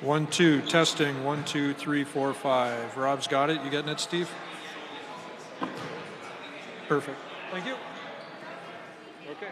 1, 2, testing. 1, 2, 3, 4, 5. Rob's got it. You getting it, Steve? Perfect. Thank you. Okay.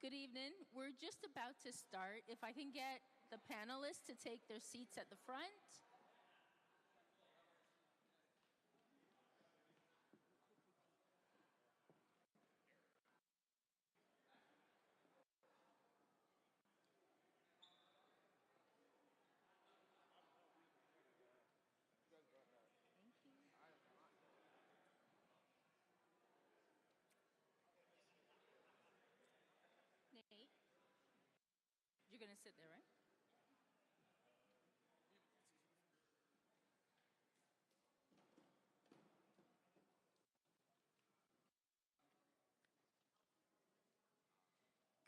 Good evening. We're just about to start. If I can get the panelists to take their seats at the front. Nate, you're going to sit there, right?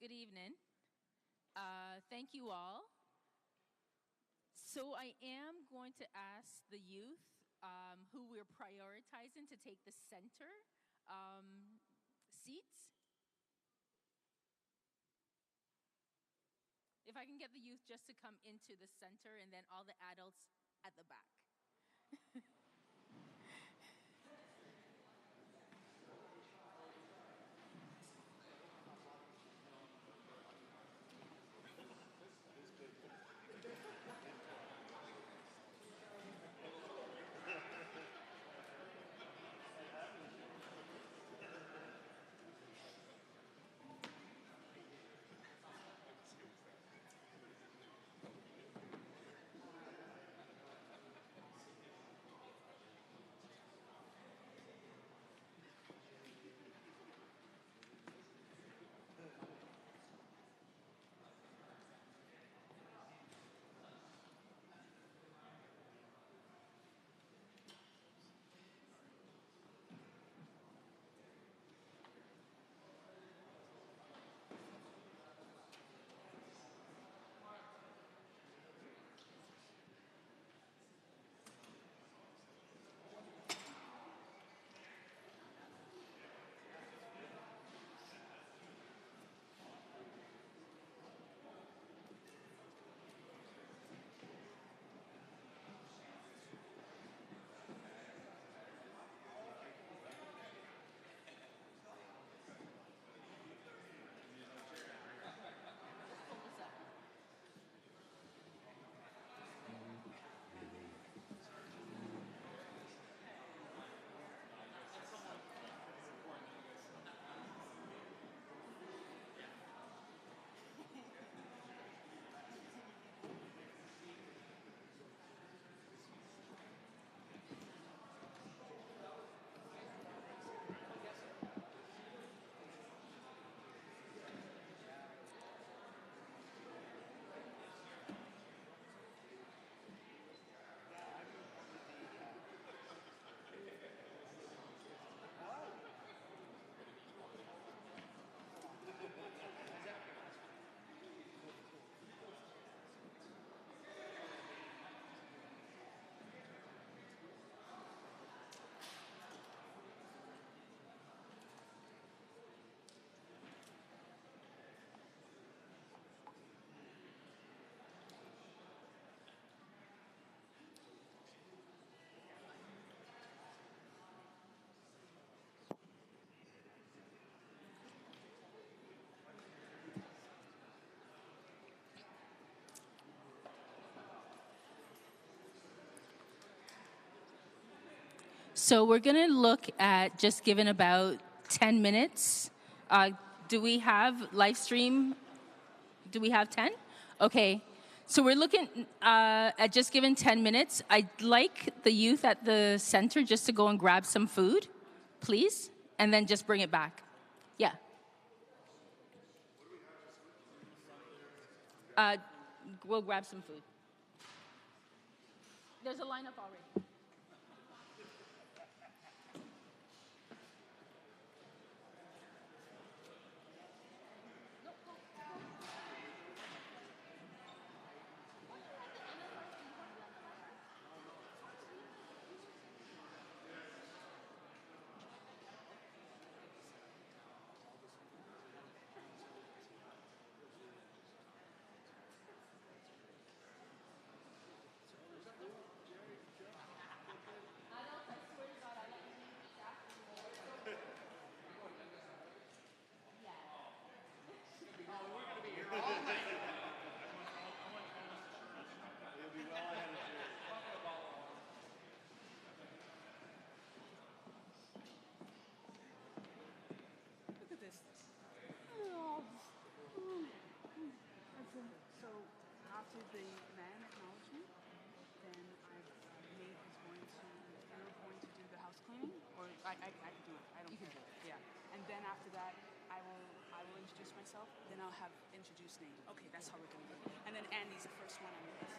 Good evening. Thank you all. So I am going to ask the youth who we're prioritizing to take the center seats. If I can get the youth just to come into the center and then all the adults at the back. So we're going to look at just given about 10 minutes. Do we have LiveStream? Do we have 10? Okay. So we're looking at just given 10 minutes. I'd like the youth at the center just to go and grab some food, please, and then just bring it back. Yeah. We'll grab some food. There's a lineup already. I can do it. I don't care. Yeah. And then after that, I will introduce myself. Then I'll have introduce name. Okay, that's how we're gonna do it. And then Andy's the first one on the list.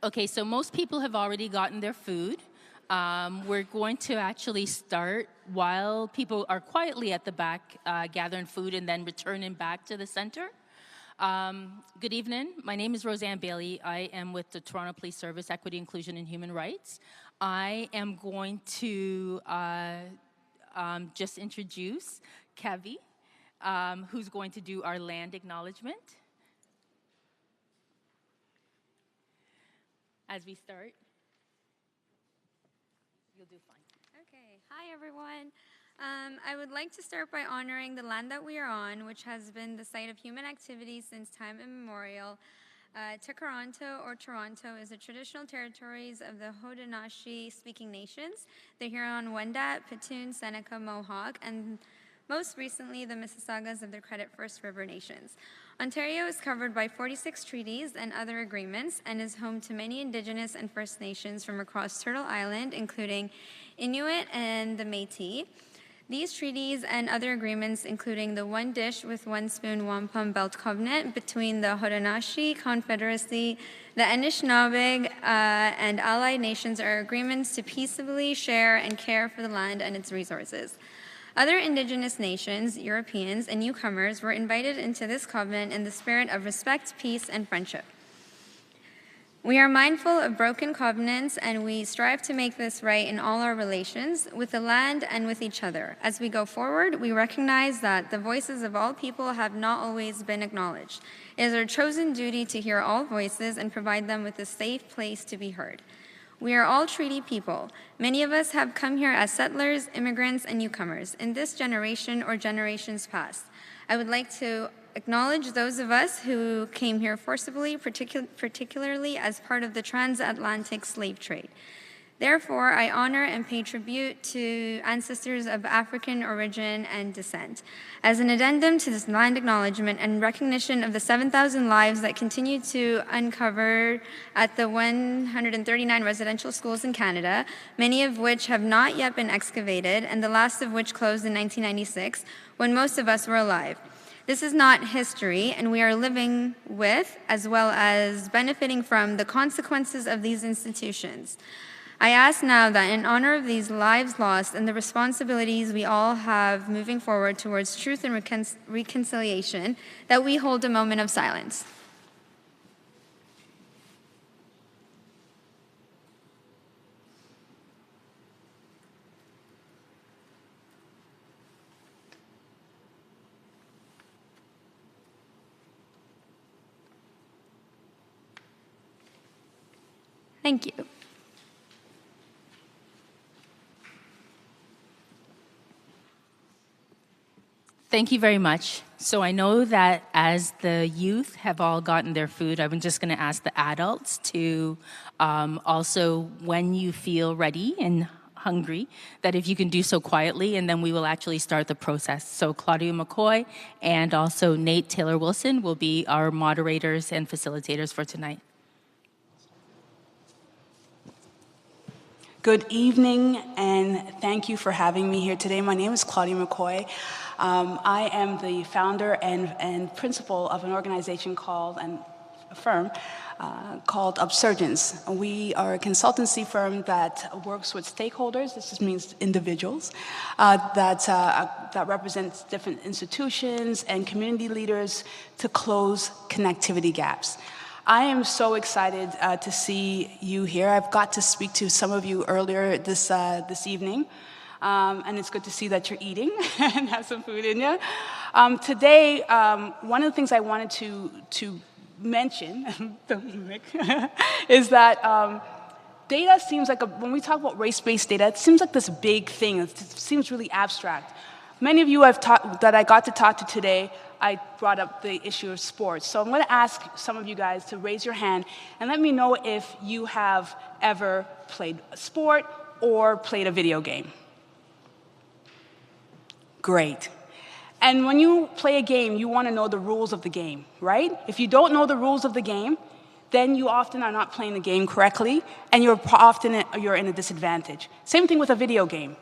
Okay, so most people have already gotten their food. We're going to actually start while people are quietly at the back gathering food and then returning back to the center. Good evening. My name is Roseanne Bailey. I am with the Toronto Police Service, Equity, Inclusion, and Human Rights. I am going to just introduce Kevi, who's going to do our land acknowledgement. As we start, you'll do fine. Okay, hi everyone. I would like to start by honoring the land that we are on, which has been the site of human activity since time immemorial. Toronto is the traditional territories of the Haudenosaunee-speaking nations, the Huron-Wendat, Petun, Seneca, Mohawk, and most recently the Mississaugas of the Credit First River Nations. Ontario is covered by 46 treaties and other agreements and is home to many Indigenous and First Nations from across Turtle Island, including Inuit and the Métis. These treaties and other agreements, including the One Dish with One Spoon Wampum Belt Covenant between the Haudenosaunee Confederacy, the Anishinaabe, and allied nations, are agreements to peaceably share and care for the land and its resources. Other Indigenous nations, Europeans, and newcomers were invited into this covenant in the spirit of respect, peace, and friendship. We are mindful of broken covenants, and we strive to make this right in all our relations with the land and with each other. As we go forward, we recognize that the voices of all people have not always been acknowledged. It is our chosen duty to hear all voices and provide them with a safe place to be heard. We are all treaty people. Many of us have come here as settlers, immigrants, and newcomers in this generation or generations past. I would like to acknowledge those of us who came here forcibly, particularly as part of the transatlantic slave trade. Therefore, I honor and pay tribute to ancestors of African origin and descent. As an addendum to this land acknowledgement and recognition of the 7,000 lives that continue to uncover at the 139 residential schools in Canada, many of which have not yet been excavated, and the last of which closed in 1996, when most of us were alive. This is not history, and we are living with, as well as benefiting from, the consequences of these institutions. I ask now that in honor of these lives lost and the responsibilities we all have moving forward towards truth and reconciliation, that we hold a moment of silence. Thank you. Thank you very much. So I know that as the youth have all gotten their food, I'm just going to ask the adults to also, when you feel ready and hungry, that if you can do so quietly, and then we will actually start the process. So Claudia McCoy and also Nate Taylor-Wilson will be our moderators and facilitators for tonight. Good evening, and thank you for having me here today. My name is Claudia McCoy. I am the founder and principal of an organization called, and a firm, called Upsurgence. We are a consultancy firm that works with stakeholders, this just means individuals, that represents different institutions and community leaders to close connectivity gaps. I am so excited to see you here. I've got to speak to some of you earlier this evening, and it's good to see that you're eating and have some food in you. Today, one of the things I wanted to mention is that data seems like, when we talk about race-based data, it seems like this big thing. It seems really abstract. Many of you that I got to talk to today, I brought up the issue of sports. So I'm going to ask some of you guys to raise your hand and let me know if you have ever played a sport or played a video game. Great. And when you play a game, you want to know the rules of the game, right? If you don't know the rules of the game, then you often are not playing the game correctly, and you're in a disadvantage. Same thing with a video game.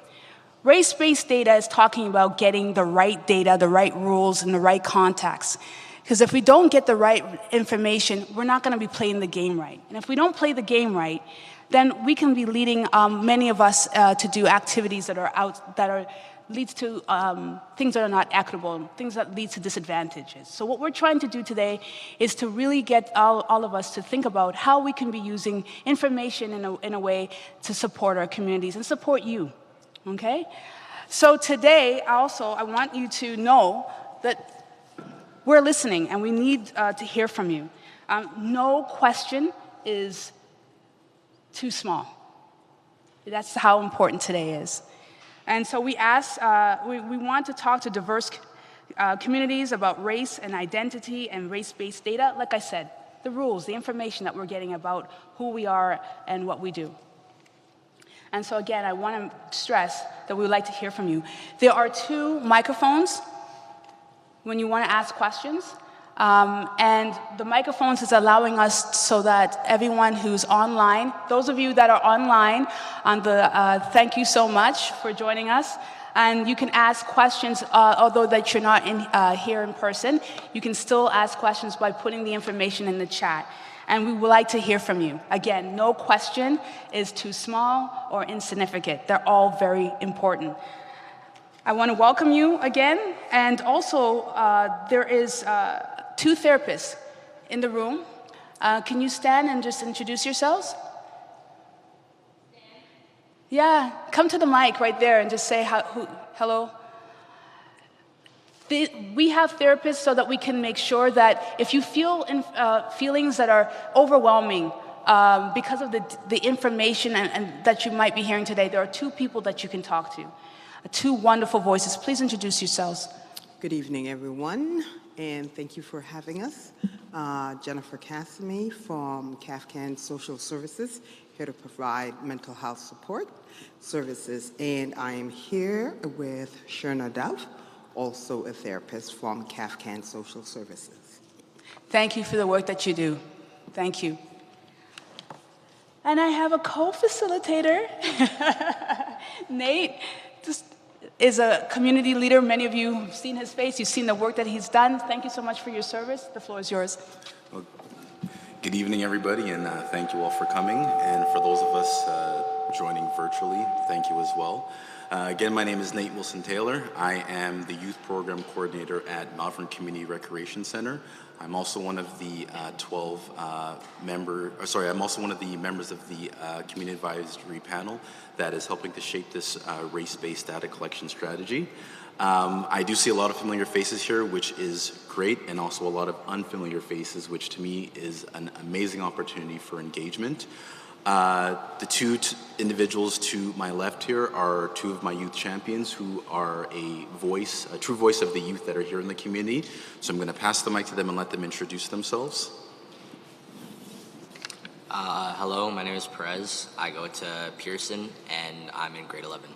Race-based data is talking about getting the right data, the right rules, and the right context. Because if we don't get the right information, we're not going to be playing the game right. And if we don't play the game right, then we can be leading many of us to do activities that leads to things that are not equitable, things that lead to disadvantages. So what we're trying to do today is to really get all of us to think about how we can be using information in a way to support our communities and support you, okay? So today, also, I want you to know that we're listening and we need to hear from you. No question is too small. That's how important today is. And so we want to talk to diverse communities about race and identity and race-based data. Like I said, the rules, the information that we're getting about who we are and what we do. And so again, I want to stress that we would like to hear from you. There are 2 microphones when you want to ask questions. And the microphones is allowing us so that everyone who's online, those of you that are online, thank you so much for joining us. And you can ask questions, although that you're not here in person, you can still ask questions by putting the information in the chat. And we would like to hear from you. Again, no question is too small or insignificant. They're all very important. I want to welcome you again. And also, there is 2 therapists in the room. Can you stand and just introduce yourselves? Yeah, come to the mic right there and just say hello. We have therapists so that we can make sure that if you feel feelings that are overwhelming because of the information and that you might be hearing today, there are 2 people that you can talk to. 2 wonderful voices. Please introduce yourselves. Good evening, everyone, and thank you for having us. Jennifer Cassimy from CAFCAN Social Services, here to provide mental health support services. And I am here with Sherna Dove, also a therapist from CAFCAN Social Services. Thank you for the work that you do. Thank you. And I have a co-facilitator, Nate. Is a community leader. Many of you have seen his face. You've seen the work that he's done. Thank you so much for your service. The floor is yours. Well, good evening, everybody, and thank you all for coming. And for those of us joining virtually, thank you as well. Again, my name is Nate Wilson-Taylor. I am the Youth Program Coordinator at Malvern Community Recreation Center. I'm also one of the I'm also one of the members of the Community Advisory Panel that is helping to shape this race-based data collection strategy. I do see a lot of familiar faces here, which is great, and also a lot of unfamiliar faces, which to me is an amazing opportunity for engagement. The 2 individuals to my left here are 2 of my youth champions who are a true voice of the youth that are here in the community. So I'm going to pass the mic to them and let them introduce themselves. Hello, my name is Perez. I go to Pearson, and I'm in grade 11.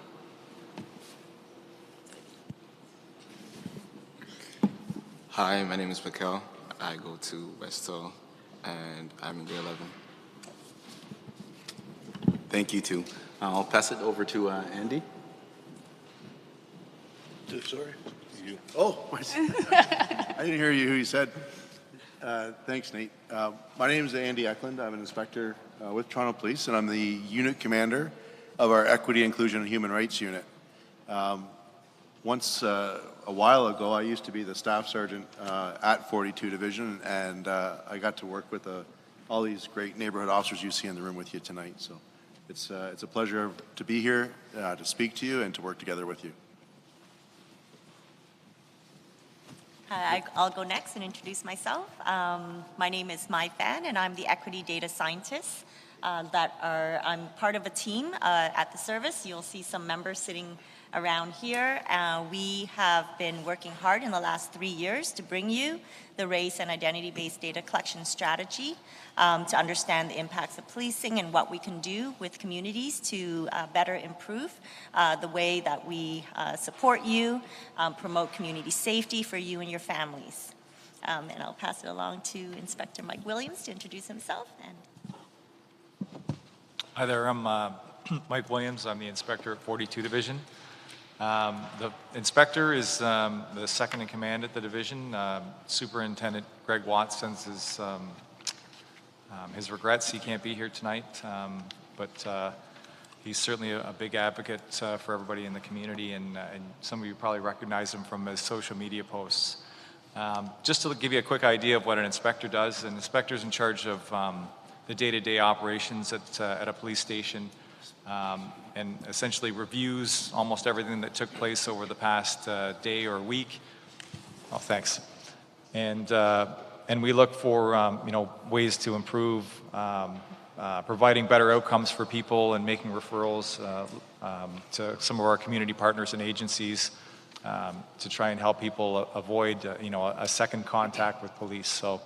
Hi, my name is Mikkel. I go to Westall, and I'm in grade 11. Thank you, too. I'll pass it over to Andy. Sorry. You. Oh, I didn't hear who you said. Thanks, Nate. My name is Andy Eklund. I'm an inspector with Toronto Police, and I'm the unit commander of our Equity, Inclusion, and Human Rights Unit. Once, a while ago, I used to be the staff sergeant at 42 Division, and I got to work with all these great neighborhood officers you see in the room with you tonight. So it's a pleasure to be here, to speak to you, and to work together with you. I'll go next and introduce myself. My name is Mai Fan, and I'm the Equity Data Scientist. I'm part of a team at the service. You'll see some members sitting around here. We have been working hard in the last 3 years to bring you the race and identity-based data collection strategy to understand the impacts of policing and what we can do with communities to better improve the way that we support you, promote community safety for you and your families. And I'll pass it along to Inspector Mike Williams to introduce himself. Hi there, I'm Mike Williams. I'm the inspector at 42 Division. The inspector is the second in command at the division. Superintendent Greg Watts sends his regrets. He can't be here tonight, but he's certainly a big advocate for everybody in the community, and some of you probably recognize him from his social media posts. Just to give you a quick idea of what an inspector does, an inspector is in charge of the day-to-day operations at a police station, and essentially reviews almost everything that took place over the past day or week. Oh, thanks. And we look for ways to improve, providing better outcomes for people and making referrals to some of our community partners and agencies to try and help people avoid a second contact with police. So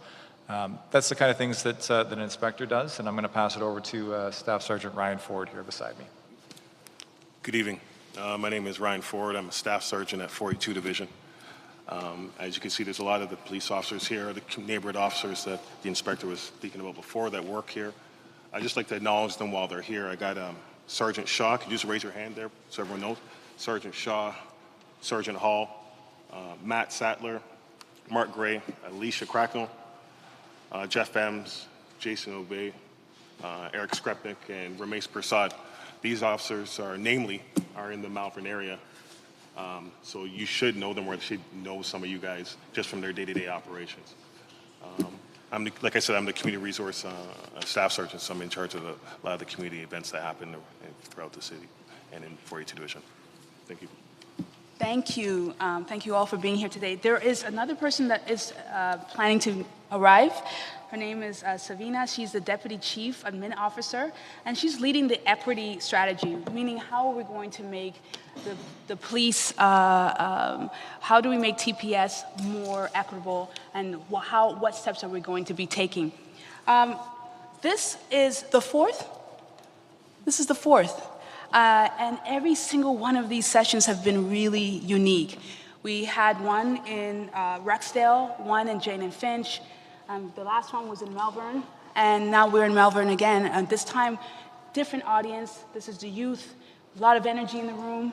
that's the kind of things that an inspector does, and I'm going to pass it over to Staff Sergeant Ryan Ford here beside me. Good evening. My name is Ryan Ford. I'm a Staff Sergeant at 42 Division. As you can see, there's a lot of the police officers here, the neighborhood officers that the inspector was speaking about before that work here. I'd just like to acknowledge them while they're here. I got Sergeant Shaw. Could you just raise your hand there so everyone knows? Sergeant Shaw, Sergeant Hall, Matt Sattler, Mark Gray, Alicia Cracknell, Jeff Ems, Jason Obey, Eric Skrepnik, and Ramesh Prasad. These officers are in the Malvern area. So you should know them, or they should know some of you guys just from their day-to-day operations. Like I said, I'm the community resource staff sergeant, so I'm in charge of a lot of the community events that happen throughout the city and in 42 Division. Thank you. Thank you. Thank you all for being here today. There is another person that is planning to arrive. Her name is Savina. She's the Deputy Chief Admin Officer, and she's leading the equity strategy, meaning how are we going to make the police, how do we make TPS more equitable, and what steps are we going to be taking? This is the fourth. This is the fourth. And every single one of these sessions have been really unique. We had one in Rexdale, one in Jane and Finch. The last one was in Malvern, and now we're in Malvern again. And this time, different audience. This is the youth, a lot of energy in the room.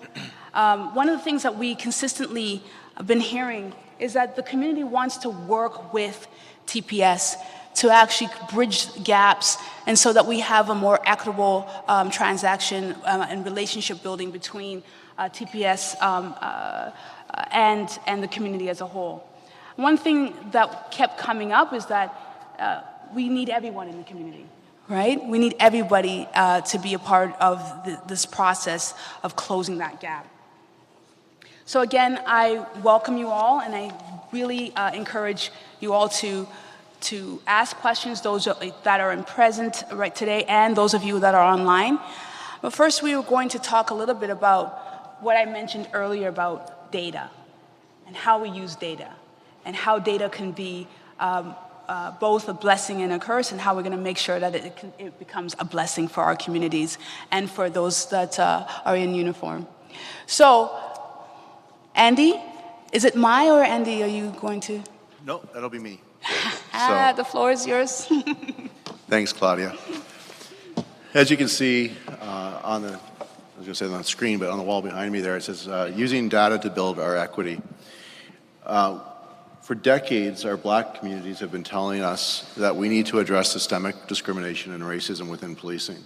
One of the things that we consistently have been hearing is that the community wants to work with TPS to actually bridge gaps, and so that we have a more equitable transaction and relationship building between TPS and the community as a whole. One thing that kept coming up is that we need everyone in the community, right? We need everybody to be a part of this process of closing that gap. So again, I welcome you all, and I really encourage you all to ask questions, those that are in present right today, and those of you that are online. But first, we are going to talk a little bit about what I mentioned earlier about data, and how we use data, and how data can be both a blessing and a curse, and how we're going to make sure that it becomes a blessing for our communities and for those that are in uniform. So, Andy, is it Mai or Andy? Are you going to? No, that'll be me. The floor is yours. Thanks, Claudia. As you can see on the, I was going to say on the screen, but on the wall behind me there, it says, using data to build our equity. For decades, our Black communities have been telling us that we need to address systemic discrimination and racism within policing.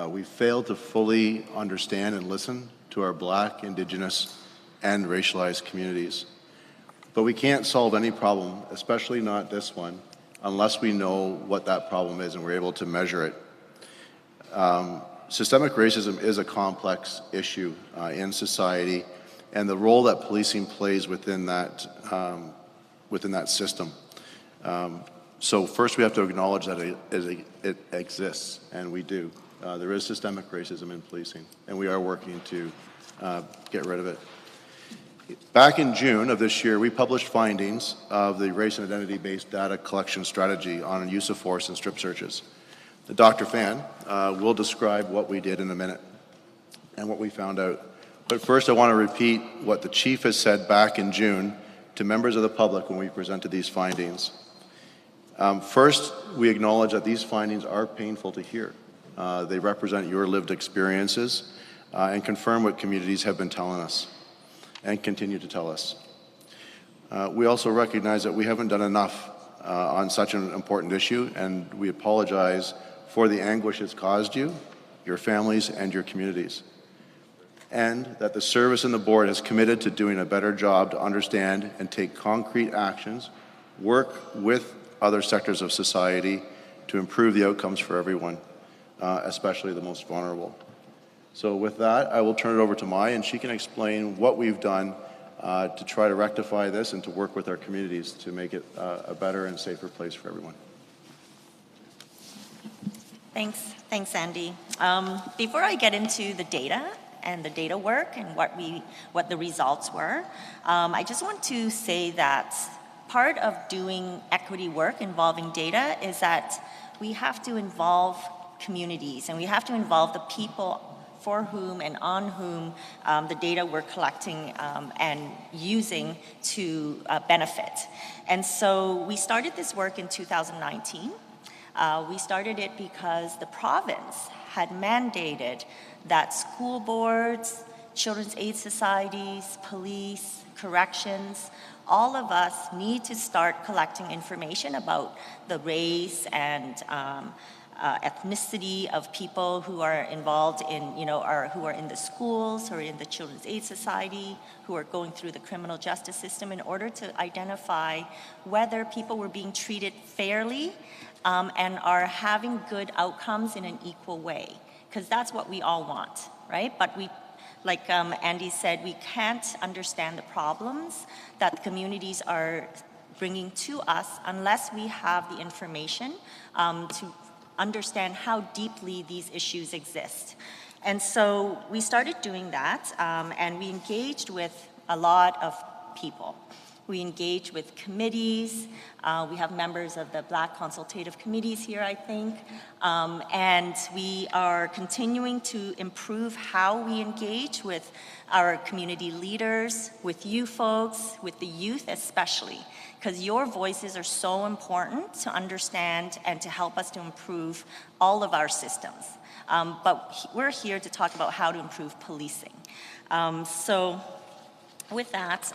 We failed to fully understand and listen to our Black, Indigenous, and racialized communities. But we can't solve any problem, especially not this one, unless we know what that problem is and we're able to measure it. Systemic racism is a complex issue in society, and the role that policing plays within that system. So first we have to acknowledge that it exists, and we do. There is systemic racism in policing, and we are working to get rid of it. Back in June of this year, we published findings of the race and identity-based data collection strategy on use of force and strip searches. Dr. Fan will describe what we did in a minute and what we found out. But first, I want to repeat what the Chief has said back in June to members of the public when we presented these findings. First, we acknowledge that these findings are painful to hear. They represent your lived experiences, and confirm what communities have been telling us and continue to tell us. We also recognize that we haven't done enough on such an important issue, and we apologize for the anguish it's caused you, your families, and your communities. And that the service and the board has committed to doing a better job to understand and take concrete actions, work with other sectors of society to improve the outcomes for everyone, especially the most vulnerable. So with that, I will turn it over to Mai, and she can explain what we've done to try to rectify this and to work with our communities to make it a better and safer place for everyone. Thanks, Andy. Before I get into the data and the data work and what the results were, I just want to say that part of doing equity work involving data is that we have to involve communities and we have to involve the people for whom and on whom the data we're collecting and using to benefit. And so we started this work in 2019. We started it because the province had mandated that school boards, children's aid societies, police, corrections, all of us need to start collecting information about the race and ethnicity of people who are involved in, who are in the schools or in the Children's Aid Society, who are going through the criminal justice system in order to identify whether people were being treated fairly and are having good outcomes in an equal way. Because that's what we all want, right? But we, like Andy said, we can't understand the problems that communities are bringing to us unless we have the information to understand how deeply these issues exist. And so we started doing that, and we engaged with a lot of people. We engage with committees. We have members of the Black Consultative Committees here, I think. And we are continuing to improve how we engage with our community leaders, with you folks, with the youth especially, because your voices are so important to understand and to help us to improve all of our systems. But we're here to talk about how to improve policing. So with that,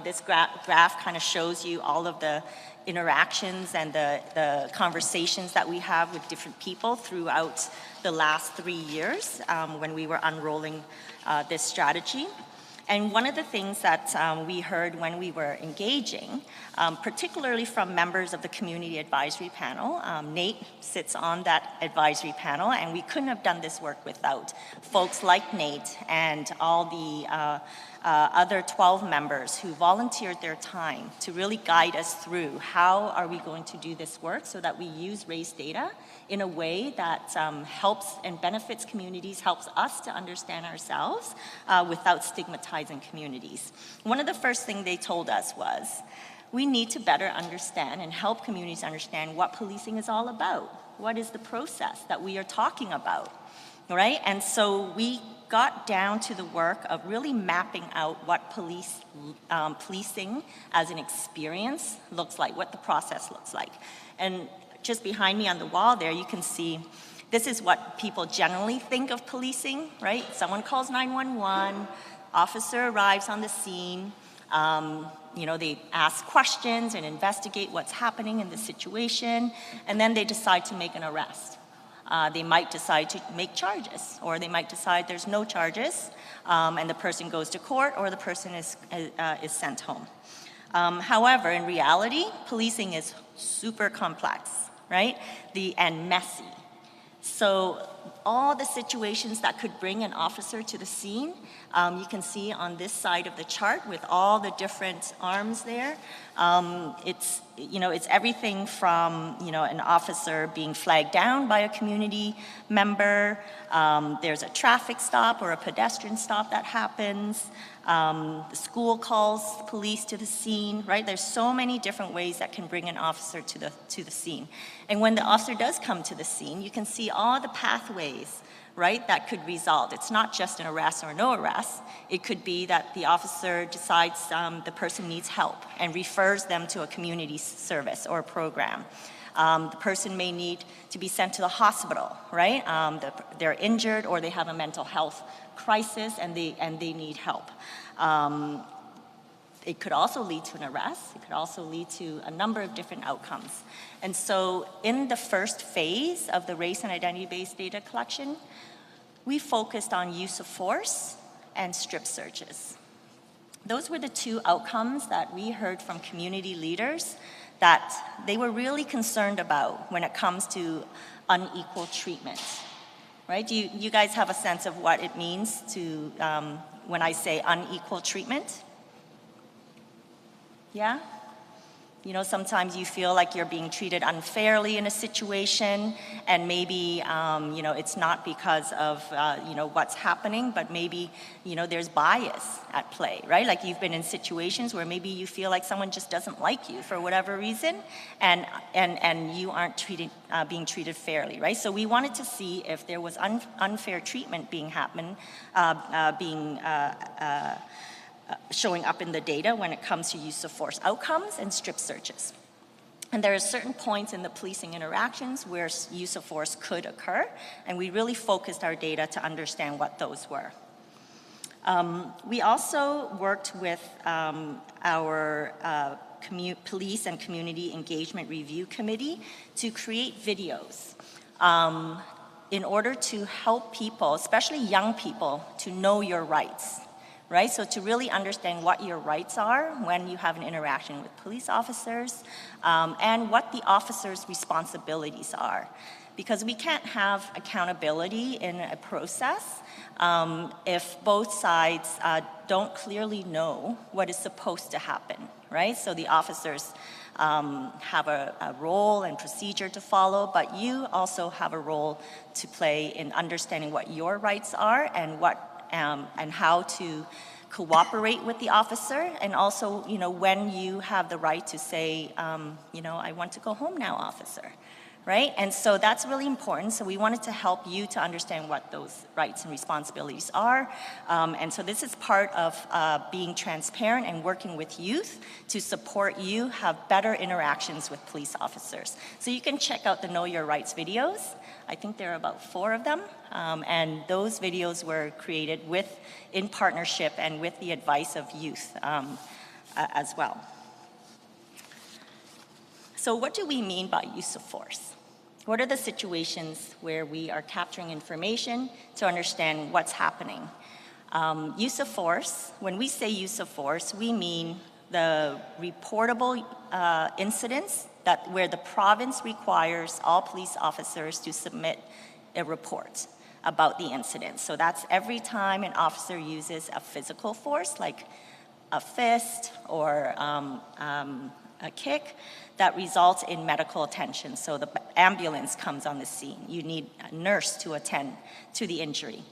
this graph kind of shows you all of the interactions and the conversations that we have with different people throughout the last 3 years when we were unrolling this strategy. And one of the things that we heard when we were engaging, particularly from members of the Community Advisory Panel, Nate sits on that advisory panel, and we couldn't have done this work without folks like Nate and all the other 12 members who volunteered their time to really guide us through how are we going to do this work so that we use race data in a way that helps and benefits communities, helps us to understand ourselves without stigmatizing communities. One of the first things they told us was, we need to better understand and help communities understand what policing is all about. What is the process that we are talking about, right? And so we got down to the work of really mapping out what policing as an experience looks like, what the process looks like. And just behind me on the wall there, you can see this is what people generally think of policing, right? Someone calls 911, officer arrives on the scene, they ask questions and investigate what's happening in the situation, and then they decide to make an arrest. They might decide to make charges, or they might decide there's no charges, and the person goes to court, or the person is sent home. However, in reality, policing is super complex, right? And messy. So all the situations that could bring an officer to the scene, you can see on this side of the chart with all the different arms there. It's everything from, an officer being flagged down by a community member, there's a traffic stop or a pedestrian stop that happens, the school calls police to the scene, right? There's so many different ways that can bring an officer to the scene. And when the officer does come to the scene, you can see all the pathways, right, that could result. It's not just an arrest or no arrest. It could be that the officer decides the person needs help and refers them to a community service or a program. The person may need to be sent to the hospital, right? They're injured or they have a mental health crisis and they need help. It could also lead to an arrest. It could also lead to a number of different outcomes. And so in the first phase of the race and identity-based data collection, we focused on use of force and strip searches. Those were the two outcomes that we heard from community leaders that they were really concerned about when it comes to unequal treatment, right? Do you guys have a sense of what it means to, when I say unequal treatment? Yeah? You know, sometimes you feel like you're being treated unfairly in a situation, and maybe, you know, it's not because of, you know, what's happening, but maybe, you know, there's bias at play, right? Like you've been in situations where maybe you feel like someone just doesn't like you for whatever reason, and you aren't being treated fairly, right? So we wanted to see if there was unfair treatment showing up in the data when it comes to use of force outcomes and strip searches. And there are certain points in the policing interactions where use of force could occur, and we really focused our data to understand what those were. We also worked with our Police and Community Engagement Review Committee to create videos in order to help people, especially young people, to know your rights. Right? So to really understand what your rights are when you have an interaction with police officers, and what the officer's responsibilities are. Because we can't have accountability in a process if both sides don't clearly know what is supposed to happen, right? So the officers have a role and procedure to follow, but you also have a role to play in understanding what your rights are and and how to cooperate with the officer, and also, you know, when you have the right to say, you know, I want to go home now, officer, right? And so that's really important. So we wanted to help you to understand what those rights and responsibilities are. And so this is part of being transparent and working with youth to support you have better interactions with police officers. So you can check out the Know Your Rights videos. I think there are about 4 of them. And those videos were created in partnership and with the advice of youth as well. So what do we mean by use of force? What are the situations where we are capturing information to understand what's happening? Use of force, when we say use of force, we mean the reportable incidents where the province requires all police officers to submit a report about the incident. So that's every time an officer uses a physical force, like a fist or a kick, that results in medical attention. So the ambulance comes on the scene. You need a nurse to attend to the injury.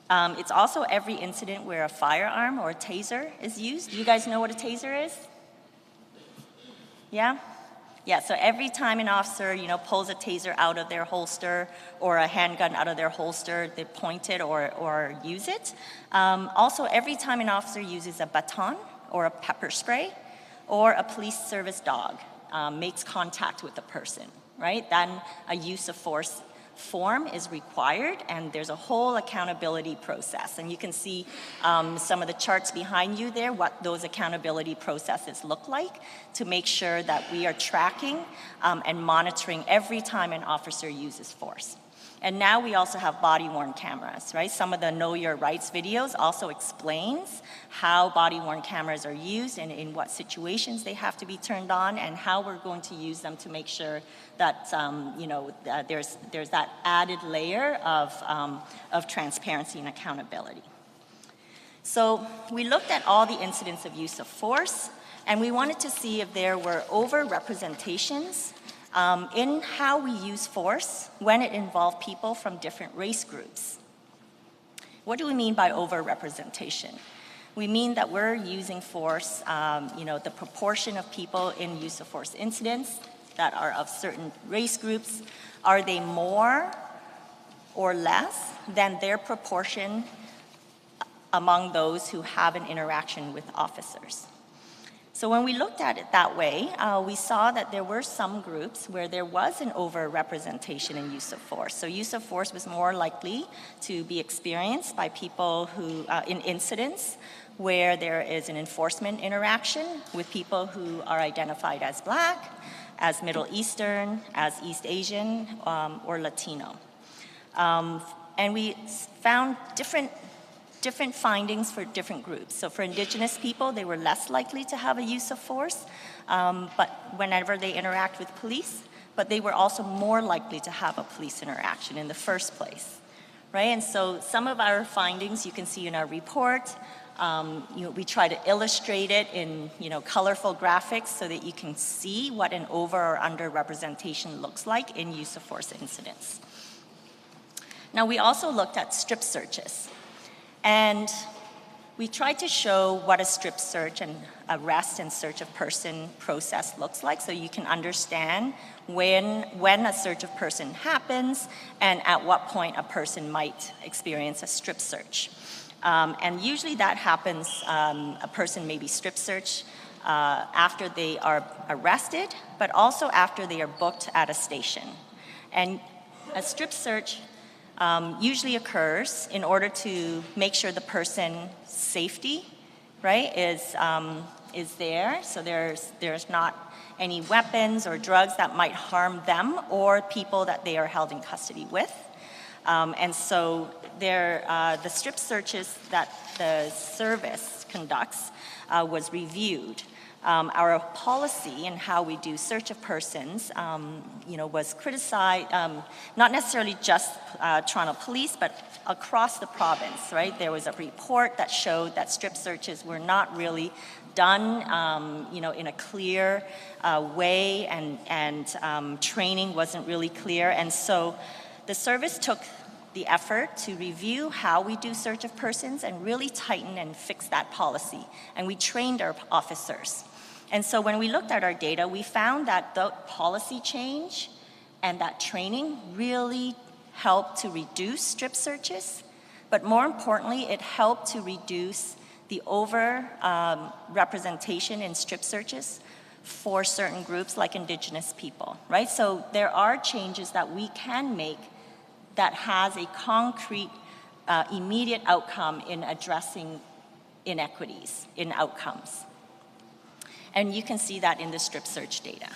It's also every incident where a firearm or a taser is used. Do you guys know what a taser is? Yeah? Yeah, so every time an officer, you know, pulls a taser out of their holster or a handgun out of their holster, they point it or use it. Also, every time an officer uses a baton or a pepper spray or a police service dog makes contact with the person, right? Then a use of force form is required, and there's a whole accountability process. And you can see some of the charts behind you there, what those accountability processes look like to make sure that we are tracking and monitoring every time an officer uses force. And now we also have body-worn cameras, right? Some of the Know Your Rights videos also explains how body-worn cameras are used and in what situations they have to be turned on, and how we're going to use them to make sure that you know, there's that added layer of transparency and accountability. So we looked at all the incidents of use of force, and we wanted to see if there were over-representations in how we use force when it involved people from different race groups. What do we mean by over-representation? We mean that we're using force, you know, the proportion of people in use of force incidents that are of certain race groups, are they more or less than their proportion among those who have an interaction with officers? So when we looked at it that way, we saw that there were some groups where there was an overrepresentation in use of force. So use of force was more likely to be experienced by people who, in incidents where there is an enforcement interaction with people who are identified as Black, as Middle Eastern, as East Asian, or Latino. And we found different findings for different groups. So for Indigenous people, they were less likely to have a use of force, but whenever they interact with police, but they were also more likely to have a police interaction in the first place, right? And so some of our findings you can see in our report. We try to illustrate it in colorful graphics so that you can see what an over or under representation looks like in use of force incidents. Now we also looked at strip searches. And we tried to show what a strip search and arrest and search of person process looks like so you can understand when a search of person happens and at what point a person might experience a strip search. And usually that happens, a person may be strip searched after they are arrested, but also after they are booked at a station. And a strip search usually occurs in order to make sure the person's safety, right, is there. So there's not any weapons or drugs that might harm them or people that they are held in custody with. And so the strip searches that the service conducts was reviewed. Our policy and how we do search of persons, was criticized, not necessarily just Toronto Police, but across the province, right? There was a report that showed that strip searches were not really done, in a clear way, and training wasn't really clear. And so the service took the effort to review how we do search of persons and really tighten and fix that policy. And we trained our officers. And so when we looked at our data, we found that the policy change and that training really helped to reduce strip searches, but more importantly, it helped to reduce the representation in strip searches for certain groups like Indigenous people, right? So there are changes that we can make that has a concrete, immediate outcome in addressing inequities in outcomes. And you can see that in the strip search data.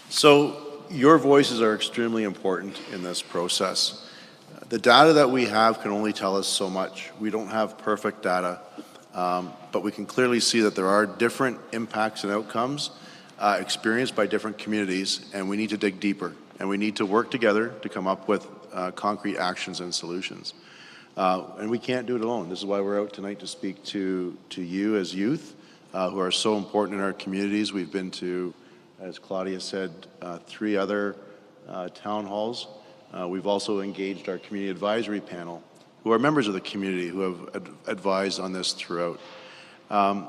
So your voices are extremely important in this process. The data that we have can only tell us so much. We don't have perfect data, but we can clearly see that there are different impacts and outcomes experienced by different communities, and we need to dig deeper, and we need to work together to come up with concrete actions and solutions. And we can't do it alone. This is why we're out tonight to speak to you as youth who are so important in our communities. We've been to, as Claudia said, 3 other town halls. We've also engaged our community advisory panel, who are members of the community who have advised on this throughout. And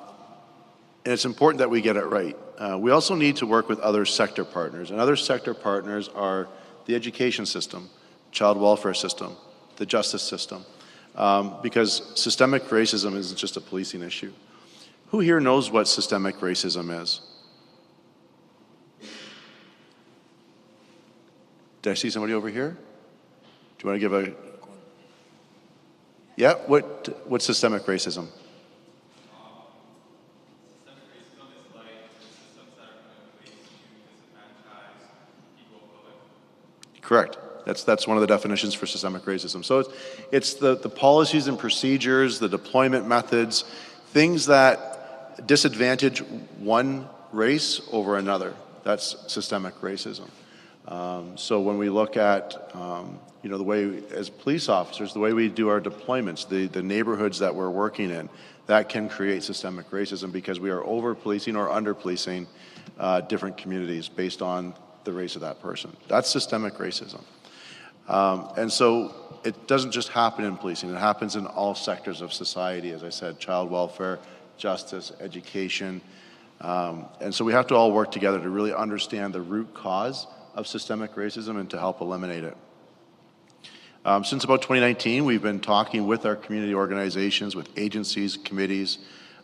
it's important that we get it right. We also need to work with other sector partners, and other sector partners are the education system, child welfare system, the justice system, because systemic racism isn't just a policing issue. Who here knows what systemic racism is? Did I see somebody over here? Do you want to give a... Yeah, what's systemic racism? Correct. That's one of the definitions for systemic racism. So it's the policies and procedures, the deployment methods, things that disadvantage one race over another. That's systemic racism. So when we look at the way, as police officers, the way we do our deployments, the neighborhoods that we're working in, that can create systemic racism because we are over-policing or under-policing different communities based on the race of that person. That's systemic racism. And so it doesn't just happen in policing, it happens in all sectors of society, as I said, child welfare, justice, education. And so we have to all work together to really understand the root cause of systemic racism and to help eliminate it. Since about 2019, we've been talking with our community organizations, with agencies, committees,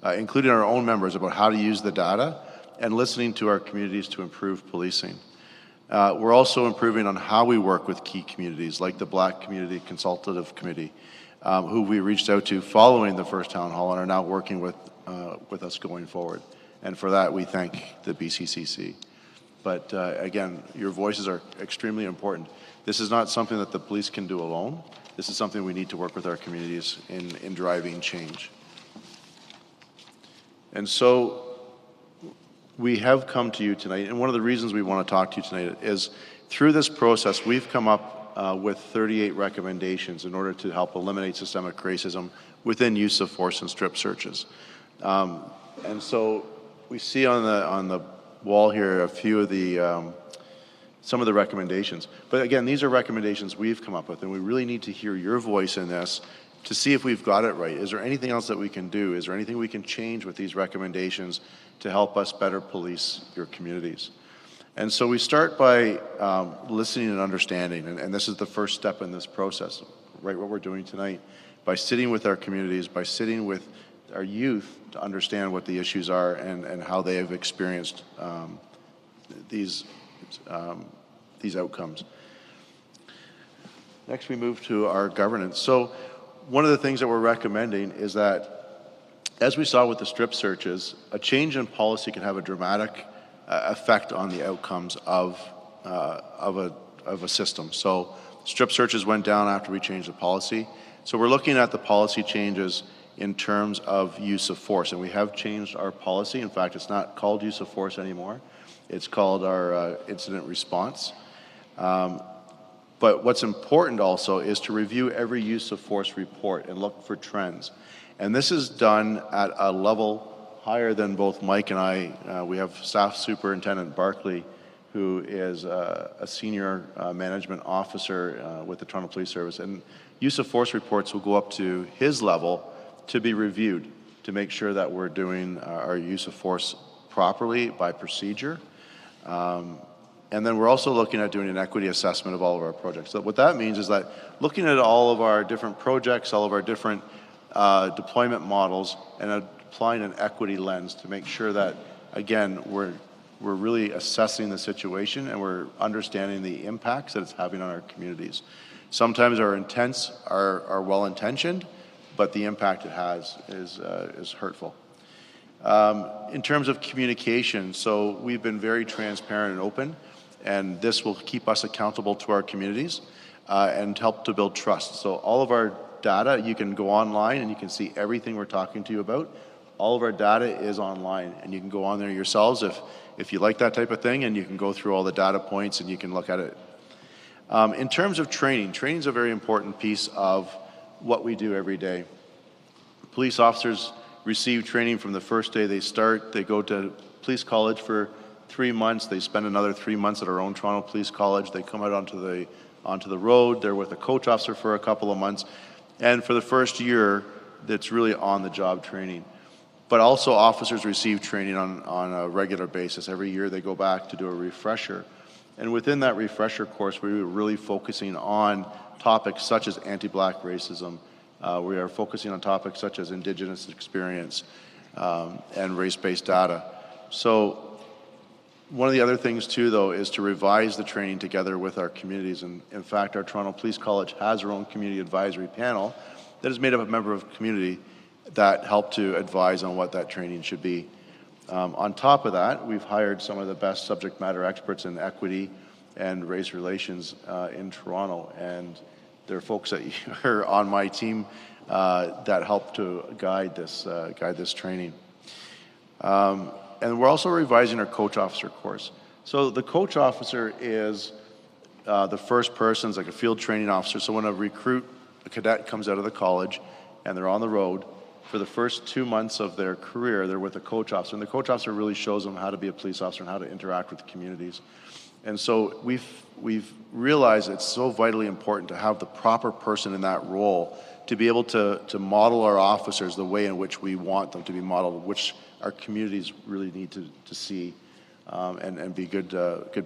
including our own members, about how to use the data and listening to our communities to improve policing. We're also improving on how we work with key communities, like the Black Community Consultative Committee, who we reached out to following the first town hall and are now working with us going forward. And for that, we thank the BCCC. But again, your voices are extremely important. This is not something that the police can do alone. This is something we need to work with our communities in driving change. And so we have come to you tonight, and one of the reasons we want to talk to you tonight is through this process, we've come up with 38 recommendations in order to help eliminate systemic racism within use of force and strip searches. And so we see on the wall here a few of the some of the recommendations. But again, these are recommendations we've come up with, and we really need to hear your voice in this to see if we've got it right. Is there anything else that we can do? Is there anything we can change with these recommendations to help us better police your communities? And so we start by listening and understanding, and this is the first step in this process, right, what we're doing tonight, by sitting with our communities, by sitting with our youth to understand what the issues are and how they have experienced these outcomes. Next, we move to our governance. So one of the things that we're recommending is that, as we saw with the strip searches, a change in policy can have a dramatic effect on the outcomes of a system. So strip searches went down after we changed the policy. So we're looking at the policy changes in terms of use of force, and we have changed our policy. In fact, it's not called use of force anymore. It's called our incident response. But what's important also is to review every use of force report and look for trends. And this is done at a level higher than both Mike and I. We have Staff Superintendent Barkley, who is a senior management officer with the Toronto Police Service. And use of force reports will go up to his level to be reviewed to make sure that we're doing our use of force properly by procedure. And then we're also looking at doing an equity assessment of all of our projects. So what that means is that looking at all of our different projects, all of our different deployment models, and applying an equity lens to make sure that, again, we're really assessing the situation and we're understanding the impacts that it's having on our communities. Sometimes our intents are well-intentioned, but the impact it has is hurtful. In terms of communication, so we've been very transparent and open, and this will keep us accountable to our communities and help to build trust. So all of our data, you can go online and you can see everything we're talking to you about. All of our data is online, and you can go on there yourselves if you like that type of thing, and you can go through all the data points and you can look at it. In terms of training is a very important piece of what we do every day. Police officers receive training from the first day they start. They go to police college for 3 months. They spend another 3 months at our own Toronto Police College. They come out onto the road. They're with a coach officer for a couple of months. And for the first year, it's really on-the-job training. But also officers receive training on a regular basis. Every year they go back to do a refresher. And within that refresher course, we were really focusing on topics such as anti-Black racism. We are focusing on topics such as Indigenous experience and race-based data. So one of the other things too, though, is to revise the training together with our communities. And in fact, our Toronto Police College has their own community advisory panel that is made up of a member of community that help to advise on what that training should be. On top of that, we've hired some of the best subject matter experts in equity and race relations in Toronto, and there are folks that are on my team that help to guide this training. And we're also revising our coach officer course. So the coach officer is the first person, it's like a field training officer. So when a cadet comes out of the college and they're on the road, for the first 2 months of their career, they're with a coach officer. And the coach officer really shows them how to be a police officer and how to interact with the communities. And so we've realized it's so vitally important to have the proper person in that role to be able to model our officers the way in which we want them to be modeled, which our communities really need to see and be good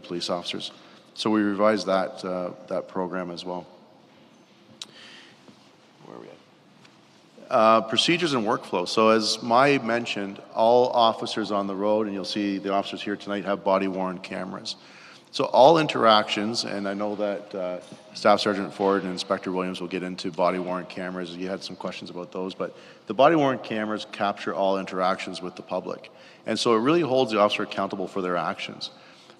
police officers. So we revised that program as well. where are we at? Procedures and workflow. So as Mai mentioned, all officers on the road, and you'll see the officers here tonight, have body-worn cameras. So all interactions, and I know that Staff Sergeant Ford and Inspector Williams will get into body-worn cameras. You had some questions about those, but the body-worn cameras capture all interactions with the public. And so it really holds the officer accountable for their actions.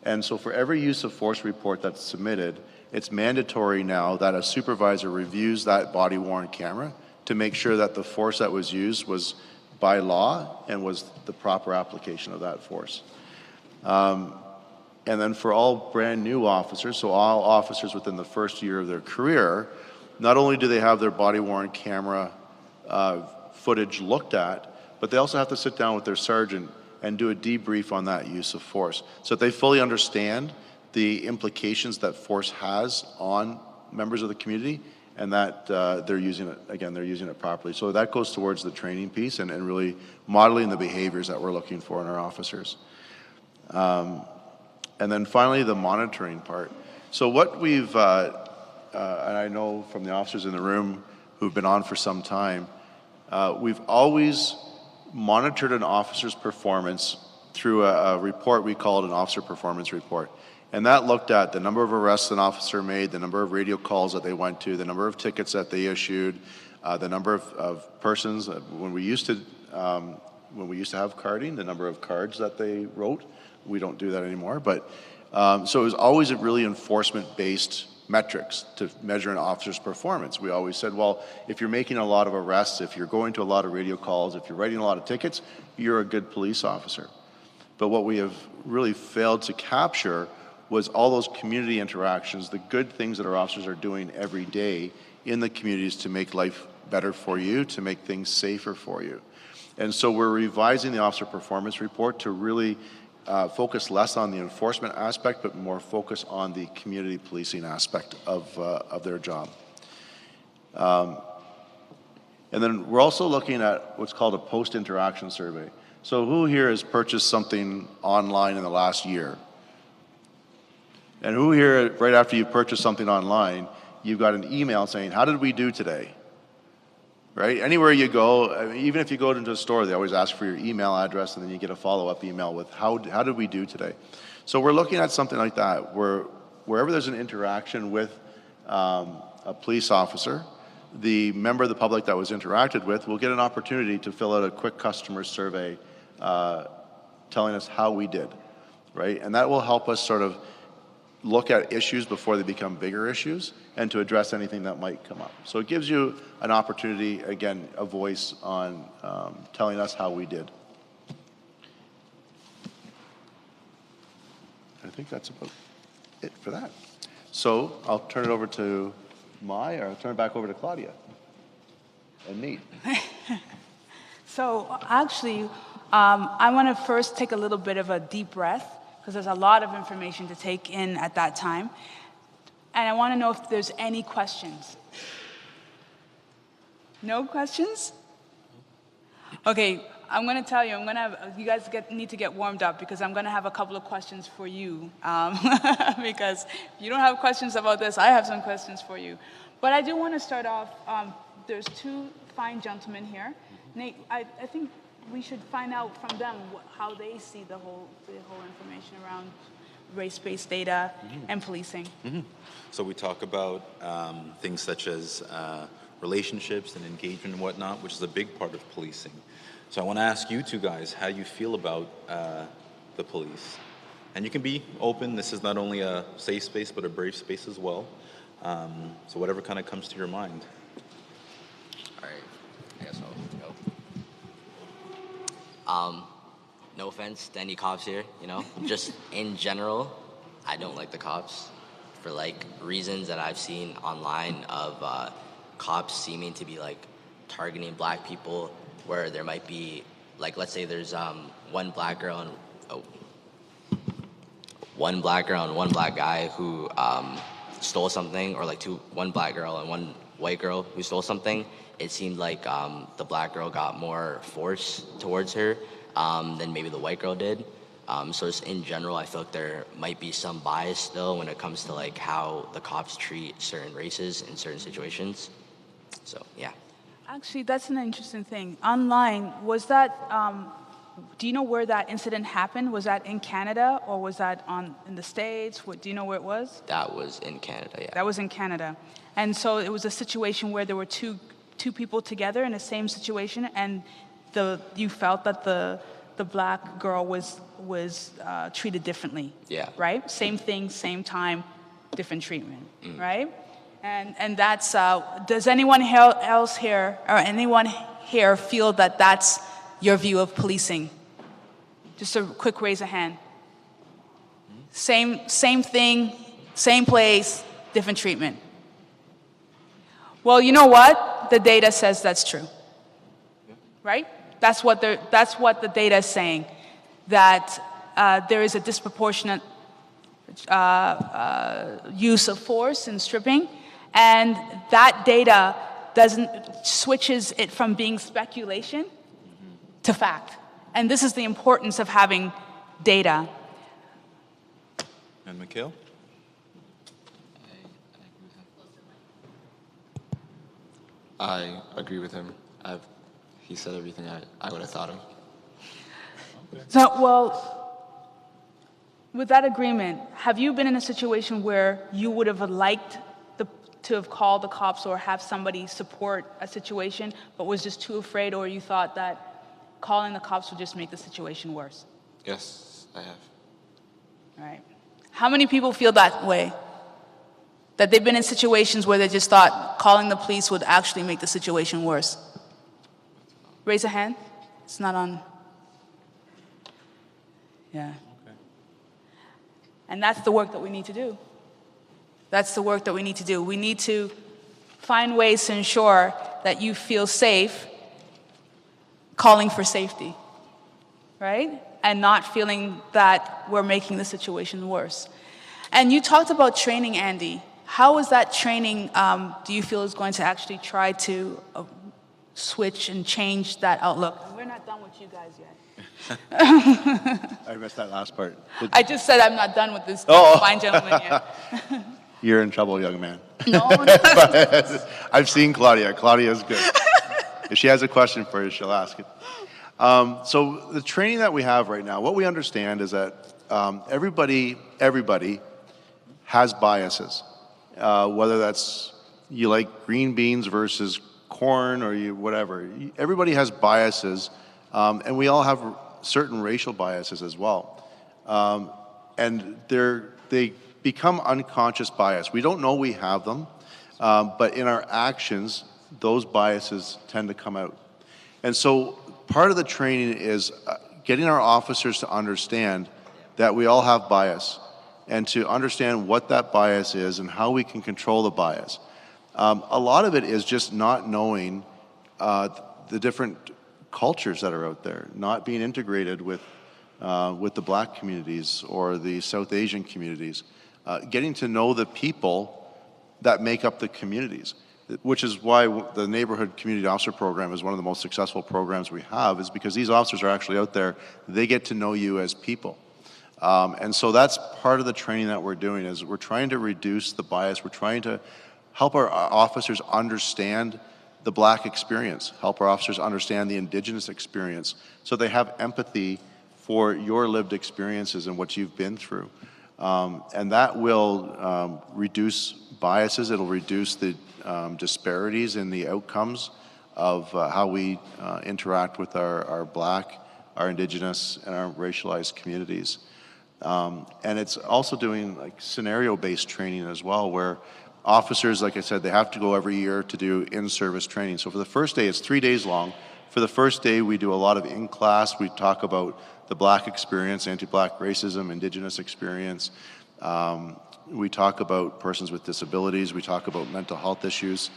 And so for every use of force report that's submitted, it's mandatory now that a supervisor reviews that body-worn camera to make sure that the force that was used was by law and was the proper application of that force. And then for all brand new officers, so all officers within the first year of their career, not only do they have their body-worn camera footage looked at, but they also have to sit down with their sergeant and do a debrief on that use of force so that they fully understand the implications that force has on members of the community and that they're using it, again, they're using it properly. So that goes towards the training piece and really modeling the behaviors that we're looking for in our officers. And then finally, the monitoring part. So what we've, and I know from the officers in the room who've been on for some time, we've always monitored an officer's performance through a report we called an officer performance report. And that looked at the number of arrests an officer made, the number of radio calls that they went to, the number of tickets that they issued, the number of persons, when we used to have carding, the number of cards that they wrote. We don't do that anymore, but so it was always a really enforcement-based metrics to measure an officer's performance. We always said, well, if you're making a lot of arrests, if you're going to a lot of radio calls, if you're writing a lot of tickets, you're a good police officer. But what we have really failed to capture was all those community interactions, the good things that our officers are doing every day in the communities to make life better for you, to make things safer for you. And so we're revising the officer performance report to really focus less on the enforcement aspect, but more focus on the community policing aspect of their job. And then we're also looking at what's called a post-interaction survey. So who here has purchased something online in the last year? And who here, right after you purchased something online, you've got an email saying, how did we do today? Right? Anywhere you go, I mean, even if you go into a store, they always ask for your email address, and then you get a follow-up email with, how did we do today? So we're looking at something like that, where wherever there's an interaction with a police officer, the member of the public that was interacted with will get an opportunity to fill out a quick customer survey telling us how we did, right? And that will help us sort of look at issues before they become bigger issues and to address anything that might come up. So it gives you an opportunity, again, a voice on telling us how we did. I think that's about it for that. So I'll turn it over to Mai, or I'll turn it back over to Claudia and Nate. So actually, I want to first take a little bit of a deep breath because there's a lot of information to take in at that time. And I want to know if there's any questions. No questions? Okay, I'm going to tell you, you guys need to get warmed up because I'm going to have a couple of questions for you. Because if you don't have questions about this, I have some questions for you. But I do want to start off, there's two fine gentlemen here. Nate, I think we should find out from them how they see the whole information around race-based data and policing. So we talk about things such as relationships and engagement and whatnot, which is a big part of policing. So I want to ask you two guys how you feel about the police. And you can be open. This is not only a safe space, but a brave space as well. So whatever kind of comes to your mind. All right, I guess I'll go. No offense to any cops here, just in general, I don't like the cops for reasons that I've seen online of cops seeming to be targeting black people, where there might be let's say there's one black girl and one black guy who stole something, or one black girl and one white girl who stole something. It seemed like the black girl got more force towards her than maybe the white girl did. So just in general, I feel like there might be some bias still when it comes to how the cops treat certain races in certain situations. So yeah. Actually, that's an interesting thing. Online, was that, do you know where that incident happened? Was that in Canada or was that in the States? Do you know where it was? That was in Canada, yeah. That was in Canada. And so it was a situation where there were two people together in the same situation, and you felt that the black girl was treated differently. Yeah. Right? Same thing, same time, different treatment. Right? And that's, does anyone else here, or anyone here feel that that's your view of policing? Just a quick raise of hand. Same thing, same place, different treatment. Well, you know what? The data says that's true. Right? That's what the data is saying, that there is a disproportionate use of force in stripping, and that data switches it from being speculation to fact. And this is the importance of having data. And Mikhail? I agree with him. He said everything I would have thought of. So, well, with that agreement, have you been in a situation where you would have liked to have called the cops or have somebody support a situation, but was just too afraid, or you thought that calling the cops would just make the situation worse? Yes, I have. All right. How many people feel that way? That they've been in situations where they just thought calling the police would actually make the situation worse? Raise a hand. It's not on. Yeah. Okay. And that's the work that we need to do. That's the work that we need to do. We need to find ways to ensure that you feel safe calling for safety, right? And not feeling that we're making the situation worse. And you talked about training, Andy. How is that training, do you feel is going to actually try to switch and change that outlook? We're not done with you guys yet. I missed that last part. I just said I'm not done with this fine gentleman yet. You're in trouble, young man. No. I've seen Claudia. Claudia's good. If she has a question for you, she'll ask it. So the training that we have right now, what we understand is that everybody has biases. Whether that's you like green beans versus corn or you whatever. Everybody has biases, and we all have certain racial biases as well. And they become unconscious bias. We don't know we have them, but in our actions, those biases tend to come out. And so part of the training is getting our officers to understand that we all have bias and to understand what that bias is and how we can control the bias. A lot of it is just not knowing the different cultures that are out there, not being integrated with the black communities or the South Asian communities, getting to know the people that make up the communities, which is why the Neighborhood Community Officer Program is one of the most successful programs we have, is because these officers are actually out there, they get to know you as people. And so that's part of the training that we're doing, is we're trying to reduce the bias, we're trying to help our officers understand the black experience, help our officers understand the indigenous experience, so they have empathy for your lived experiences and what you've been through. And that will reduce biases, it'll reduce the disparities in the outcomes of how we interact with our black, our indigenous, and our racialized communities. And it's also doing like scenario-based training as well, where officers, like I said, they have to go every year to do in-service training. So for the first day, it's 3 days long. For the first day, we do a lot of in-class. We talk about the black experience, anti-black racism, indigenous experience. We talk about persons with disabilities. We talk about mental health issues.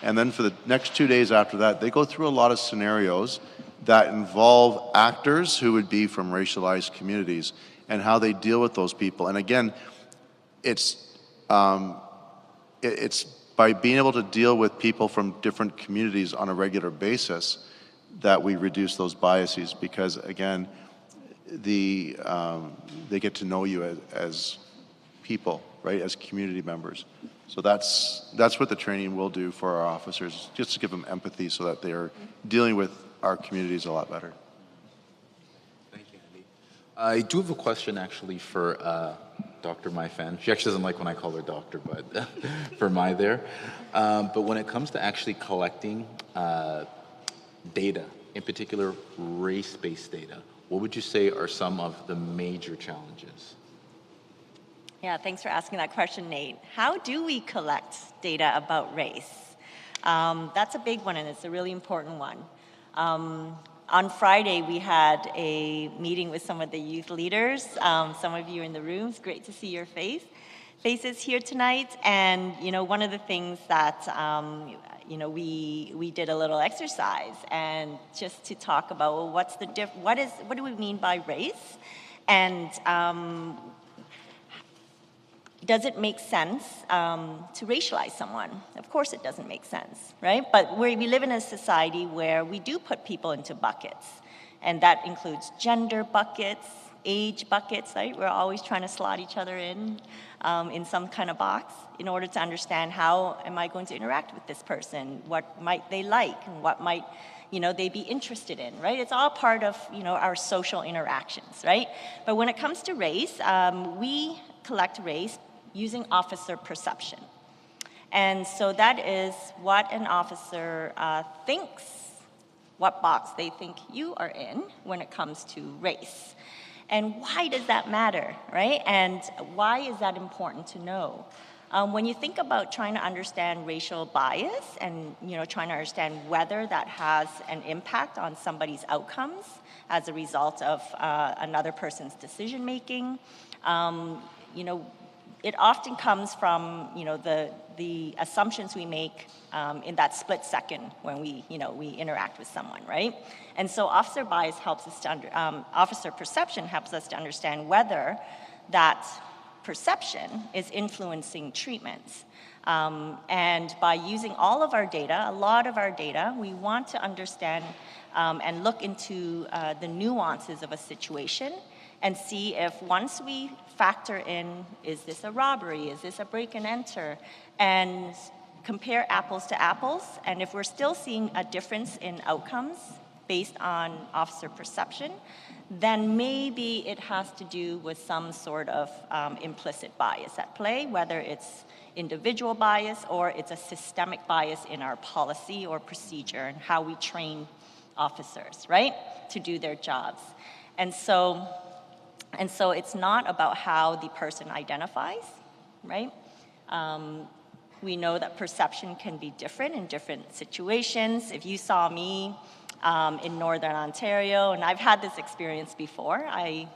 And then for the next 2 days after that, they go through a lot of scenarios that involve actors who would be from racialized communities and how they deal with those people. And again, it's by being able to deal with people from different communities on a regular basis that we reduce those biases, because again, they get to know you as people, right, as community members. So that's what the training will do for our officers, just to give them empathy so that they are dealing with our communities a lot better. Thank you, Andy. I do have a question actually for Dr. Mai Fan. She actually doesn't like when I call her doctor, but for Mai there. But when it comes to actually collecting data, in particular race-based data, what would you say are some of the major challenges? Yeah, thanks for asking that question, Nate. How do we collect data about race? That's a big one, and it's a really important one. On Friday, we had a meeting with some of the youth leaders. Some of you in the room. It's great to see your faces here tonight. And one of the things that we did a little exercise, and just to talk about, well, what do we mean by race, and does it make sense to racialize someone? Of course it doesn't make sense, right? But we live in a society where we do put people into buckets, and that includes gender buckets, age buckets, right? We're always trying to slot each other in some kind of box in order to understand how am I going to interact with this person? What might they like, and what might they be interested in, right? It's all part of our social interactions, right? But when it comes to race, we collect race using officer perception. And so that is what an officer thinks, what box they think you are in when it comes to race. And why does that matter, right? And why is that important to know? When you think about trying to understand racial bias and trying to understand whether that has an impact on somebody's outcomes as a result of another person's decision making, it often comes from the assumptions we make in that split second when we interact with someone, right? And so officer bias helps us to officer perception helps us to understand whether that perception is influencing treatments. And by using all of our data, a lot of our data, we want to understand and look into the nuances of a situation and see if once we factor in, is this a robbery, is this a break and enter, and compare apples to apples, and if we're still seeing a difference in outcomes based on officer perception, then maybe it has to do with some sort of implicit bias at play, whether it's individual bias or it's a systemic bias in our policy or procedure and how we train officers, right, to do their jobs. And so it's not about how the person identifies, right? We know that perception can be different in different situations. If you saw me in Northern Ontario, and I've had this experience before, I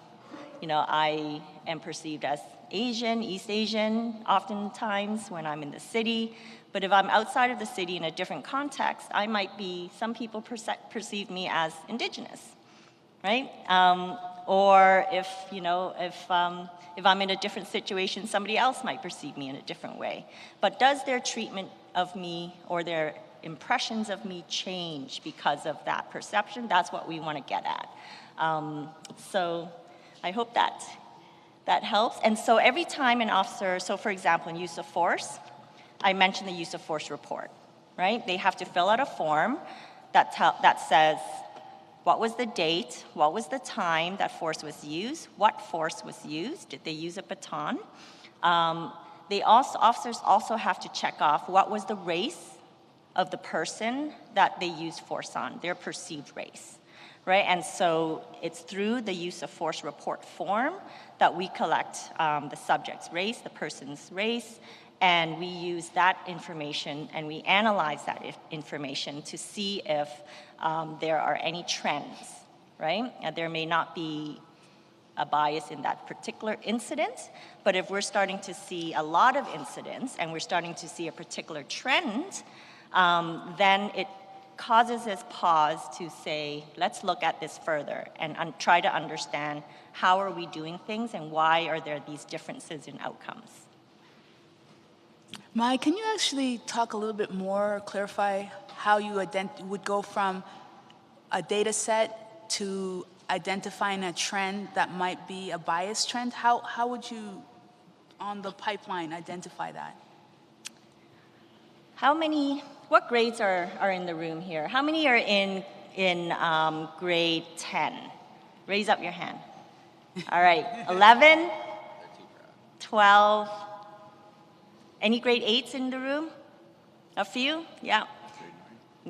am perceived as Asian, East Asian, oftentimes when I'm in the city. But if I'm outside of the city in a different context, some people perceive me as Indigenous, right? Or if I'm in a different situation, somebody else might perceive me in a different way. But does their treatment of me or their impressions of me change because of that perception? That's what we want to get at. So I hope that helps. And so every time an officer, so for example, in use of force, I mentioned the use of force report, right? They have to fill out a form that says, what was the date? What was the time that force was used? What force was used? Did they use a baton? Officers also have to check off what was the race of the person that they used force on, their perceived race, right? And so it's through the use of force report form that we collect the subject's race, the person's race, and we use that information and we analyze that information to see if there are any trends, right? There may not be a bias in that particular incident, but if we're starting to see a lot of incidents and we're starting to see a particular trend, then it causes us pause to say, let's look at this further and try to understand how are we doing things and why are there these differences in outcomes. Mai, can you actually talk a little bit more, clarify how you would go from a data set to identifying a trend that might be a bias trend? How would you on the pipeline identify that? What grades are in the room here? How many are in grade 10? Raise up your hand. All right, 11, 12. Any grade 8s in the room? A few? Yeah.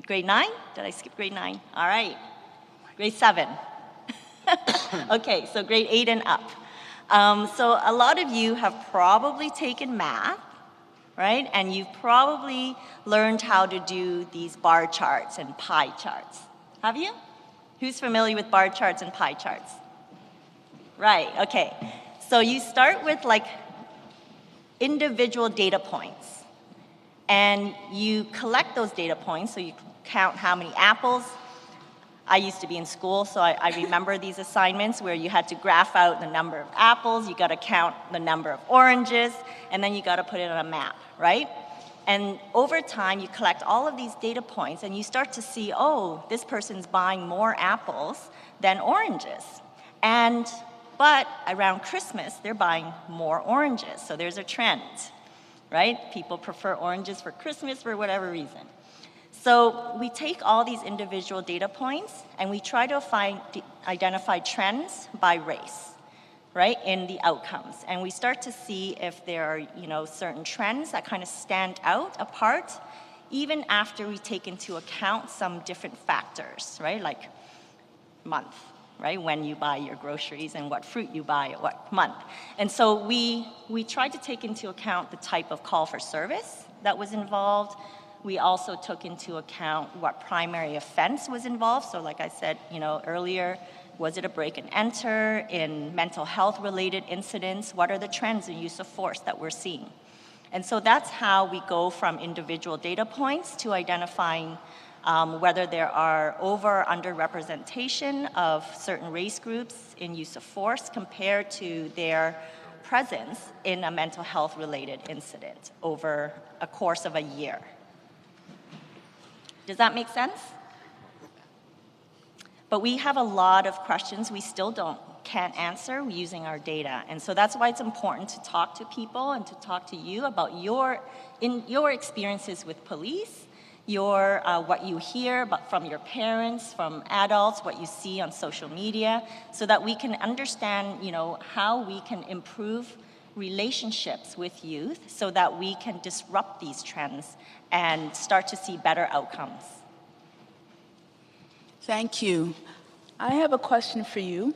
Grade 9? Did I skip grade 9? All right. Grade 7. Okay, so grade 8 and up. So a lot of you have probably taken math, right? And you've probably learned how to do these bar charts and pie charts. Have you? Who's familiar with bar charts and pie charts? Right, okay. So you start with like individual data points. And you collect those data points, so you count how many apples. I used to be in school, so I remember these assignments where you had to graph out the number of apples, you gotta count the number of oranges, and then you gotta put it on a map, right? And over time, you collect all of these data points, and you start to see, oh, this person's buying more apples than oranges. But around Christmas, they're buying more oranges, so there's a trend, right? People prefer oranges for Christmas for whatever reason. So we take all these individual data points and we try to identify trends by race, right, in the outcomes. And we start to see if there are, certain trends that kind of stand out apart, even after we take into account some different factors, right, like month, right, when you buy your groceries and what fruit you buy at what month. And so we tried to take into account the type of call for service that was involved. We also took into account what primary offense was involved. So like I said, earlier, was it a break and enter? In mental health related incidents, what are the trends in use of force that we're seeing? And so that's how we go from individual data points to identifying whether there are over or underrepresentation of certain race groups in use of force compared to their presence in a mental health related incident over a course of a year. Does that make sense? But we have a lot of questions we still can't answer using our data. And so that's why it's important to talk to people and to talk to you about your experiences with police, what you hear from your parents, from adults, what you see on social media, so that we can understand, how we can improve relationships with youth so that we can disrupt these trends and start to see better outcomes. Thank you. I have a question for you.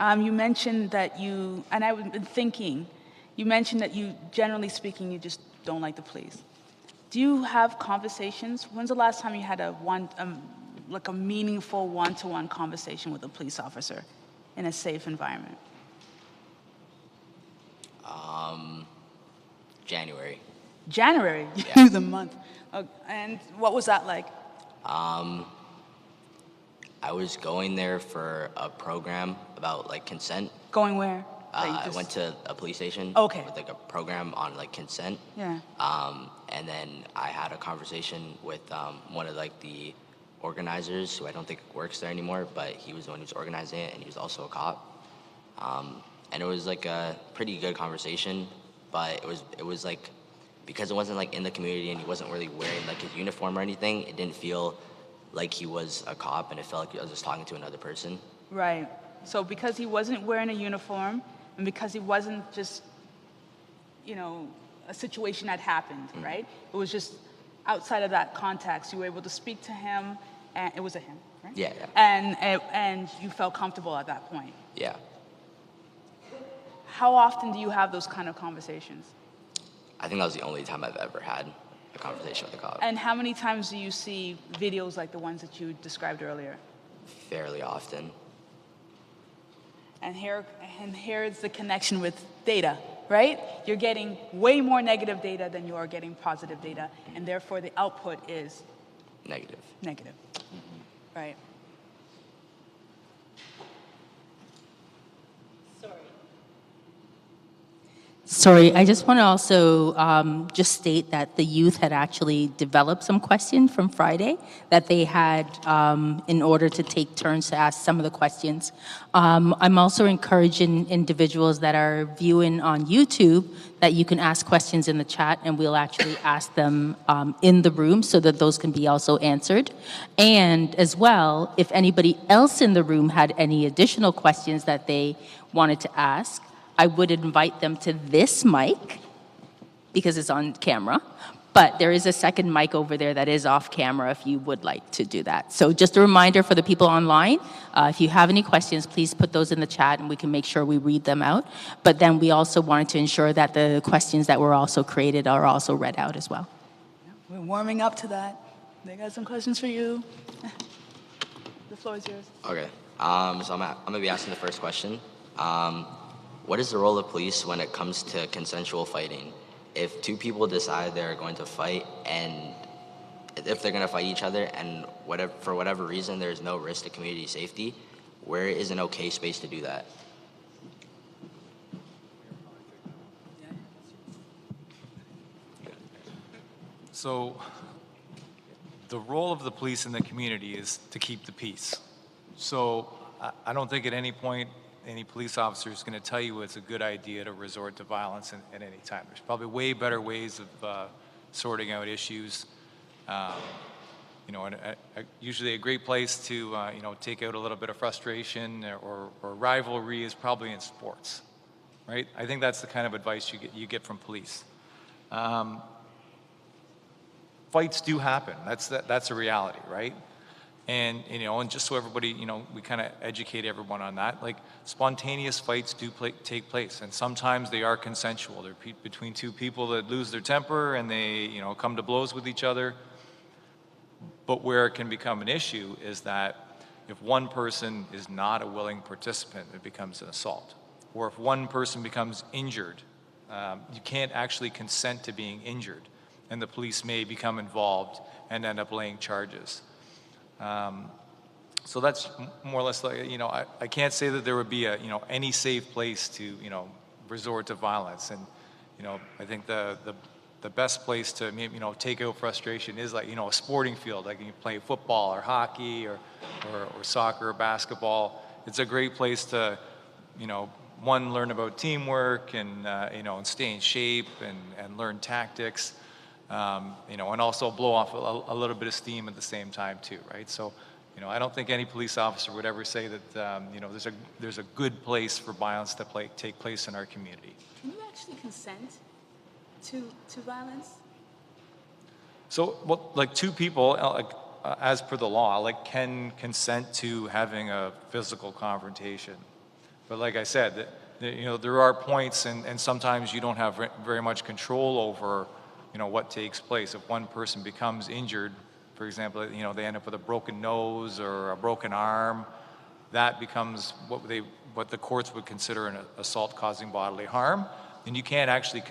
You mentioned that and I've been thinking, you mentioned that generally speaking, you just don't like the police. Do you have conversations? When's the last time you had a meaningful one-to-one conversation with a police officer in a safe environment? January. January? You Yeah. knew the month. And what was that like? I was going there for a program about consent. Going where? I went to a police station Okay. with a program on consent. Yeah. And then I had a conversation with one of the organizers, who I don't think works there anymore, but he was the one who was organizing it, and he was also a cop. And it was a pretty good conversation, but it was because it wasn't in the community and he wasn't really wearing his uniform or anything, it didn't feel like he was a cop, and it felt like I was just talking to another person. Right. So because he wasn't wearing a uniform, and because he wasn't just, a situation that happened, Mm-hmm. right? It was just outside of that context. You were able to speak to him, and it was a him, right? Yeah. And you felt comfortable at that point. Yeah. How often do you have those kind of conversations? I think that was the only time I've ever had a conversation with a cop. And how many times do you see videos like the ones that you described earlier? Fairly often. And here's the connection with data, right? You're getting way more negative data than you are getting positive data, and therefore the output is Negative. negative. Mm-hmm. Right. Sorry. Sorry, I just want to also just state that the youth had actually developed some questions from Friday that they had in order to take turns to ask some of the questions. I'm also encouraging individuals that are viewing on YouTube that you can ask questions in the chat and we'll actually ask them in the room so that those can be also answered. And as well, if anybody else in the room had any additional questions that they wanted to ask, I would invite them to this mic because it's on camera, but there is a second mic over there that is off camera if you would like to do that. So just a reminder for the people online, if you have any questions, please put those in the chat and we can make sure we read them out. But then we also wanted to ensure that the questions that were also created are also read out as well. We're warming up to that. They got some questions for you. The floor is yours. Okay, so I'm gonna be asking the first question. What is the role of police when it comes to consensual fighting? If two people decide they're going to fight, and if they're going to fight each other, and for whatever reason there's no risk to community safety, where is an okay space to do that? So the role of the police in the community is to keep the peace. So I don't think at any point any police officer is going to tell you it's a good idea to resort to violence at any time. There's probably way better ways of sorting out issues. You know, and usually a great place to you know, take out a little bit of frustration or rivalry is probably in sports, right? I think that's the kind of advice you get from police. Fights do happen. That's a reality, right? And you know, and just so everybody, you know, we kind of educate everyone on that. Like, spontaneous fights do take place, and sometimes they are consensual. They're between two people that lose their temper and they, you know, come to blows with each other. But where it can become an issue is that if one person is not a willing participant, it becomes an assault. Or if one person becomes injured, you can't actually consent to being injured, and the police may become involved and end up laying charges. So that's more or less like, you know, I can't say that there would be a, you know, any safe place to, you know, resort to violence. And, you know, I think the best place to, you know, take out frustration is like, you know, a sporting field, like you play football or hockey or soccer or basketball. It's a great place to, you know, one, learn about teamwork and, you know, and stay in shape and learn tactics. You know, and also blow off a little bit of steam at the same time too, right? So, you know, I don't think any police officer would ever say that, you know, there's a good place for violence to take place in our community. Can you actually consent to violence? So, well, like two people, like as per the law, like can consent to having a physical confrontation. But like I said, you know, there are points, and sometimes you don't have very much control over, you know, what takes place. If one person becomes injured, for example, you know, they end up with a broken nose or a broken arm, that becomes what the courts would consider an assault causing bodily harm, and you can't actually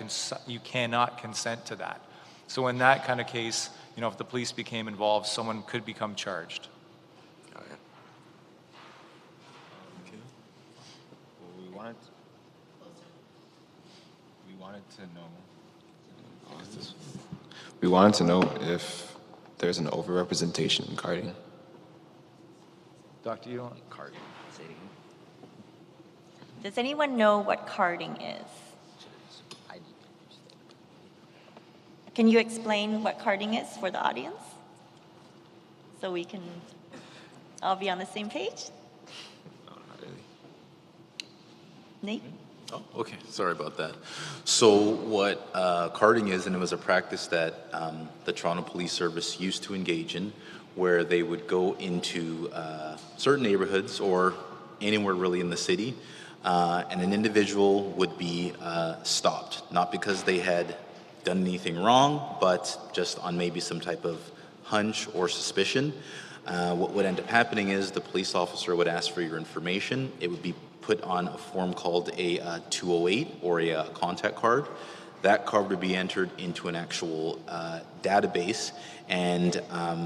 you cannot consent to that. So in that kind of case, you know, if the police became involved, someone could become charged. Oh, yeah. Okay. Well, we wanted to know if there's an overrepresentation in carding. Doctor, you don't Carding. Say it again. Does anyone know what carding is? Can you explain what carding is for the audience? So we can all be on the same page? No, not really. Nate? Oh, okay. Sorry about that. So what carding is, and it was a practice that the Toronto Police Service used to engage in, where they would go into certain neighborhoods or anywhere really in the city, and an individual would be stopped, not because they had done anything wrong, but just on maybe some type of hunch or suspicion. What would end up happening is the police officer would ask for your information. It would be put on a form called a 208 or a contact card. That card would be entered into an actual database, and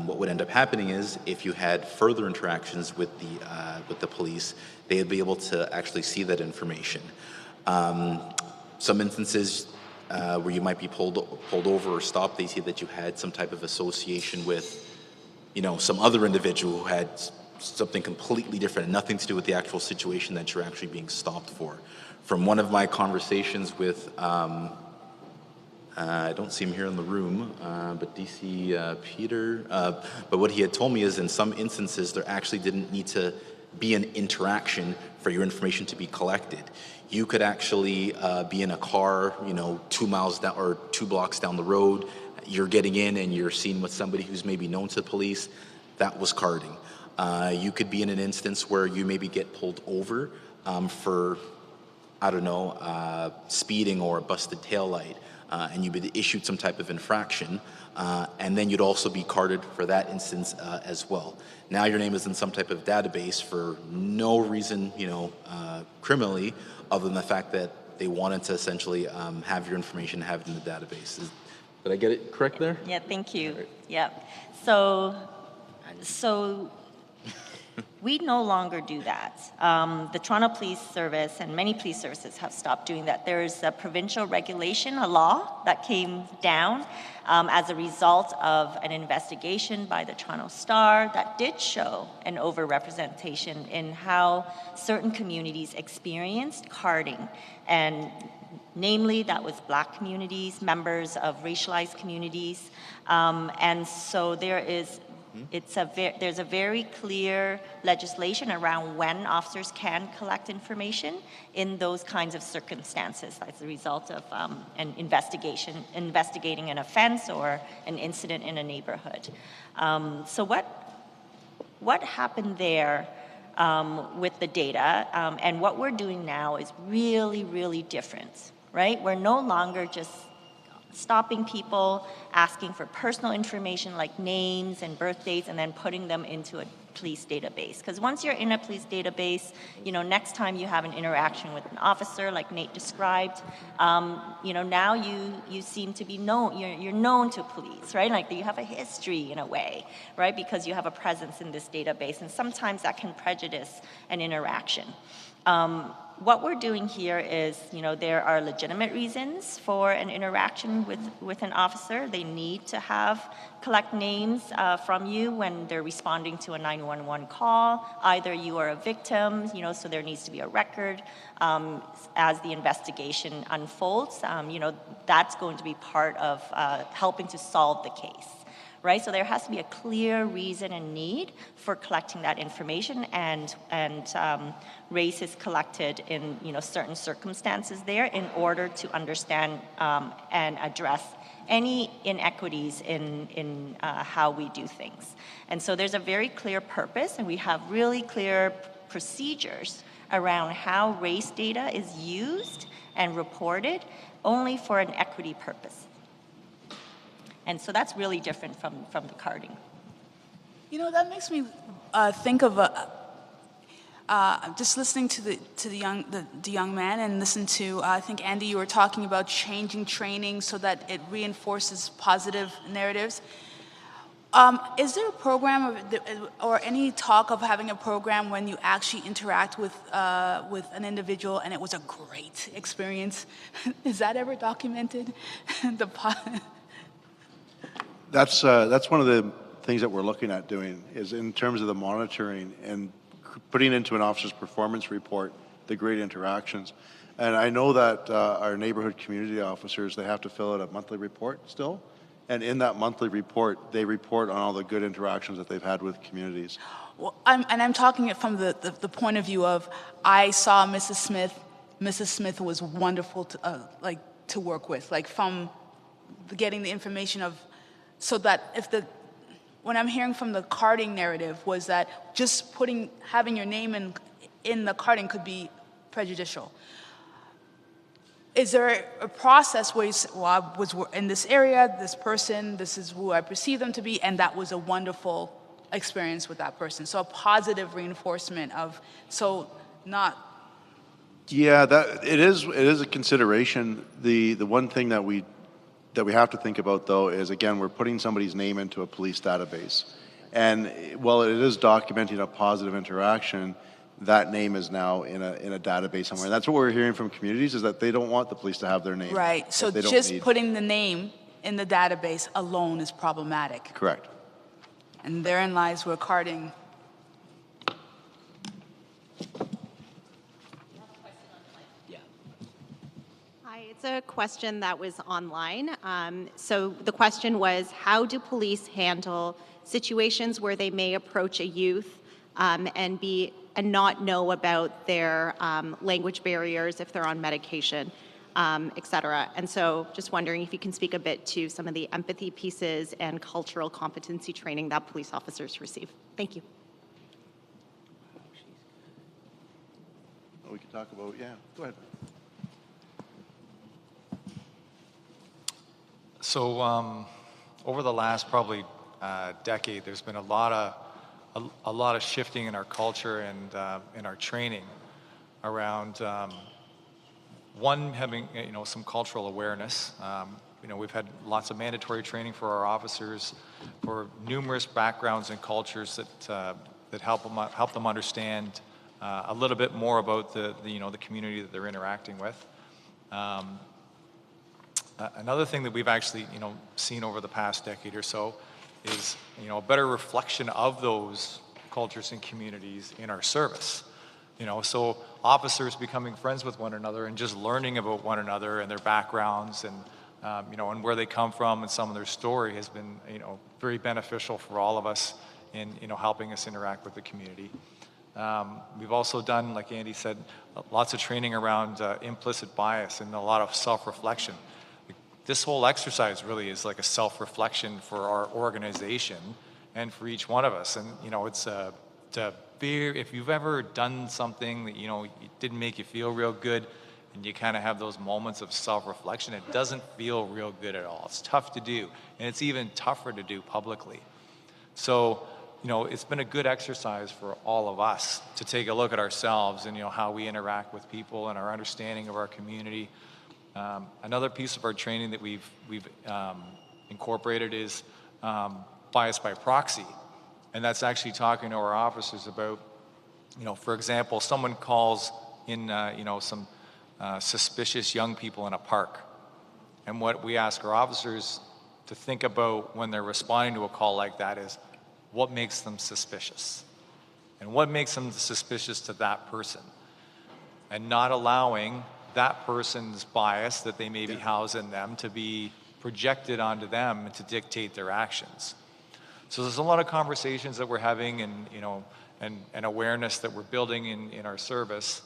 what would end up happening is if you had further interactions with the police, they would be able to actually see that information. Some instances where you might be pulled over or stopped, they see that you had some type of association with, some other individual who had something completely different and nothing to do with the actual situation that you're actually being stopped for. From one of my conversations with, I don't see him here in the room, but DC Peter, but what he had told me is in some instances there actually didn't need to be an interaction for your information to be collected. You could actually be in a car, 2 miles down or 2 blocks down the road. You're getting in and you're seen with somebody who's maybe known to the police. That was carding. You could be in an instance where you maybe get pulled over for, I don't know, speeding or a busted taillight, and you've been issued some type of infraction, and then you'd also be carded for that instance as well. Now your name is in some type of database for no reason, criminally, other than the fact that they wanted to essentially have your information, have it in the database. Did I get it correct there? Yeah, thank you. Yeah. So we no longer do that. The Toronto Police Service and many police services have stopped doing that. There's a provincial regulation, a law that came down as a result of an investigation by the Toronto Star that did show an overrepresentation in how certain communities experienced carding, and namely that was Black communities, members of racialized communities, and so there's a very clear legislation around when officers can collect information in those kinds of circumstances as a result of an investigating an offense or an incident in a neighborhood. So what happened there with the data and what we're doing now is really, really different, right? We're no longer just stopping people, asking for personal information like names and birthdays, and then putting them into a police database. Because once you're in a police database, next time you have an interaction with an officer, like Nate described, now you seem to be known, you're known to police, right? Like you have a history in a way, right? Because you have a presence in this database, and sometimes that can prejudice an interaction. What we're doing here is, there are legitimate reasons for an interaction with an officer. They need to collect names from you when they're responding to a 911 call. Either you are a victim, so there needs to be a record as the investigation unfolds. That's going to be part of helping to solve the case. Right, so there has to be a clear reason and need for collecting that information, and race is collected in certain circumstances there in order to understand and address any inequities in how we do things. And so there's a very clear purpose, and we have really clear procedures around how race data is used and reported only for an equity purpose. And so that's really different from the carding. That makes me think of just listening to the young man, and listen to I think Andy, you were talking about changing training so that it reinforces positive narratives. Is there a program or any talk of having a program when you actually interact with an individual and it was a great experience? Is that ever documented? That's one of the things that we're looking at doing, is in terms of the monitoring and putting into an officer's performance report the great interactions. And I know that our neighborhood community officers, they have to fill out a monthly report still. And in that monthly report, they report on all the good interactions that they've had with communities. Well, I'm talking it from the point of view of, I saw Mrs. Smith. Mrs. Smith was wonderful to work with, like from getting the information of, so that when I'm hearing from the carding narrative was that just having your name in the carding could be prejudicial. Is there a process where you say, well, I was in this area, this person, this is who I perceive them to be, and that was a wonderful experience with that person? So a positive reinforcement of, Yeah, it is a consideration. The one thing that we have to think about, though, is, again, we're putting somebody's name into a police database. And while it is documenting a positive interaction, that name is now in a database somewhere. And that's what we're hearing from communities, is that they don't want the police to have their name. Right, so that they don't just need. putting the name in the database alone is problematic. Correct. And therein lies where carding. Hi, it's a question that was online. So the question was, how do police handle situations where they may approach a youth and not know about their language barriers if they're on medication, et cetera? And so just wondering if you can speak a bit to some of the empathy pieces and cultural competency training that police officers receive. Thank you. We could talk about, yeah, go ahead. So over the last probably decade, there's been a lot of shifting in our culture and in our training around one, having some cultural awareness. We've had lots of mandatory training for our officers for numerous backgrounds and cultures that help them understand a little bit more about the community that they're interacting with. Another thing that we've actually seen over the past decade or so is a better reflection of those cultures and communities in our service. So officers becoming friends with one another and just learning about one another and their backgrounds and and where they come from and some of their story has been very beneficial for all of us in helping us interact with the community. We've also done, like Andy said, lots of training around implicit bias and a lot of self-reflection. This whole exercise really is like a self-reflection for our organization and for each one of us. And it's if you've ever done something that it didn't make you feel real good, and you kind of have those moments of self-reflection, it doesn't feel real good at all. It's tough to do, and it's even tougher to do publicly. So it's been a good exercise for all of us to take a look at ourselves and how we interact with people and our understanding of our community. Another piece of our training that we've incorporated is bias by proxy, and that's actually talking to our officers about, for example, someone calls in, some suspicious young people in a park, and what we ask our officers to think about when they're responding to a call like that is, what makes them suspicious, and what makes them suspicious to that person, and not allowing that person's bias that they maybe house in them to be projected onto them and to dictate their actions. So there's a lot of conversations that we're having and awareness that we're building in our service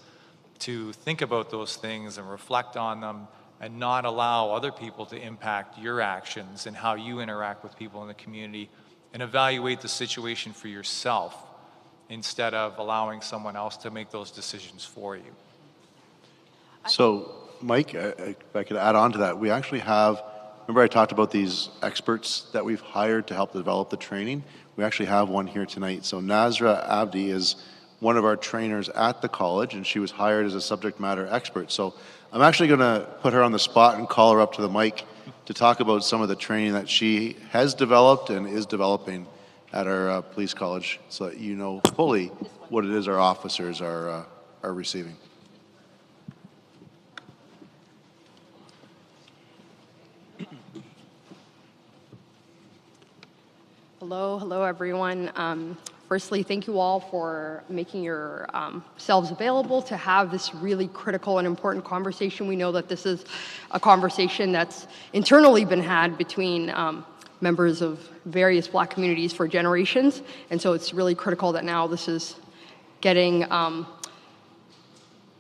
to think about those things and reflect on them and not allow other people to impact your actions and how you interact with people in the community, and evaluate the situation for yourself instead of allowing someone else to make those decisions for you. So, Mike, if I could add on to that, we actually have, remember I talked about these experts that we've hired to help develop the training? We actually have one here tonight. So Nazra Abdi is one of our trainers at the college, and she was hired as a subject matter expert. So I'm actually going to put her on the spot and call her up to the mic to talk about some of the training that she has developed and is developing at our police college, so that you know fully what it is our officers are receiving. Hello everyone. Firstly, thank you all for making yourselves available to have this really critical and important conversation. We know that this is a conversation that's internally been had between members of various Black communities for generations, and so it's really critical that now this is getting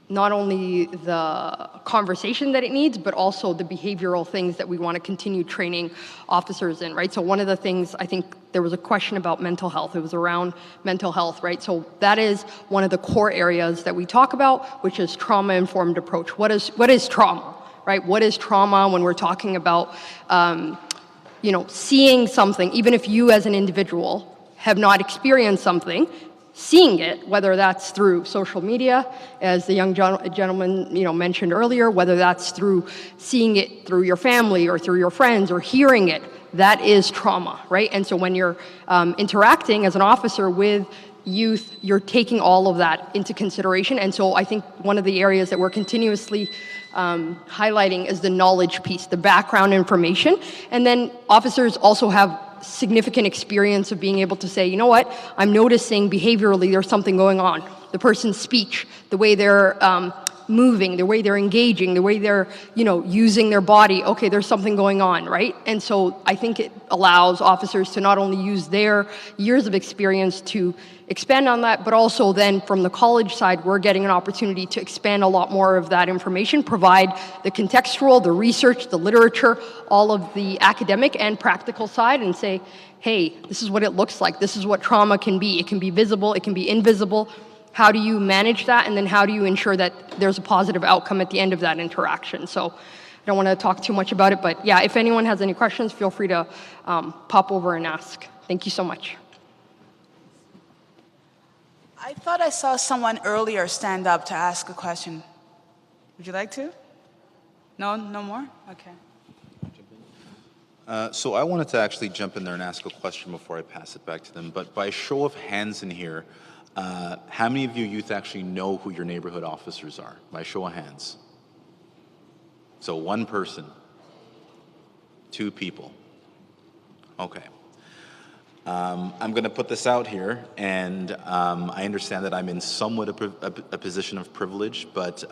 not only the conversation that it needs, but also the behavioral things that we want to continue training officers in, right? So one of the things, I think there was a question about mental health. It was around mental health, right? So that is one of the core areas that we talk about, which is trauma-informed approach. What is trauma, right? What is trauma when we're talking about, seeing something, even if you as an individual have not experienced something, seeing it, whether that's through social media, as the young gentleman mentioned earlier, whether that's through seeing it through your family or through your friends or hearing it, that is trauma, right? And so when you're interacting as an officer with youth, you're taking all of that into consideration. And so I think one of the areas that we're continuously highlighting is the knowledge piece, the background information. And then officers also have significant experience of being able to say, you know what, I'm noticing behaviorally there's something going on. The person's speech, the way they're moving, the way they're engaging, the way they're, using their body. Okay, there's something going on, right? And so I think it allows officers to not only use their years of experience to expand on that, but also then from the college side, we're getting an opportunity to expand a lot more of that information, provide the contextual, the research, the literature, all of the academic and practical side, and say, hey, this is what it looks like. This is what trauma can be. It can be visible, it can be invisible. How do you manage that? And then how do you ensure that there's a positive outcome at the end of that interaction? So I don't want to talk too much about it, but yeah, if anyone has any questions, feel free to pop over and ask. Thank you so much. I thought I saw someone earlier stand up to ask a question. Would you like to? No more? Okay. So I wanted to actually jump in there and ask a question before I pass it back to them. But by show of hands in here, how many of you youth actually know who your neighborhood officers are? By show of hands. So one person. Two people. Okay. I'm going to put this out here, and I understand that I'm in somewhat a position of privilege, but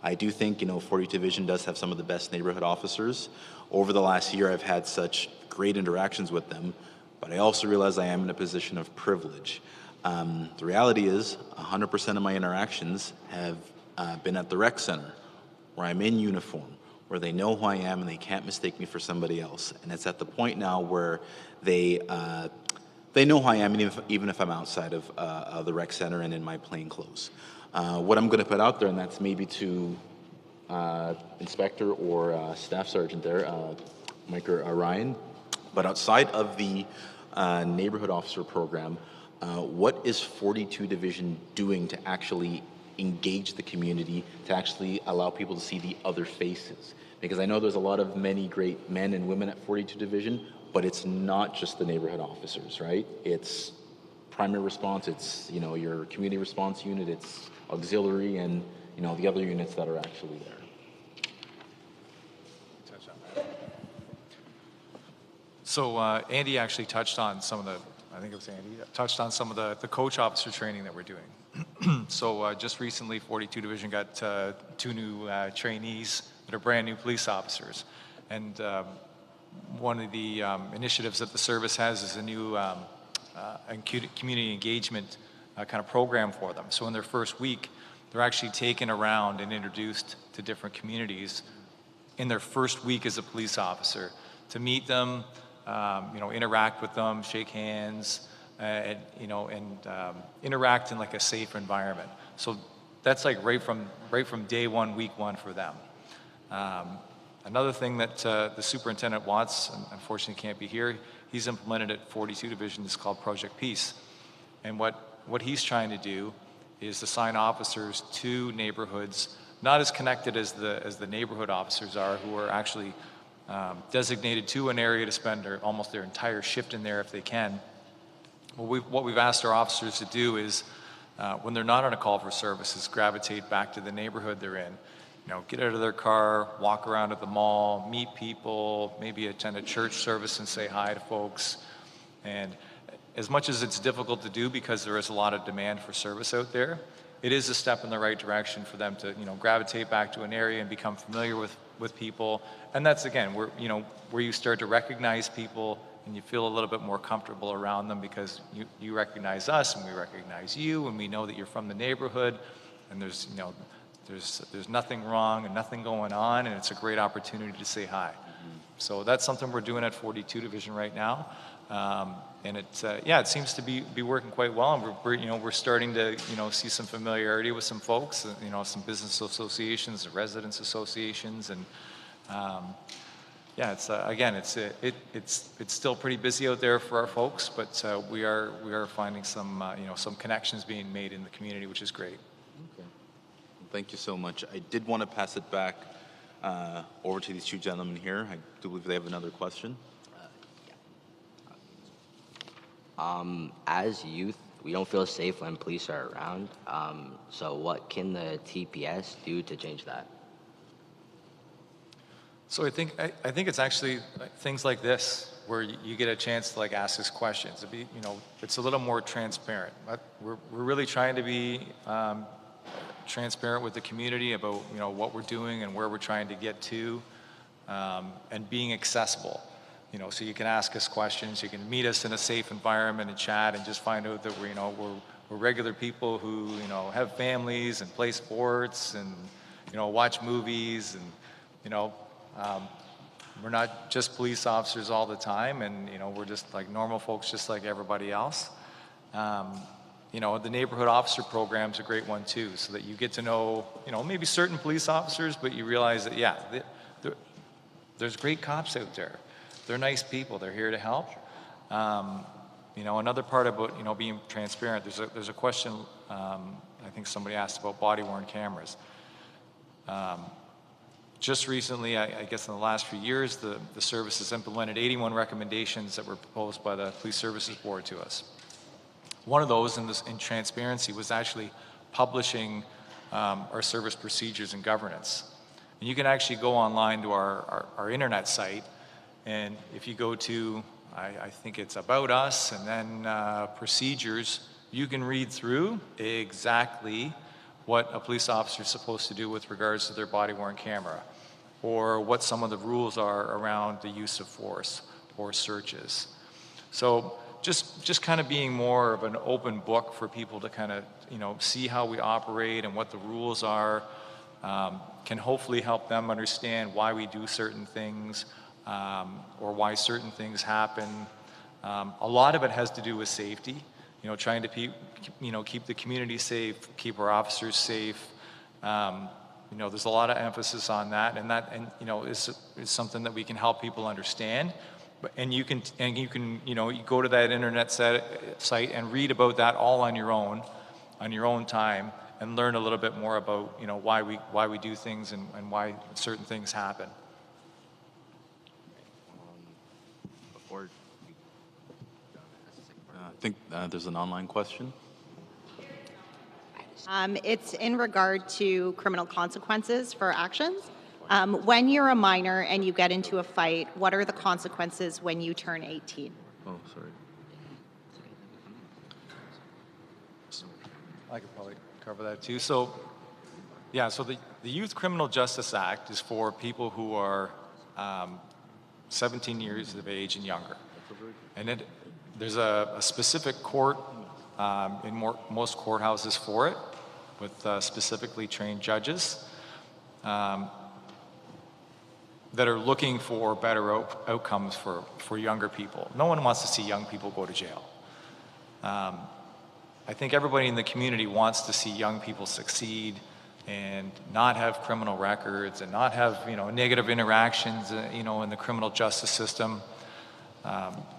I do think, 42 Division does have some of the best neighborhood officers. Over the last year, I've had such great interactions with them, but I also realize I am in a position of privilege. The reality is 100% of my interactions have been at the rec center, where I'm in uniform, where they know who I am and they can't mistake me for somebody else. And it's at the point now where they know who I am, even if I'm outside of the rec center and in my plain clothes. What I'm going to put out there, and that's maybe to Inspector or Staff Sergeant there, Mike or Ryan, but outside of the neighborhood officer program, what is 42 Division doing to actually engage the community, to actually allow people to see the other faces? Because I know there's a lot of many great men and women at 42 Division, but it's not just the neighborhood officers, right? It's primary response, it's your community response unit, it's auxiliary, and the other units that are actually there. So Andy actually touched on some of the, I think it was Andy, touched on some of the coach officer training that we're doing. So just recently, 42 Division got 2 new trainees that are brand new police officers. And one of the initiatives that the service has is a new community engagement kind of program for them. So in their first week, they're actually taken around and introduced to different communities in their first week as a police officer, to meet them, interact with them, shake hands, and interact in like a safe environment. So that's like right from day one, week one for them. Another thing that the superintendent wants, and unfortunately can't be here, he's implemented at 42 Division, is called Project Peace. And what he's trying to do is assign officers to neighborhoods, not as connected as the neighborhood officers are, who are actually designated to an area to spend almost their entire shift in there if they can. What we've asked our officers to do is, when they're not on a call for service, is gravitate back to the neighborhood they're in. Get out of their car, walk around at the mall, meet people, maybe attend a church service and say hi to folks. And as much as it's difficult to do because there is a lot of demand for service out there, it is a step in the right direction for them to gravitate back to an area and become familiar with people. And that's, again, where you start to recognize people and you feel a little bit more comfortable around them, because you recognize us and we recognize you, and we know that you're from the neighborhood, and there's nothing wrong and nothing going on, and it's a great opportunity to say hi. So that's something we're doing at 42 Division right now. And it seems to be working quite well, and we're starting to see some familiarity with some folks, some business associations, residents associations, and it's still pretty busy out there for our folks, but we are finding some connections being made in the community, which is great. Okay. Thank you so much. I did want to pass it back over to these two gentlemen here. I do believe they have another question. As youth, we don't feel safe when police are around. So what can the TPS do to change that? So I think it's actually things like this where you get a chance to like ask us questions. It'd be, it's a little more transparent. We're really trying to be transparent with the community about what we're doing and where we're trying to get to, and being accessible. So you can ask us questions, you can meet us in a safe environment and chat and just find out that we're regular people who have families and play sports and watch movies, and we're not just police officers all the time, and we're just like normal folks just like everybody else. The neighborhood officer program's a great one too, so that you get to know maybe certain police officers, but you realize that there's great cops out there. They're nice people. They're here to help. Another part about being transparent. There's a question. I think somebody asked about body-worn cameras. Just recently, I guess in the last few years, the service has implemented 81 recommendations that were proposed by the Police Services Board to us. One of those, in transparency, was actually publishing our service procedures and governance. And you can actually go online to our internet site. And if you go to, I think it's About Us and then Procedures, you can read through exactly what a police officer is supposed to do with regards to their body-worn camera, or what some of the rules are around the use of force or searches. So just kind of being more of an open book for people to kind of see how we operate and what the rules are, can hopefully help them understand why we do certain things. Or why certain things happen. A lot of it has to do with safety, trying to keep the community safe, keep our officers safe. There's a lot of emphasis on that, and is something that we can help people understand. And you can you go to that internet site and read about that all on your own time, and learn a little bit more about why we do things and why certain things happen. I think there's an online question. It's in regard to criminal consequences for actions. When you're a minor and you get into a fight, what are the consequences when you turn 18? Oh, sorry. I could probably cover that too. So the Youth Criminal Justice Act is for people who are 17 years of age and younger. And there's a specific court in most courthouses for it, with specifically trained judges that are looking for better outcomes for younger people. No one wants to see young people go to jail. I think everybody in the community wants to see young people succeed and not have criminal records and not have negative interactions in the criminal justice system.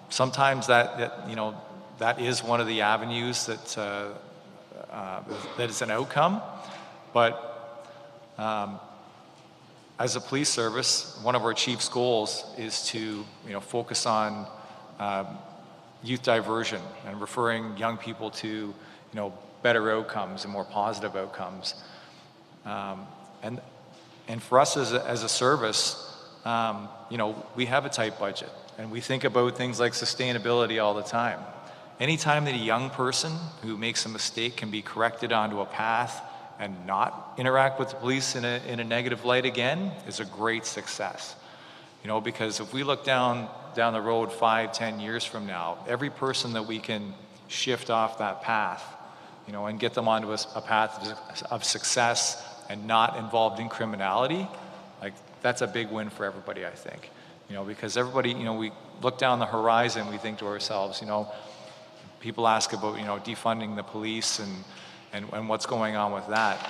Sometimes that is one of the avenues that is an outcome, but as a police service, one of our chief's goals is to focus on youth diversion and referring young people to better outcomes and more positive outcomes. And for us as a service, we have a tight budget, and we think about things like sustainability all the time. Anytime that a young person who makes a mistake can be corrected onto a path and not interact with the police in a negative light again is a great success. Because if we look down the road 5-10 years from now, every person that we can shift off that path, and get them onto a path of success and not involved in criminality, that's a big win for everybody, I think. Because everybody, we look down the horizon, we think to ourselves, people ask about, defunding the police and what's going on with that.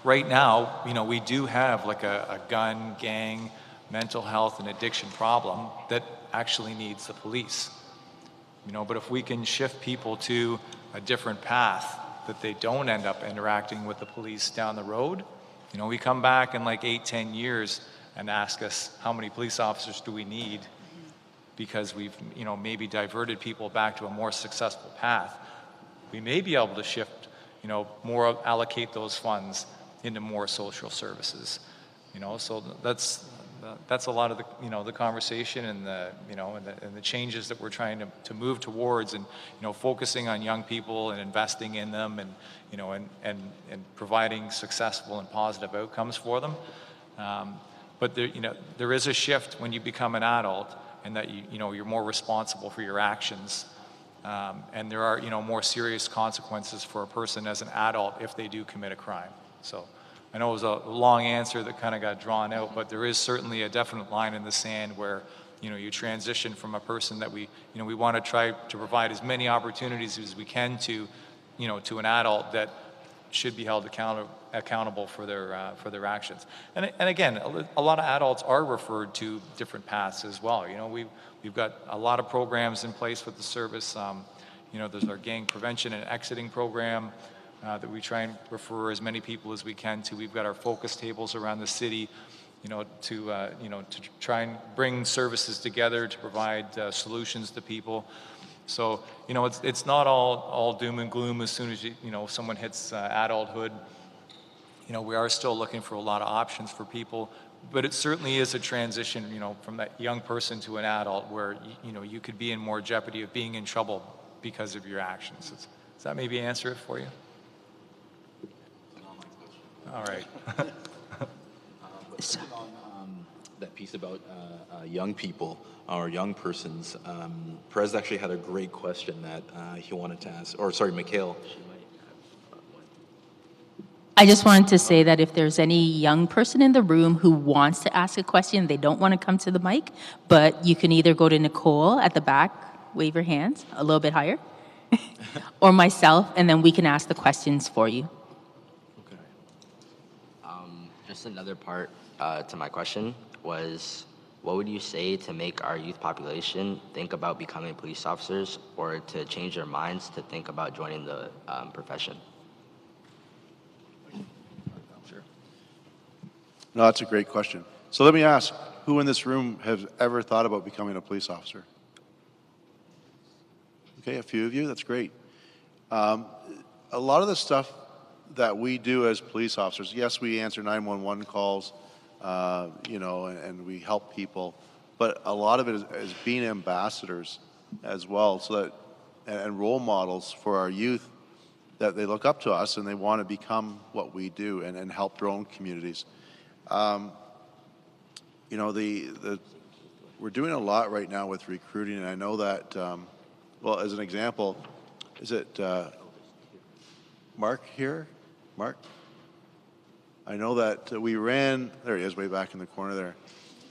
Right now, we do have a gun, gang, mental health and addiction problem that actually needs the police. But if we can shift people to a different path, that they don't end up interacting with the police down the road, we come back in 8-10 years and ask us how many police officers do we need, because we've maybe diverted people back to a more successful path. we may be able to shift, more, allocate those funds into more social services. So that's a lot of the, the conversation and the, and the changes that we're trying to move towards, and, focusing on young people and investing in them, and, and providing successful and positive outcomes for them. But there, there is a shift when you become an adult, and that you're more responsible for your actions. And there are, more serious consequences for a person as an adult if they do commit a crime. So I know it was a long answer that kind of got drawn out, but there is certainly a definite line in the sand where, you transition from a person that we want to try to provide as many opportunities as we can to, to an adult that should be held accountable for their actions. And again, a lot of adults are referred to different paths as well. We've got a lot of programs in place with the service. There's our gang prevention and exiting program that we try and refer as many people as we can to. We've got our focus tables around the city, to try and bring services together to provide solutions to people. So, it's not all doom and gloom as soon as someone hits adulthood. We are still looking for a lot of options for people, but it certainly is a transition, from that young person to an adult where, you could be in more jeopardy of being in trouble because of your actions. Does that maybe answer it for you? All right. On that piece about young people or young persons, Perez actually had a great question that he wanted to ask, or sorry, Mikhail. I just wanted to say that if there's any young person in the room who wants to ask a question, they don't want to come to the mic, but you can either go to Nicole at the back, wave your hands a little bit higher, or myself, and then we can ask the questions for you. Just another part to my question was, what would you say to make our youth population think about becoming police officers, or to change their minds to think about joining the profession? Sure. No, that's a great question. So let me ask, who in this room has ever thought about becoming a police officer? Okay, a few of you, that's great. A lot of the stuff that we do as police officers, yes, we answer 911 calls, and we help people, but a lot of it is being ambassadors as well, so that, and role models for our youth, that they look up to us and they want to become what we do and help their own communities. We're doing a lot right now with recruiting, and I know that, well, as an example, is it Mark here? Mark? I know that we ran, there he is, way back in the corner there.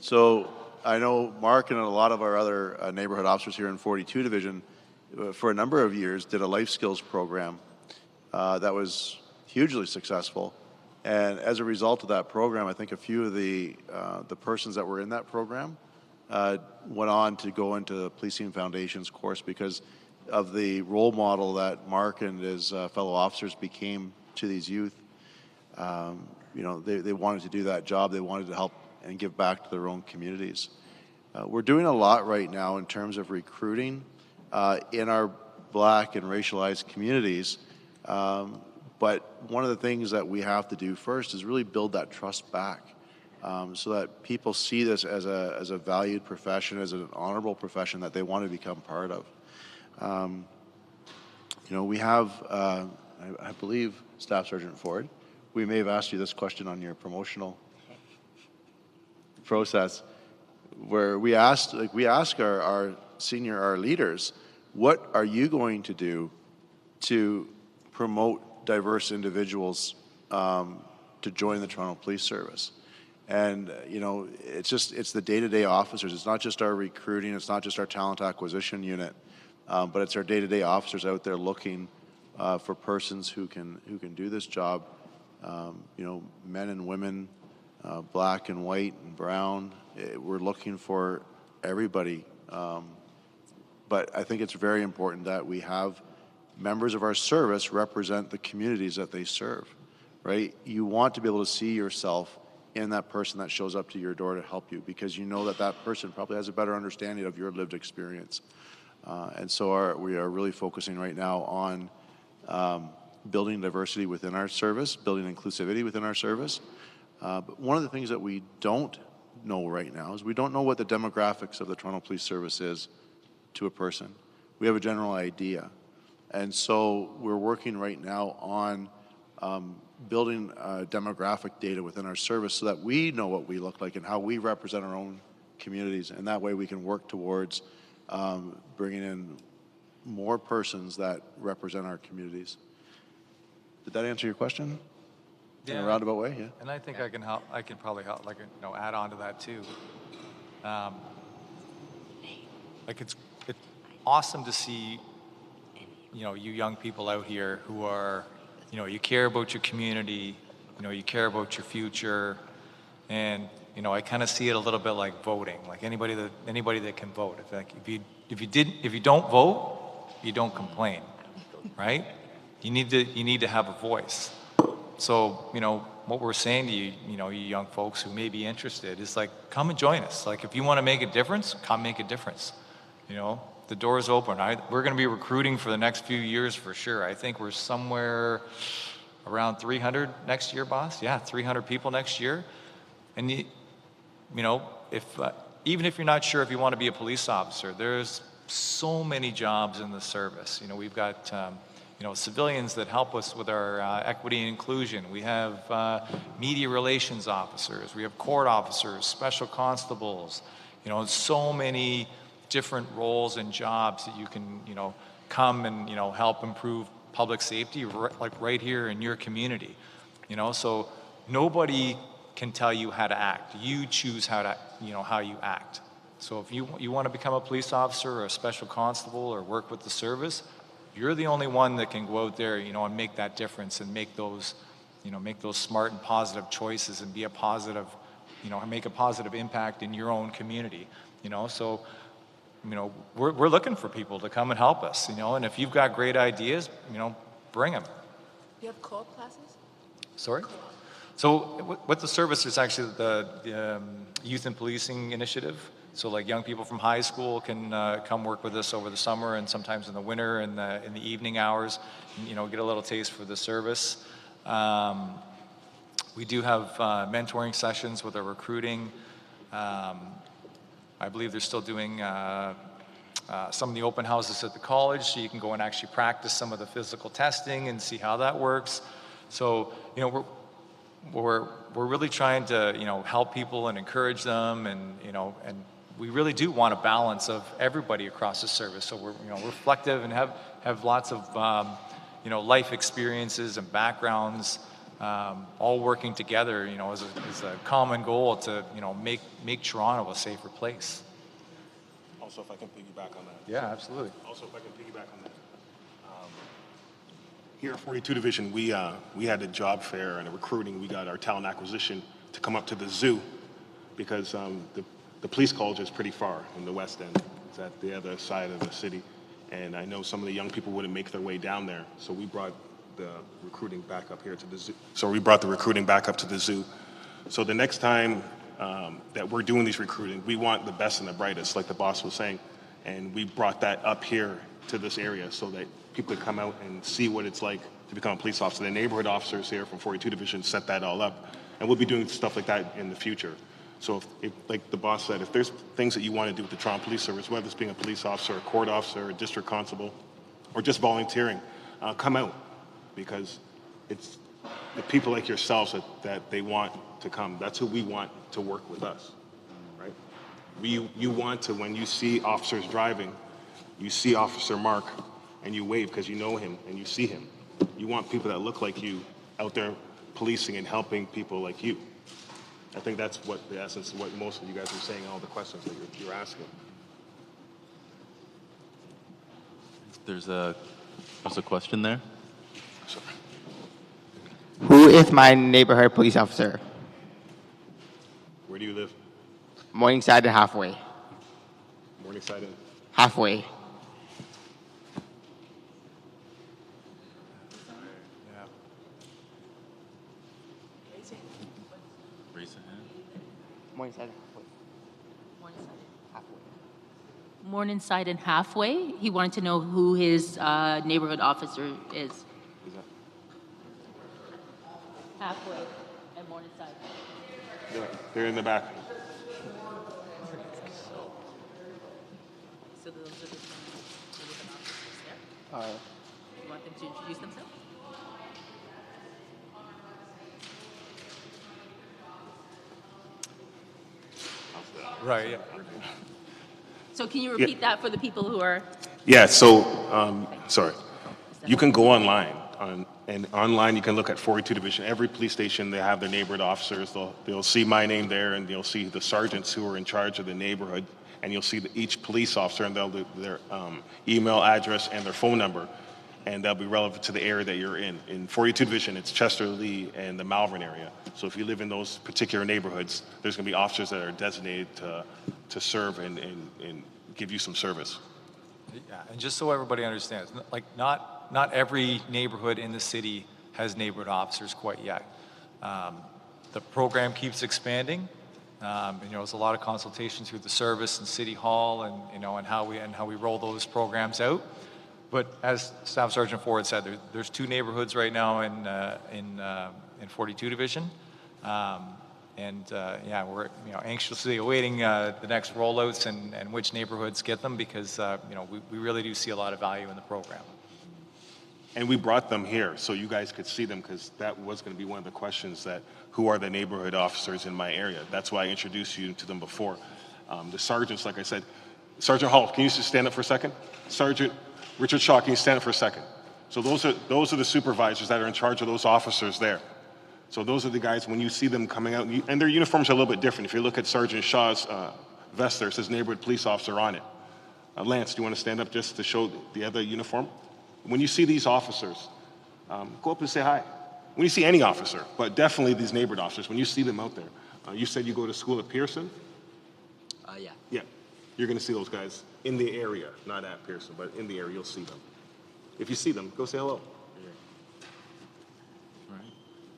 So I know Mark and a lot of our other neighborhood officers here in 42 Division for a number of years did a life skills program that was hugely successful. And as a result of that program, I think a few of the persons that were in that program went on to go into the Policing Foundations course because of the role model that Mark and his fellow officers became to these youth. They wanted to do that job. They wanted to help and give back to their own communities. We're doing a lot right now in terms of recruiting in our Black and racialized communities. But one of the things that we have to do first is really build that trust back, so that people see this as a valued profession, as an honorable profession that they want to become part of. We have, I believe, Staff Sergeant Ford, we may have asked you this question on your promotional process, where we ask our leaders, what are you going to do to promote diverse individuals to join the Toronto Police Service? And, it's the day-to-day officers. It's not just our recruiting, it's not just our talent acquisition unit, but it's our day-to-day officers out there looking for persons who can do this job. Men and women, Black and white and brown. We're looking for everybody. But I think it's very important that we have members of our service represent the communities that they serve, right? You want to be able to see yourself in that person that shows up to your door to help you, because you know that person probably has a better understanding of your lived experience. And so we are really focusing right now on building diversity within our service, building inclusivity within our service. But one of the things that we don't know right now is we don't know what the demographics of the Toronto Police Service is to a person. We have a general idea. And so we're working right now on building demographic data within our service so that we know what we look like and how we represent our own communities. And that way we can work towards bringing in more persons that represent our communities. Did that answer your question? In a roundabout way, yeah. And I think I can help. I can probably help, like, add on to that too. Like it's awesome to see, you young people out here who are, you care about your community, you care about your future, and I kind of see it a little bit like voting. Like anybody that can vote. If you don't vote, you don't complain, right? You need to have a voice. So, what we're saying to you, you young folks who may be interested is like, come and join us. Like, if you want to make a difference, come make a difference. The door is open. We're going to be recruiting for the next few years for sure. I think we're somewhere around 300 next year, boss. Yeah, 300 people next year. And, even if you're not sure if you want to be a police officer, there's so many jobs in the service. We've got civilians that help us with our equity and inclusion. We have media relations officers. We have court officers, special constables. So many different roles and jobs that you can, come and, help improve public safety right here in your community. So nobody can tell you how to act. You choose how you act. So if you want to become a police officer or a special constable or work with the service, you're the only one that can go out there, and make that difference and make those smart and positive choices and be a positive, make a positive impact in your own community, So, we're looking for people to come and help us, and if you've got great ideas, bring them. You have co-op classes? Sorry? So with the service, it's actually the Youth and Policing Initiative. So like young people from high school can come work with us over the summer and sometimes in the winter and in the evening hours, and, get a little taste for the service. We do have mentoring sessions with our recruiting. I believe they're still doing some of the open houses at the college, so you can go and actually practice some of the physical testing and see how that works. So, we're really trying to, help people and encourage them, and we really do want a balance of everybody across the service. So we're, reflective and have lots of, life experiences and backgrounds, all working together, as a common goal to, make Toronto a safer place. Also, if I can piggyback on that. Yeah, absolutely. Also, if I can piggyback on that. Here at 42 Division, we had a job fair and a recruiting. We got our talent acquisition to come up to the zoo because the police college is pretty far in the West End. It's at the other side of the city. And I know some of the young people wouldn't make their way down there. So we brought the recruiting back up here to the zoo. So the next time that we're doing these recruiting, we want the best and the brightest, like the boss was saying. And we brought that up here to this area so that people could come out and see what it's like to become a police officer. The neighborhood officers here from 42 Division set that all up. And we'll be doing stuff like that in the future. So if like the boss said, if there's things that you want to do with the Toronto Police Service, whether it's being a police officer, a court officer, a district constable, or just volunteering, come out, because it's the people like yourselves that they want to come. That's who we want to work with us, right? You want to, when you see officers driving, you see Officer Mark, and you wave because you know him and you see him. You want people that look like you out there policing and helping people like you. I think that's what the essence of what most of you guys are saying, all the questions that you're asking. There's a question there. Sorry. Who is my neighborhood police officer? Where do you live? Morningside and Halfway. Morningside and? Halfway. Morningside Morningside and Halfway. He wanted to know who his neighborhood officer is. halfway and more inside. They're in the back. So those are the neighborhood officers there. You want them to introduce themselves? Right, yeah. So can you repeat that for the people who are? Yeah, so, sorry. You can go online, and online you can look at 42 Division. Every police station, they have their neighborhood officers. They'll see my name there, and you'll see the sergeants who are in charge of the neighborhood, and you'll see each police officer, and they'll do their email address and their phone number, and they'll be relevant to the area that you're in. In 42 Division, it's Chester, Lee, and the Malvern area. So if you live in those particular neighborhoods, there's going to be officers that are designated to serve and give you some service. Yeah, and just so everybody understands, like not every neighborhood in the city has neighborhood officers quite yet. The program keeps expanding. There's a lot of consultation through the service and City Hall, and how we roll those programs out. But as Staff Sergeant Ford said, there's 2 neighborhoods right now in 42 Division. We're anxiously awaiting the next rollouts and which neighborhoods get them, because we really do see a lot of value in the program. And we brought them here so you guys could see them, because that was going to be one of the questions, that who are the neighborhood officers in my area? That's why I introduced you to them before. The sergeants, like I said, Sergeant Hall, can you just stand up for a second? Sergeant Richard Shaw, can you stand up for a second? So those are the supervisors that are in charge of those officers there. So those are the guys, when you see them coming out, and their uniforms are a little bit different. If you look at Sergeant Shaw's vest there, it says neighborhood police officer on it. Lance, do you want to stand up just to show the other uniform? When you see these officers, go up and say hi. When you see any officer, but definitely these neighborhood officers, when you see them out there. You said you go to school at Pearson? Yeah. Yeah. You're going to see those guys in the area, not at Pearson, but in the area, you'll see them. If you see them, go say hello.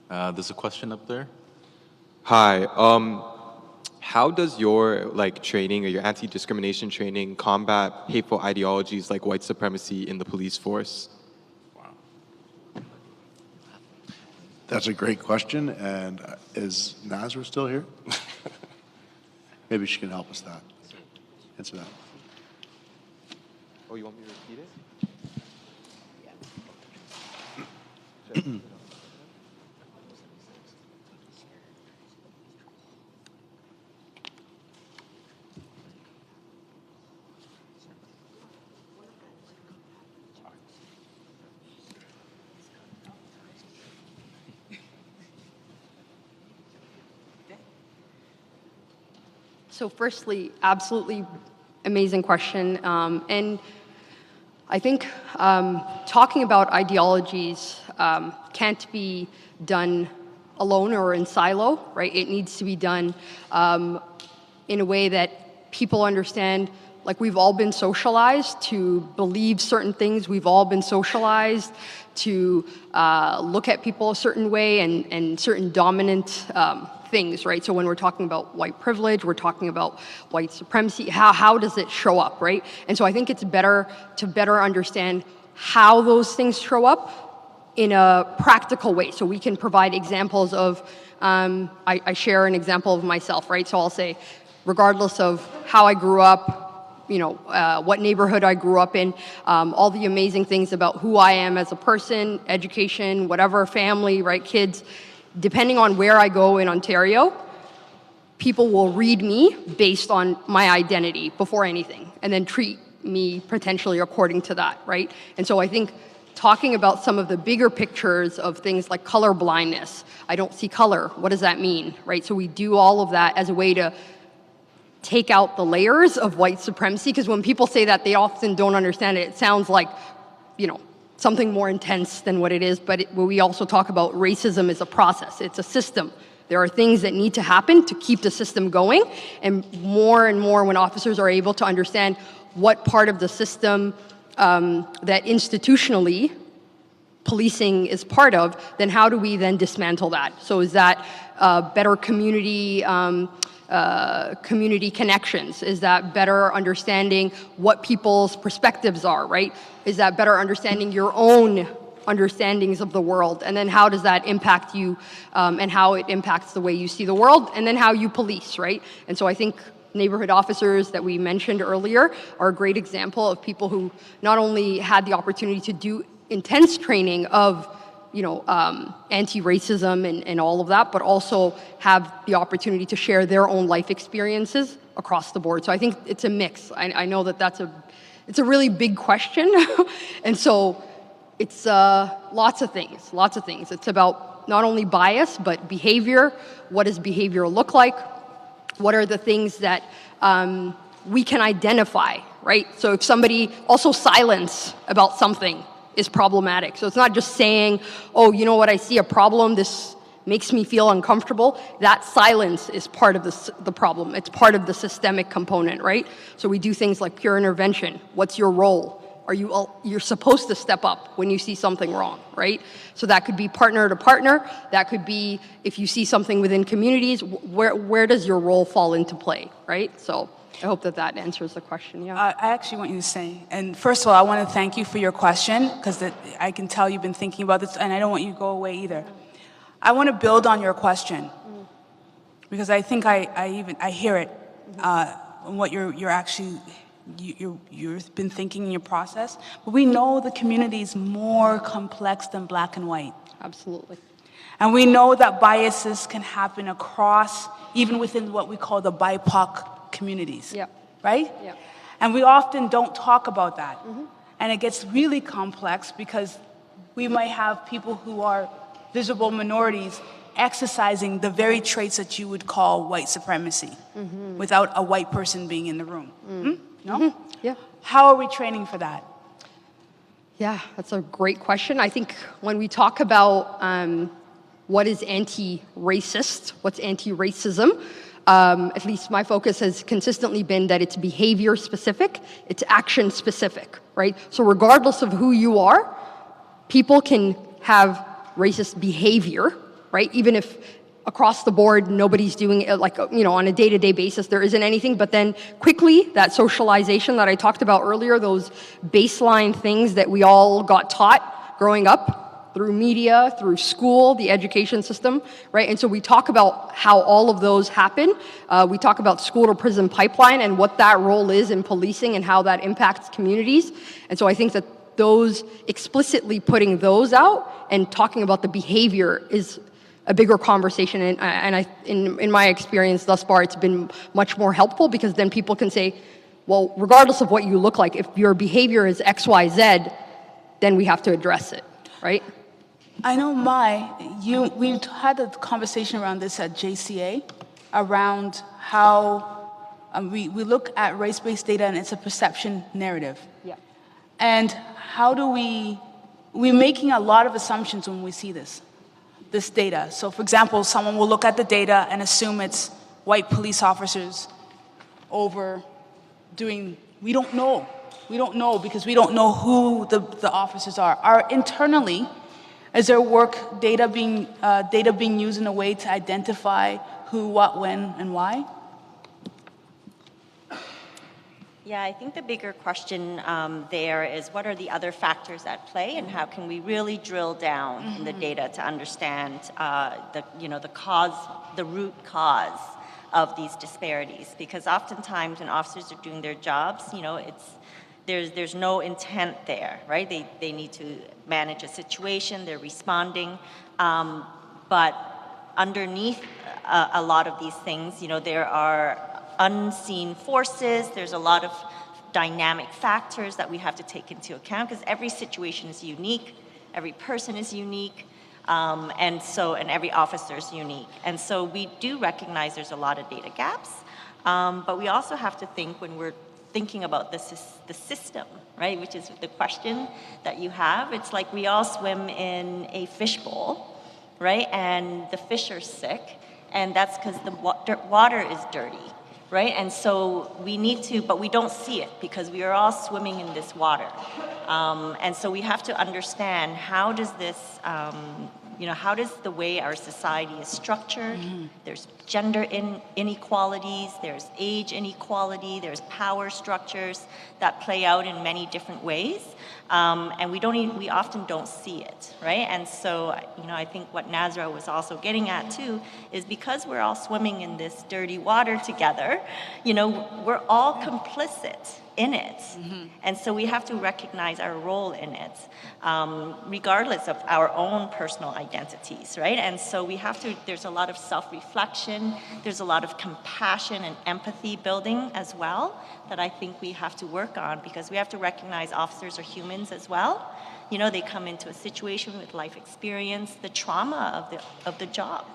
There's a question up there. Hi. How does your training or your anti-discrimination training combat hateful ideologies like white supremacy in the police force? That's a great question. And is Nazra still here? Maybe she can help us answer that. Oh, you want me to repeat it? So firstly, absolutely amazing question. And I think talking about ideologies can't be done alone or in silo, right? It needs to be done in a way that people understand. Like, we've all been socialized to believe certain things. We've all been socialized to look at people a certain way and certain dominant things, right? So when we're talking about white privilege, we're talking about white supremacy, how does it show up, right? And so I think it's better to better understand how those things show up in a practical way. So we can provide examples of, I share an example of myself, right? So I'll say, regardless of how I grew up, what neighborhood I grew up in, all the amazing things about who I am as a person, education, whatever, family, right, kids. Depending on where I go in Ontario, people will read me based on my identity before anything, and then treat me potentially according to that, right? And so I think talking about some of the bigger pictures of things like color blindness, I don't see color, what does that mean, right? So we do all of that as a way to take out the layers of white supremacy, because when people say that, they often don't understand it. It sounds like, something more intense than what it is, but we also talk about racism as a process. It's a system. There are things that need to happen to keep the system going, and more when officers are able to understand what part of the system that institutionally policing is part of, then how do we then dismantle that? So is that better community connections? Is that better understanding what people's perspectives are, right? Is that better understanding your own understandings of the world, and then how does that impact you, and how it impacts the way you see the world, and then how you police, right? And so I think neighborhood officers that we mentioned earlier are a great example of people who not only had the opportunity to do intense training of, you know, anti-racism and all of that, but also have the opportunity to share their own life experiences across the board. So I think it's a mix. I know that it's a really big question, and so it's lots of things. It's about not only bias, but behavior. What does behavior look like? What are the things that we can identify, right? So if somebody, also silence about something is problematic. So it's not just saying, oh, you know what, I see a problem, this makes me feel uncomfortable. That silence is part of the problem. It's part of the systemic component, right? So we do things like peer intervention. What's your role? You're supposed to step up when you see something wrong, right? So that could be partner to partner. That could be if you see something within communities, where does your role fall into play, right? So I hope that answers the question, yeah. I actually want you to say, and first of all, I want to thank you for your question, because I can tell you've been thinking about this, and I don't want you to go away either. I want to build on your question, because I think I hear it, what you're actually, you've been thinking in your process. But we know the community is more complex than black and white. Absolutely. And we know that biases can happen across, even within what we call the BIPOC communities. Yeah. Right? Yeah. And we often don't talk about that. And it gets really complex because we might have people who are visible minorities exercising the very traits that you would call white supremacy without a white person being in the room. No? Yeah. How are we training for that? Yeah, that's a great question. I think when we talk about what is anti-racist, what's anti-racism, at least my focus has consistently been that it's behavior specific, it's action specific, right? So regardless of who you are, people can have racist behavior, right? Even if across the board nobody's doing it, like, you know, on a day-to-day basis there isn't anything, but then quickly that socialization that I talked about earlier, those baseline things that we all got taught growing up through media, through school, the education system, right? And so we talk about how all of those happen. We talk about school to prison pipeline and what that role is in policing and how that impacts communities. And so I think that those, explicitly putting those out and talking about the behavior is a bigger conversation. And in my experience thus far, it's been much more helpful, because then people can say, well, regardless of what you look like, if your behavior is X, Y, Z, then we have to address it, right? I know we had a conversation around this at JCA, around how we look at race-based data and it's a perception narrative. Yeah. And how do we're making a lot of assumptions when we see this data. So for example, someone will look at the data and assume it's white police officers overdoing, we don't know. We don't know because we don't know who the officers are. Internally, is there data being used in a way to identify who, what, when, and why? Yeah, I think the bigger question there is what are the other factors at play, and how can we really drill down in the data to understand the root cause of these disparities? Because oftentimes when officers are doing their jobs, there's no intent there, right? They need to manage a situation, they're responding, but underneath a lot of these things, there are unseen forces, there's a lot of dynamic factors that we have to take into account, because every situation is unique, every person is unique, and every officer is unique. And so we do recognize there's a lot of data gaps, but we also have to think, when we're thinking about the system, right, which is the question that you have, it's like we all swim in a fishbowl, right, and the fish are sick, and that's because the water is dirty, right? And so we need to, but we don't see it because we are all swimming in this water. And so we have to understand, how does this, how does the way our society is structured, there's gender inequalities, there's age inequality, there's power structures that play out in many different ways. And we often don't see it, right? And so, I think what Nazra was also getting at too is because we're all swimming in this dirty water together, we're all complicit in it. And so we have to recognize our role in it, regardless of our own personal identities, right? And so there's a lot of self-reflection, there's a lot of compassion and empathy building as well that I think we have to work on, because we have to recognize officers are humans as well. They come into a situation with life experience, the trauma of the job,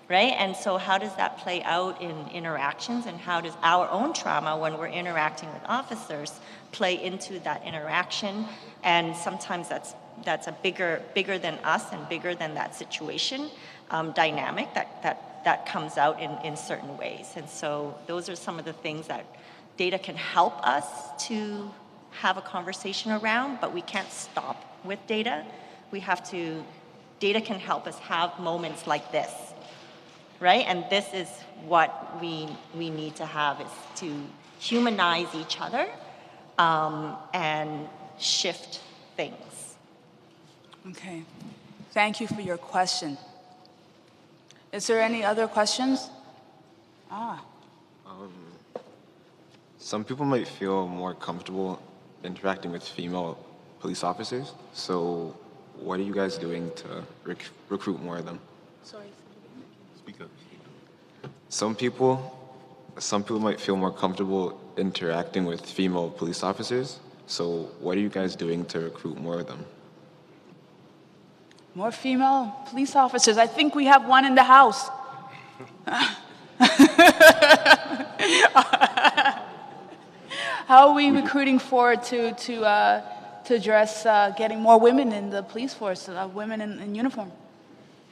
right? And so how does that play out in interactions, and how does our own trauma when we're interacting with officers play into that interaction? And sometimes that's a bigger than us and bigger than that situation dynamic that comes out in certain ways. And so those are some of the things that data can help us to have a conversation around, but we can't stop with data. Data can help us have moments like this, right? And this is what we need to have, is to humanize each other and shift things. Okay. Thank you for your question. Is there any other questions? Some people might feel more comfortable interacting with female police officers. So what are you guys doing to recruit more of them? Sorry. Speak up. Some people might feel more comfortable interacting with female police officers. So what are you guys doing to recruit more of them? More female police officers. I think we have one in the house. How are we recruiting forward to address getting more women in the police force, women in uniform?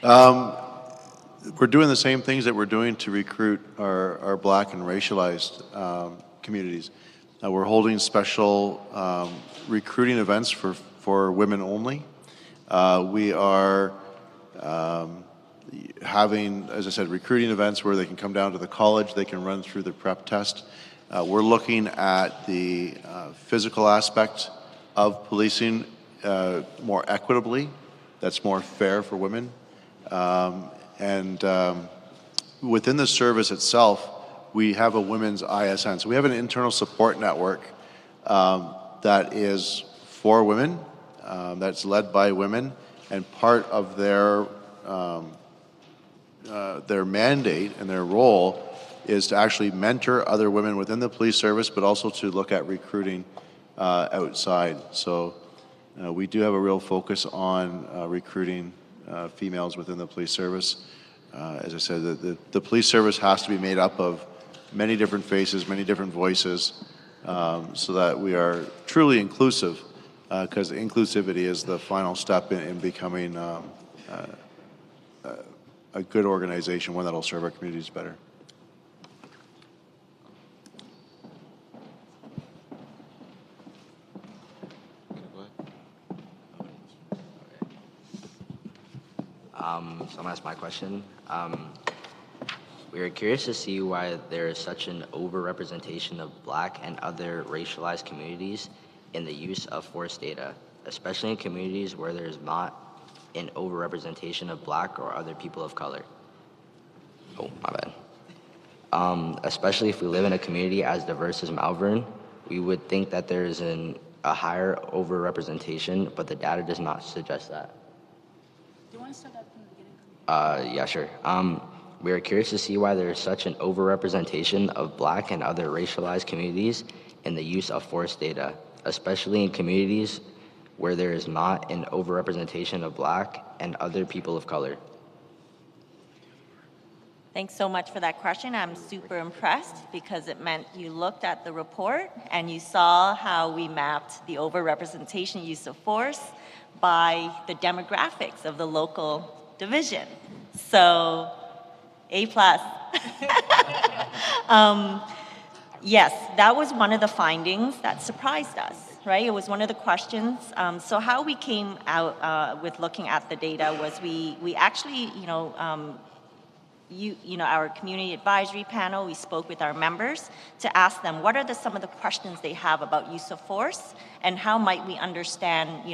We're doing the same things that we're doing to recruit our Black and racialized communities. We're holding special recruiting events for women only. We are having, as I said, recruiting events where they can come down to the college, they can run through the prep test. We're looking at the physical aspect of policing more equitably, that's more fair for women. And within the service itself, we have a women's ISN. So we have an internal support network that is for women, that's led by women, and part of their mandate and their role is to actually mentor other women within the police service, but also to look at recruiting outside. So we do have a real focus on recruiting females within the police service. As I said, the police service has to be made up of many different faces, many different voices, so that we are truly inclusive, because inclusivity is the final step in becoming a good organization, one that will serve our communities better. So I'm gonna ask my question. We are curious to see why there is such an overrepresentation of Black and other racialized communities in the use of force data, especially in communities where there is not an overrepresentation of Black or other people of color. Oh, my bad. Especially if we live in a community as diverse as Malvern, we would think that there is a higher overrepresentation, but the data does not suggest that. Do you want to start that from the beginning? Yeah, sure. We are curious to see why there is such an overrepresentation of Black and other racialized communities in the use of force data, especially in communities where there is not an overrepresentation of Black and other people of color. Thanks so much for that question. I'm super impressed because it meant you looked at the report and you saw how we mapped the overrepresentation use of force by the demographics of the local division. So, A+. Yes, that was one of the findings that surprised us. right? It was one of the questions. So how we came out with looking at the data was we actually, our community advisory panel, we spoke with our members to ask them what are some of the questions they have about use of force and how might we understand,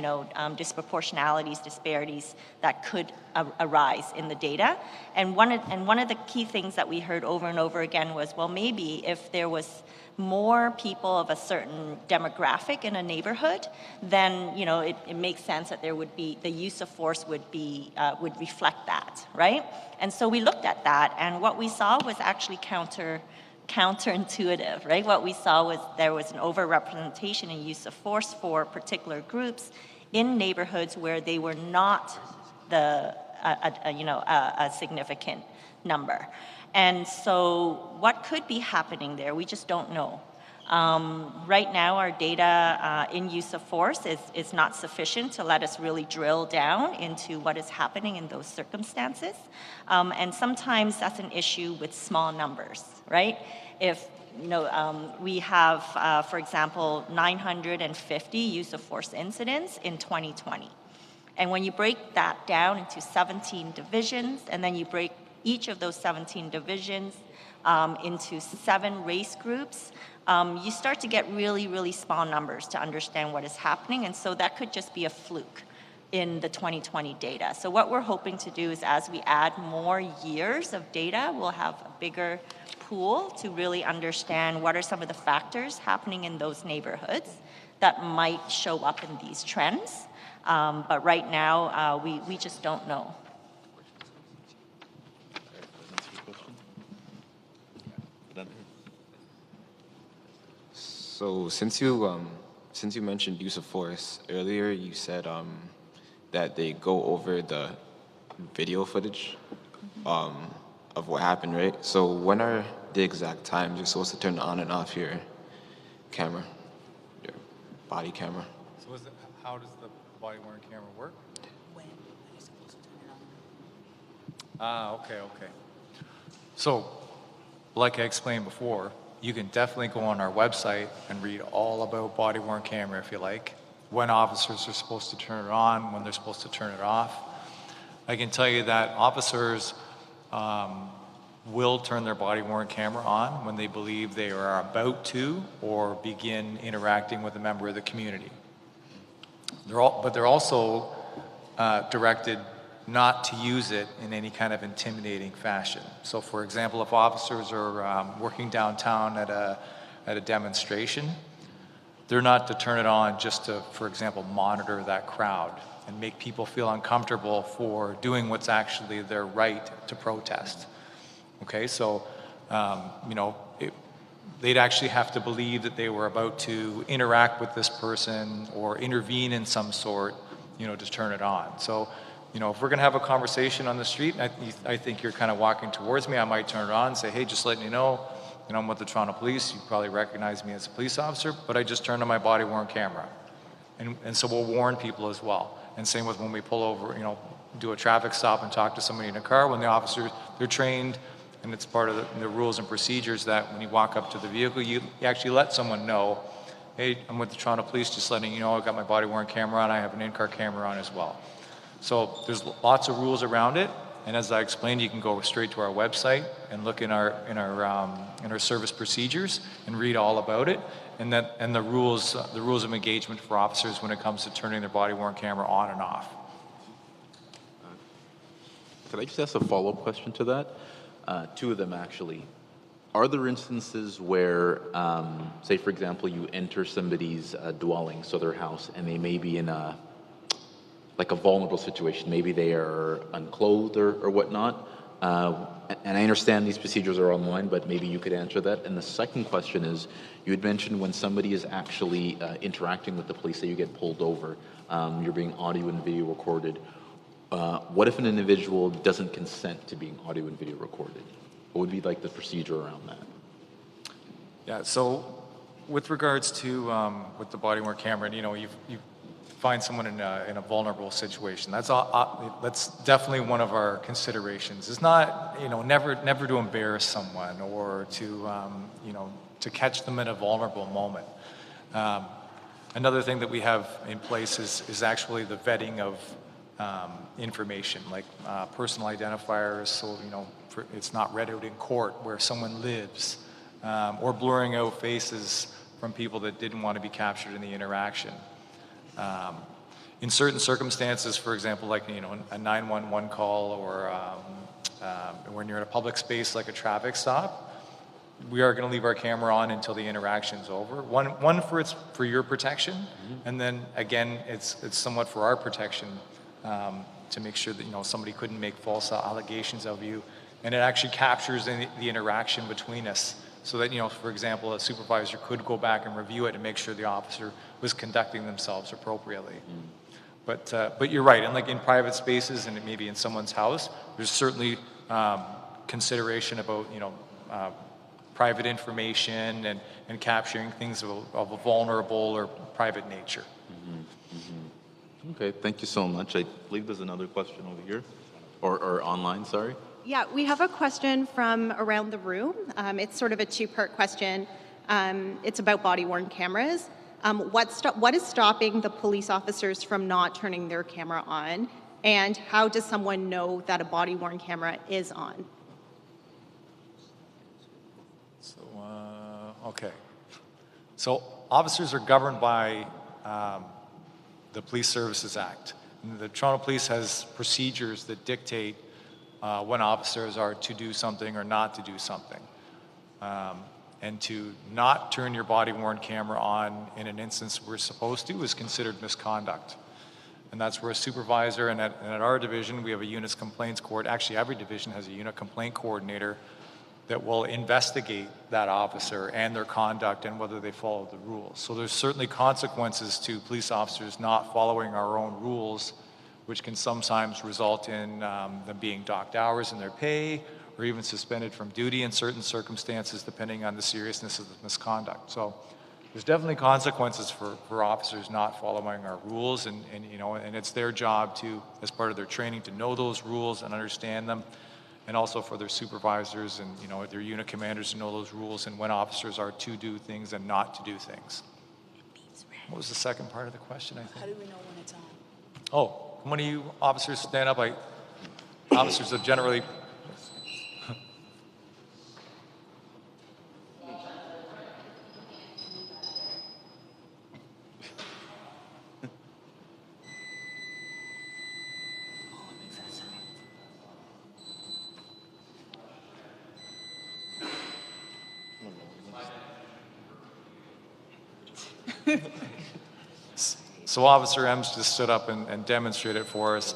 disproportionalities, disparities that could arise in the data. And one of the key things that we heard over and over again was, well, maybe if there was more people of a certain demographic in a neighborhood, then it makes sense that there would be the use of force would reflect that, right? And so we looked at that, and what we saw was actually counterintuitive, right? What we saw was there was an overrepresentation in use of force for particular groups in neighborhoods where they were not a significant number. And so what could be happening there? We just don't know. Right now, our data in use of force is not sufficient to let us really drill down into what is happening in those circumstances. And sometimes that's an issue with small numbers, right? If we have, for example, 950 use of force incidents in 2020. And when you break that down into 17 divisions, and then you break each of those 17 divisions into 7 race groups, you start to get really, really small numbers to understand what is happening. And so that could just be a fluke in the 2020 data. So what we're hoping to do is as we add more years of data, we'll have a bigger pool to really understand what are some of the factors happening in those neighborhoods that might show up in these trends. But right now, we just don't know. So since you mentioned use of force earlier, you said that they go over the video footage of what happened, right? So when are the exact times you're supposed to turn on and off your camera, your body camera? So how does the body-worn camera work? When are you supposed to turn it on? Okay. So, like I explained before, you can definitely go on our website and read all about body-worn camera if you like, when officers are supposed to turn it on, when they're supposed to turn it off. I can tell you that officers will turn their body-worn camera on when they believe they are about to or begin interacting with a member of the community. But they're also directed not to use it in any kind of intimidating fashion. So for example, if officers are working downtown at a demonstration, they're not to turn it on just to, for example, monitor that crowd and make people feel uncomfortable for doing what's actually their right to protest. Okay, so, they'd actually have to believe that they were about to interact with this person or intervene in some sort, to turn it on. So, if we're gonna have a conversation on the street, I think you're kind of walking towards me, I might turn it on and say, hey, just letting you know, I'm with the Toronto Police, you probably recognize me as a police officer, but I just turned on my body-worn camera. And so we'll warn people as well. And same with when we pull over, do a traffic stop and talk to somebody in a car, when the officers, they're trained, and it's part of the rules and procedures that when you walk up to the vehicle, you actually let someone know, hey, I'm with the Toronto Police, just letting you know I've got my body-worn camera on, I have an in-car camera on as well. So there's lots of rules around it, and as I explained, you can go straight to our website and look in our service procedures and read all about it, and the rules of engagement for officers when it comes to turning their body-worn camera on and off. Could I just ask a follow-up question to that? 2 of them actually. Are there instances where, say for example, you enter somebody's dwelling, so their house, and they may be in a vulnerable situation, maybe they are unclothed or whatnot, and I understand these procedures are online, but maybe you could answer that. And the second question is, you had mentioned when somebody is actually interacting with the police, that you get pulled over, you're being audio and video recorded. What if an individual doesn't consent to being audio and video recorded? What would be the procedure around that? Yeah, so with regards to with the body-worn camera, you find someone in a vulnerable situation. That's definitely one of our considerations. It's not, never to embarrass someone or to, to catch them in a vulnerable moment. Another thing that we have in place is actually the vetting of information, like personal identifiers, so it's not read out in court where someone lives, or blurring out faces from people that didn't want to be captured in the interaction. In certain circumstances, for example, like a 911 call, or when you're in a public space like a traffic stop, we are going to leave our camera on until the interaction's over. One for your protection, and then again, it's somewhat for our protection, to make sure that somebody couldn't make false allegations of you, and it actually captures the interaction between us, so that for example, a supervisor could go back and review it and make sure the officer was conducting themselves appropriately. But you're right, and like in private spaces and maybe in someone's house, there's certainly consideration about private information and capturing things of a vulnerable or private nature. Okay, thank you so much. I believe there's another question over here, or online, sorry. Yeah, we have a question from around the room. It's sort of a two-part question. It's about body-worn cameras. What is stopping the police officers from not turning their camera on? And how does someone know that a body-worn camera is on? So, okay. So officers are governed by the Police Services Act. And the Toronto Police has procedures that dictate when officers are to do something or not to do something. And to not turn your body-worn camera on in an instance we're supposed to is considered misconduct. And that's where a supervisor, and at our division, we have a units complaints coordinator. Actually, every division has a unit complaint coordinator that will investigate that officer and their conduct and whether they follow the rules. So there's certainly consequences to police officers not following our own rules, which can sometimes result in them being docked hours in their pay, or even suspended from duty in certain circumstances, depending on the seriousness of the misconduct. So there's definitely consequences for officers not following our rules, and it's their job to, as part of their training, to know those rules and understand them, and also for their supervisors and their unit commanders to know those rules and when officers are to do things and not to do things. What was the second part of the question, I think? How do we know when it's on? Oh, can one of you officers stand up? Officers have generally... So Officer M's just stood up and demonstrated for us.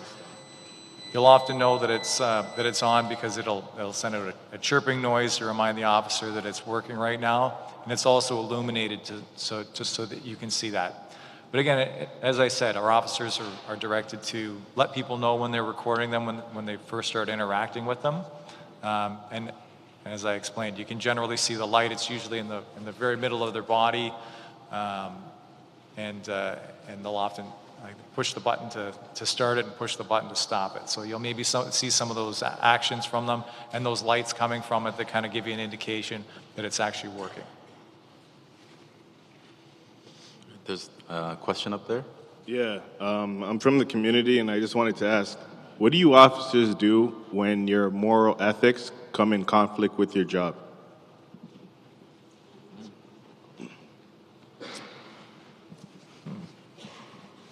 You'll often know that it's on because it'll send out a chirping noise to remind the officer that it's working right now, and it's also illuminated so that you can see that. But again, as I said, our officers are directed to let people know when they're recording them when they first start interacting with them, and as I explained, you can generally see the light. It's usually in the very middle of their body. And they'll often push the button to start it and push the button to stop it. So you'll maybe see some of those actions from them and those lights coming from it that kind of give you an indication that it's actually working. There's a question up there. Yeah, I'm from the community, and I just wanted to ask, what do you officers do when your moral ethics come in conflict with your job?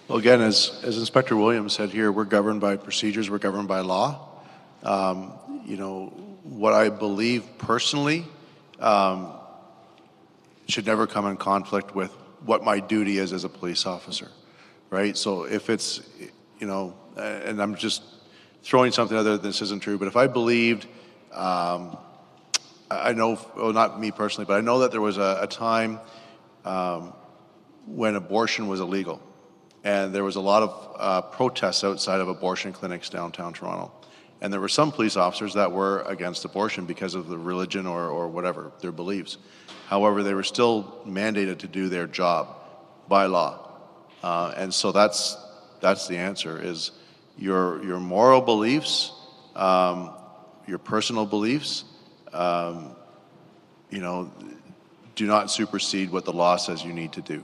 Well, again, as Inspector Williams said here, we're governed by procedures, we're governed by law. What I believe personally should never come in conflict with what my duty is as a police officer, right? So if it's, and I'm just throwing something other than this isn't true, but if I believed, I know, well, not me personally, but I know that there was a time when abortion was illegal. And there was a lot of protests outside of abortion clinics downtown Toronto. And there were some police officers that were against abortion because of the religion or whatever, their beliefs. However, they were still mandated to do their job by law. And so that's the answer, is your moral beliefs, your personal beliefs, do not supersede what the law says you need to do.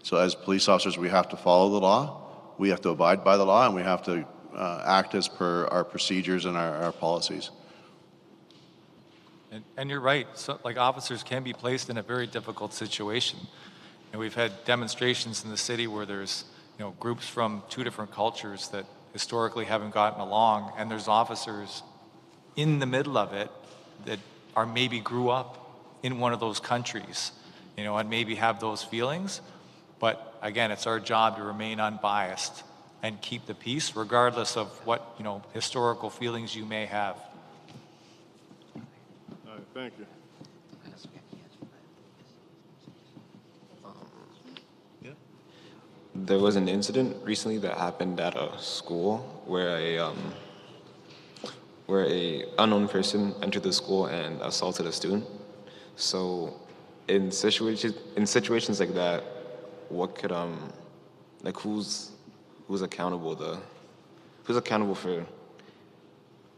So as police officers, we have to follow the law, we have to abide by the law, and we have to act as per our procedures and our policies. And you're right. So, like, officers can be placed in a very difficult situation. And we've had demonstrations in the city where there's, groups from two different cultures that historically haven't gotten along, and there's officers in the middle of it that are maybe grew up in one of those countries, and maybe have those feelings. But again, it's our job to remain unbiased and keep the peace, regardless of what, historical feelings you may have. Thank you. There was an incident recently that happened at a school where a unknown person entered the school and assaulted a student. So in situations like that, what could who's accountable for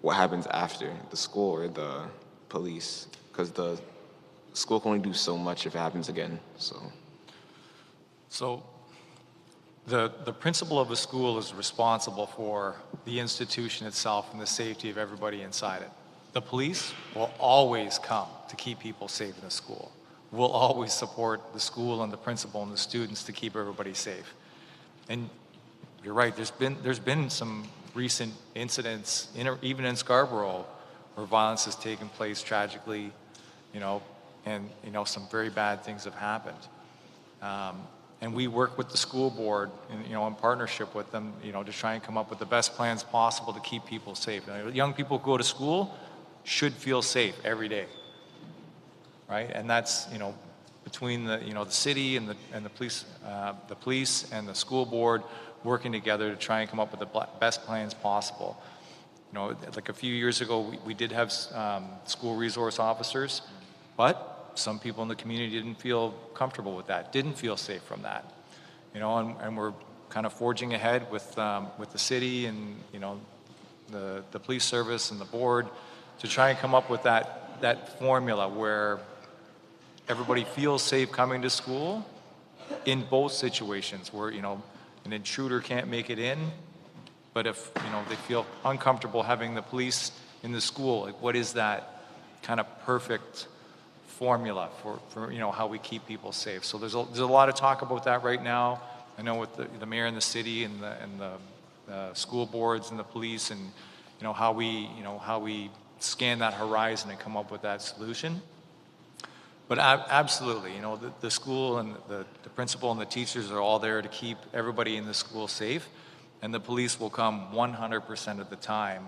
what happens after the school or the police? Because the school can only do so much if it happens again. So the principal of a school is responsible for the institution itself and the safety of everybody inside it. The police will always come to keep people safe in the school. We'll always support the school and the principal and the students to keep everybody safe. And you're right, there's been some recent incidents, even in Scarborough, where violence has taken place tragically, and some very bad things have happened. And we work with the school board, in partnership with them, to try and come up with the best plans possible to keep people safe. Young people who go to school should feel safe every day, right? And that's, between the, the city and the police and the school board working together to try and come up with the best plans possible. Like a few years ago, we did have school resource officers, but some people in the community didn't feel comfortable with that, didn't feel safe from that. And we're kind of forging ahead with the city and, the police service and the board to try and come up with that formula where everybody feels safe coming to school in both situations where, an intruder can't make it in, but if, they feel uncomfortable having the police in the school, like what is that kind of perfect formula for how we keep people safe? So there's a lot of talk about that right now. I know with the mayor and the city and the school boards and the police and how we scan that horizon and come up with that solution. But absolutely, the school and the principal and the teachers are all there to keep everybody in the school safe, and the police will come 100% of the time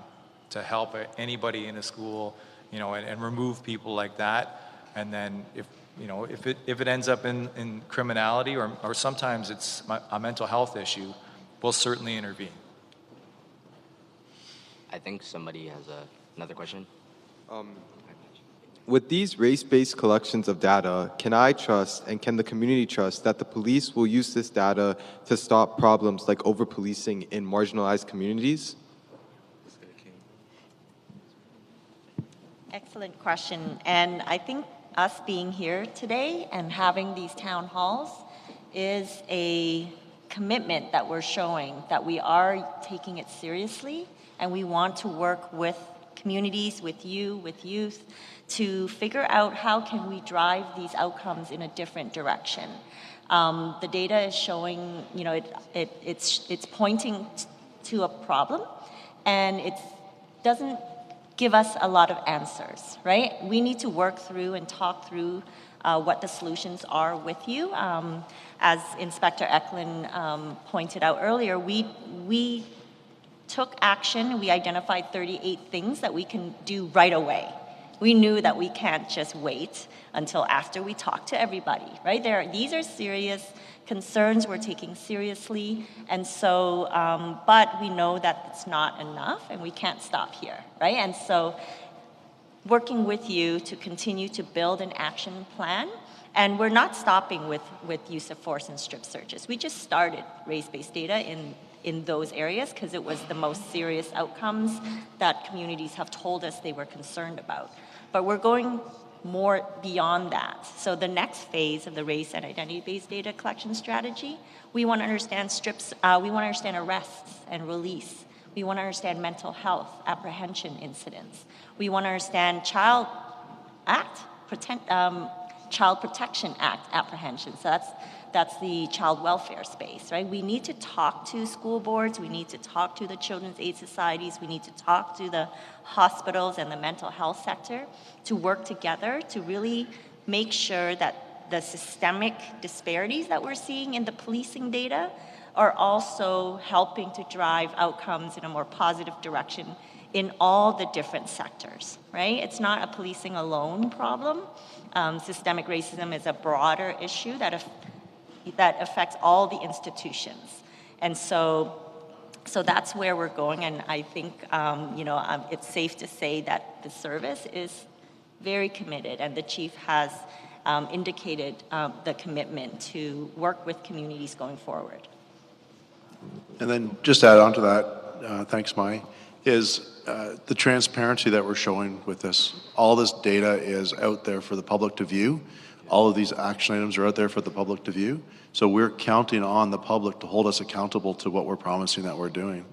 to help anybody in a school, and remove people like that. And then if it ends up in criminality or sometimes it's a mental health issue, we'll certainly intervene. I think somebody has another question. With these race-based collections of data, can I trust and can the community trust that the police will use this data to stop problems like over-policing in marginalized communities? Excellent question. And I think us being here today and having these town halls is a commitment that we're showing that we are taking it seriously, and we want to work with communities, with youth, to figure out how can we drive these outcomes in a different direction. The data is showing, it's pointing to a problem, and it doesn't give us a lot of answers, right? We need to work through and talk through what the solutions are with you. As Inspector Eklund pointed out earlier, we took action. We identified 38 things that we can do right away. We knew that we can't just wait until after we talk to everybody, right? These are serious concerns we're taking seriously, and so, but we know that it's not enough, and we can't stop here, right? And so, working with you to continue to build an action plan, and we're not stopping with use of force and strip searches. We just started race-based data in those areas because it was the most serious outcomes that communities have told us they were concerned about. But we're going more beyond that. So the next phase of the race and identity-based data collection strategy, we want to understand we want to understand arrests and release. We want to understand mental health, apprehension incidents. We want to understand Child Protection Act apprehension. So that's the child welfare space, right? We need to talk to school boards, we need to talk to the children's aid societies, we need to talk to the hospitals and the mental health sector to work together to really make sure that the systemic disparities that we're seeing in the policing data are also helping to drive outcomes in a more positive direction in all the different sectors, right? It's not a policing alone problem. Systemic racism is a broader issue that affects all the institutions. And so that's where we're going, and I think it's safe to say that the service is very committed, and the chief has indicated the commitment to work with communities going forward. And then just to add on to that, thanks, Mai, is the transparency that we're showing with this. All this data is out there for the public to view. All of these action items are out there for the public to view. So we're counting on the public to hold us accountable to what we're promising that we're doing.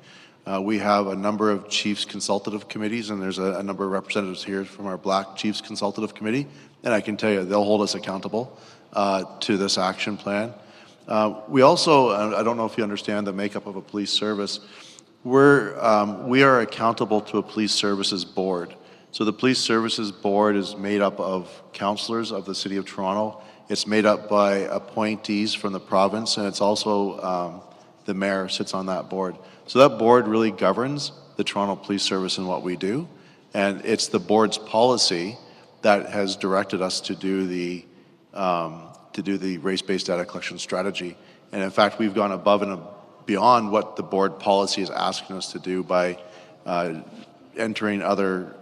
We have a number of Chiefs Consultative Committees, and there's a number of representatives here from our Black Chiefs Consultative Committee, and I can tell you they'll hold us accountable to this action plan. We also, I don't know if you understand the makeup of a police service, we are accountable to a police services board. So the police services board is made up of councillors of the City of Toronto. It's made up by appointees from the province, and it's also the mayor sits on that board. So that board really governs the Toronto Police Service and what we do, and it's the board's policy that has directed us to do the race-based data collection strategy. And in fact, we've gone above and beyond what the board policy is asking us to do by entering other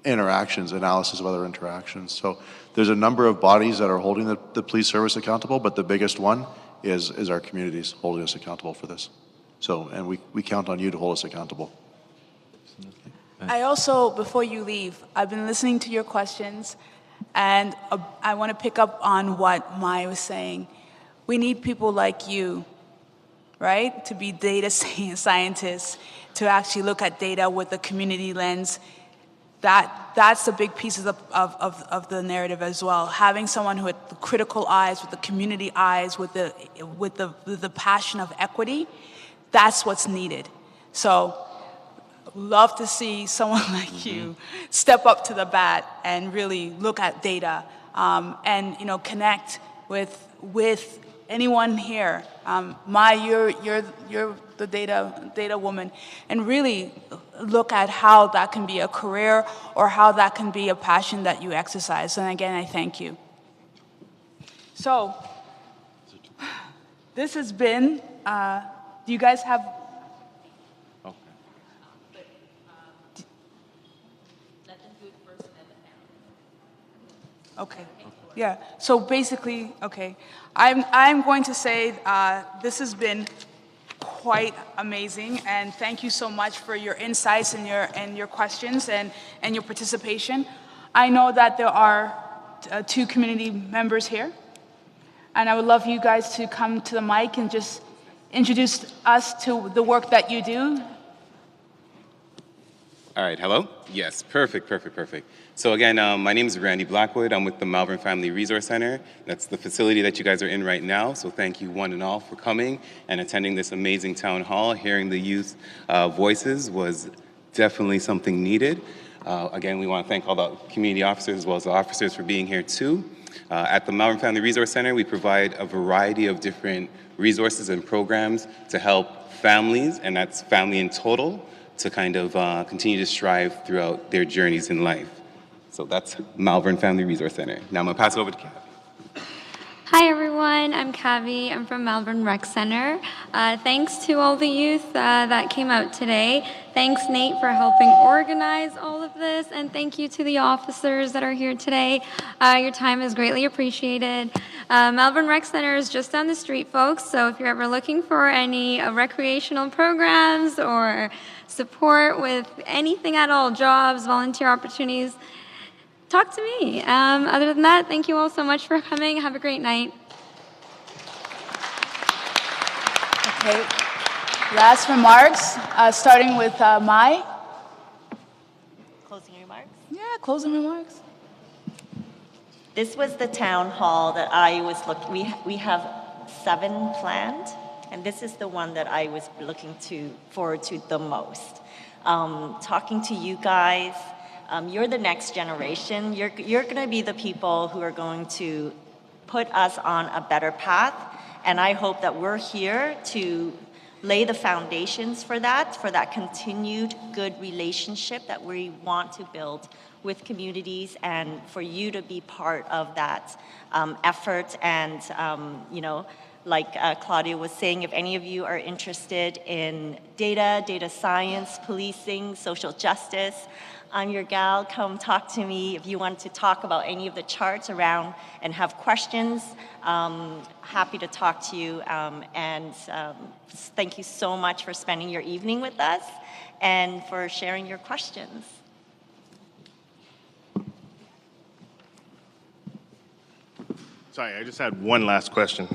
interactions, analysis of other interactions. So there's a number of bodies that are holding the police service accountable, but the biggest one is our communities holding us accountable for this. So, and we count on you to hold us accountable. I also, before you leave, I've been listening to your questions, and I want to pick up on what Mai was saying. We need people like you, right, to be data scientists, to actually look at data with a community lens. That's a big piece of the narrative as well. Having someone who had the critical eyes, with the community eyes, with the passion of equity, that's what's needed. So, love to see someone like you step up to the bat and really look at data and connect with anyone here. Mai, you're the data woman, and really look at how that can be a career or how that can be a passion that you exercise. And again, I thank you. So this has been. Do you guys have? Okay. Yeah. So basically, okay, I'm going to say this has been quite amazing, and thank you so much for your insights and your questions and your participation. I know that there are 2 community members here, and I would love you guys to come to the mic and just introduce us to the work that you do. All right, hello? Yes, perfect. So again, my name is Randy Blackwood. I'm with the Malvern Family Resource Center. That's the facility that you guys are in right now. So thank you one and all for coming and attending this amazing town hall. Hearing the youth voices was definitely something needed. Again, we want to thank all the community officers as well as the officers for being here too. At the Malvern Family Resource Center, we provide a variety of different resources and programs to help families, and that's family in total, to kind of continue to strive throughout their journeys in life. So that's Malvern Family Resource Center. Now I'm going to pass it over to Kathy. Hi everyone, I'm Kavi. I'm from Malvern Rec Center. Thanks to all the youth that came out today. Thanks Nate for helping organize all of this, and thank you to the officers that are here today. Your time is greatly appreciated. Malvern Rec Center is just down the street, folks, so if you're ever looking for any recreational programs or support with anything at all, jobs, volunteer opportunities, talk to me. Other than that, thank you all so much for coming. Have a great night. Okay. Last remarks, starting with Mai. Closing remarks? Yeah, closing remarks. This was the town hall that I was looking. We have 7 planned, and this is the one that I was looking forward to the most. Talking to you guys. You're the next generation. You're going to be the people who are going to put us on a better path. And I hope that we're here to lay the foundations for that continued good relationship that we want to build with communities, and for you to be part of that effort. And, like Claudia was saying, if any of you are interested in data science, policing, social justice, I'm your gal. Come talk to me. If you want to talk about any of the charts around and have questions, happy to talk to you. Thank you so much for spending your evening with us and for sharing your questions. Sorry, I just had one last question.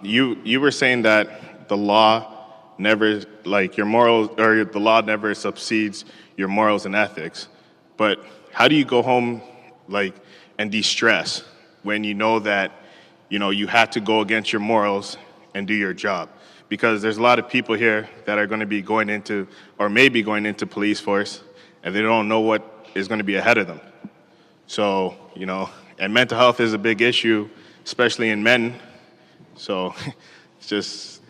You were saying that the law never, like your morals, or the law never subsedes your morals and ethics. But how do you go home, like, and de-stress when you know that, you had to go against your morals and do your job? Because there's a lot of people here that are going to be going into, or maybe going into police force, and they don't know what is going to be ahead of them. So, and mental health is a big issue, especially in men. So it's just...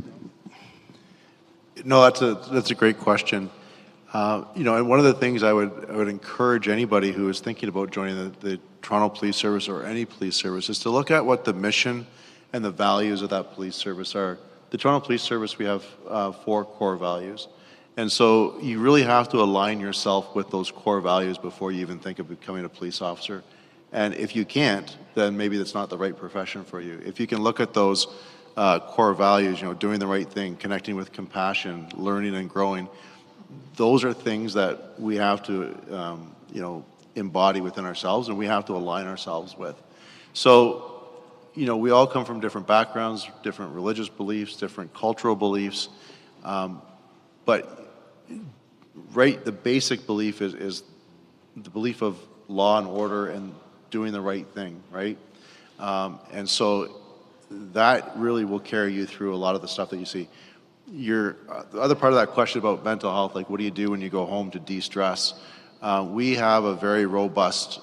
No, that's a great question. And one of the things I would encourage anybody who is thinking about joining the Toronto Police Service or any police service is to look at what the mission and the values of that police service are. The Toronto Police Service, we have 4 core values. And so you really have to align yourself with those core values before you even think of becoming a police officer. And if you can't, then maybe that's not the right profession for you. If you can look at those core values, doing the right thing, connecting with compassion, learning and growing, those are things that we have to, embody within ourselves, and we have to align ourselves with. So, we all come from different backgrounds, different religious beliefs, different cultural beliefs, but the basic belief is the belief of law and order and doing the right thing, right? And so that really will carry you through a lot of the stuff that you see. The other part of that question about mental health, like what do you do when you go home to de-stress? We have a very robust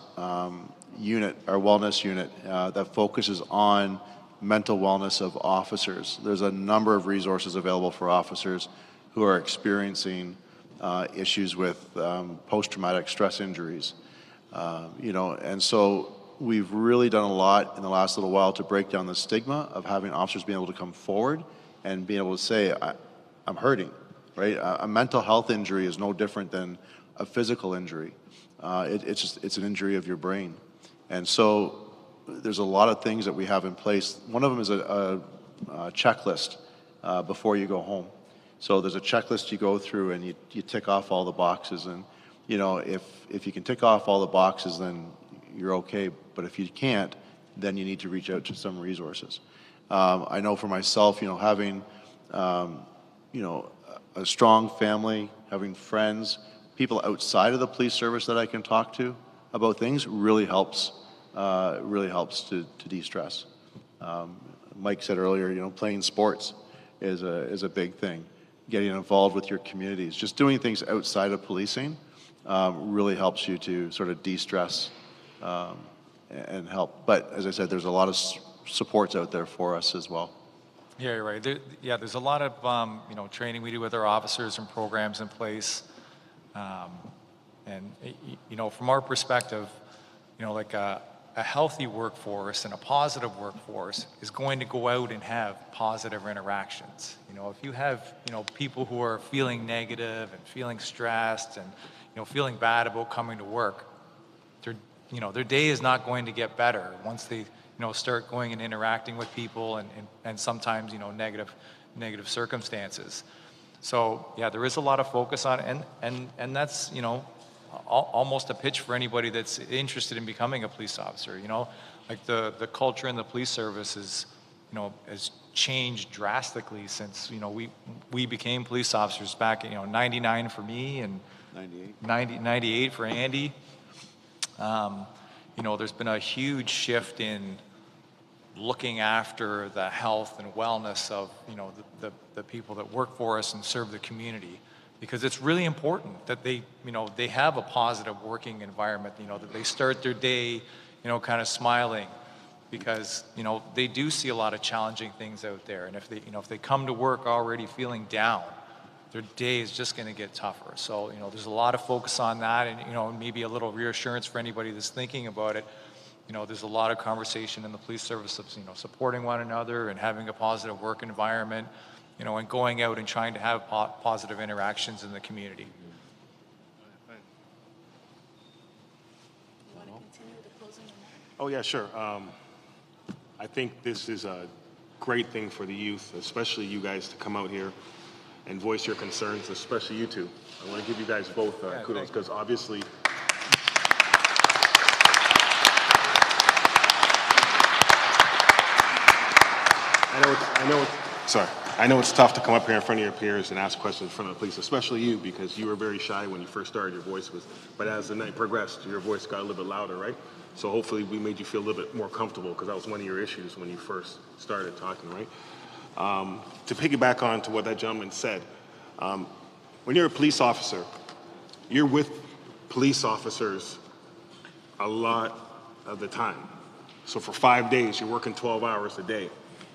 unit, our wellness unit, that focuses on mental wellness of officers. There's a number of resources available for officers who are experiencing issues with post-traumatic stress injuries. And so we've really done a lot in the last little while to break down the stigma of having officers being able to come forward and being able to say, I'm hurting, right? A mental health injury is no different than a physical injury. It's an injury of your brain. And so there's a lot of things that we have in place. One of them is a checklist before you go home. So there's a checklist you go through and you tick off all the boxes. And, if you can tick off all the boxes, then you're okay. But if you can't, then you need to reach out to some resources. I know for myself, having, a strong family, having friends, people outside of the police service that I can talk to about things really helps to de-stress. Mike said earlier, playing sports is a big thing. Getting involved with your communities, just doing things outside of policing really helps you to sort of de-stress and help. But as I said, there's a lot of supports out there for us as well. Yeah, you're right. There's a lot of training we do with our officers and programs in place. And from our perspective, a healthy workforce and a positive workforce is going to go out and have positive interactions. You know, if you have, you know, people who are feeling negative and feeling stressed and, you know, feeling bad about coming to work, their day is not going to get better once they, you know, start going and interacting with people and sometimes, you know, negative circumstances. So yeah, there is a lot of focus on it, and that's, you know, almost a pitch for anybody that's interested in becoming a police officer. You know, like the culture in the police service is, you know, has changed drastically since, you know, we became police officers back in, you know, 99 for me and 98 for Andy. You know, there's been a huge shift in looking after the health and wellness of, you know, the people that work for us and serve the community, because it's really important that they, you know, they have a positive working environment, you know, that they start their day, you know, kind of smiling, because, you know, they do see a lot of challenging things out there, and if they, you know, if they come to work already feeling down, their day is just going to get tougher. So, you know, there's a lot of focus on that, and, you know, maybe a little reassurance for anybody that's thinking about it. You know, there's a lot of conversation in the police service of, you know, supporting one another and having a positive work environment, you know, and going out and trying to have positive interactions in the community. Oh, yeah, sure. I think this is a great thing for the youth, especially you guys, to come out here and voice your concerns, especially you two. I want to give you guys both kudos, because obviously I know it's tough to come up here in front of your peers and ask questions in front of the police, especially you, because you were very shy when you first started. Your voice was, but as the night progressed, your voice got a little bit louder, right? So hopefully we made you feel a little bit more comfortable, because that was one of your issues when you first started talking, right? To piggyback on to what that gentleman said, when you're a police officer, you're with police officers a lot of the time. So for 5 days, you're working 12 hours a day,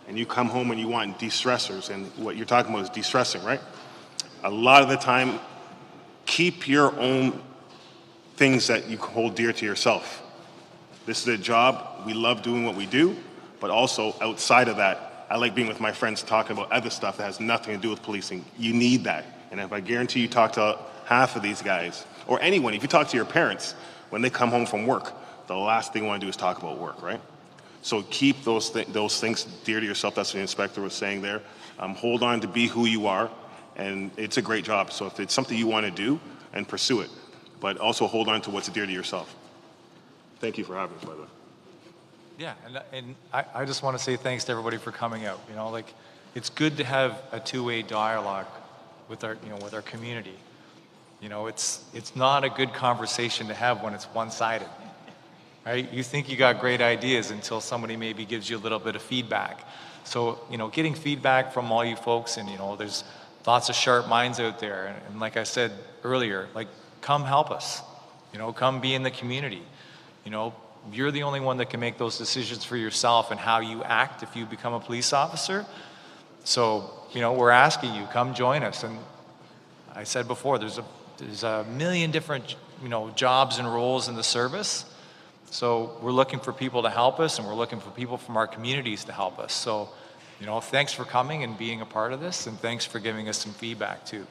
and you come home and you want de-stressors, and what you're talking about is de-stressing, right? A lot of the time, keep your own things that you hold dear to yourself. This is a job, we love doing what we do, but also outside of that, I like being with my friends talking about other stuff that has nothing to do with policing. You need that. And if I guarantee you talk to half of these guys, or anyone, if you talk to your parents, when they come home from work, the last thing you want to do is talk about work, right? So keep those things dear to yourself. That's what the inspector was saying there. Hold on to be who you are, and it's a great job. So if it's something you want to do, and pursue it, but also hold on to what's dear to yourself. Thank you for having us, by the way. Yeah, and I just want to say thanks to everybody for coming out. You know, like, it's good to have a two-way dialogue with our, you know, with our community. You know, it's not a good conversation to have when it's one-sided, right? You think you got great ideas until somebody maybe gives you a little bit of feedback. So, you know, getting feedback from all you folks, and, you know, there's lots of sharp minds out there. And like I said earlier, like, come help us. You know, come be in the community. You know, you're the only one that can make those decisions for yourself and how you act if you become a police officer. So, you know, we're asking you, come join us. And I said before, there's a million different, you know, jobs and roles in the service. So we're looking for people to help us, and we're looking for people from our communities to help us. So, you know, thanks for coming and being a part of this, and thanks for giving us some feedback too.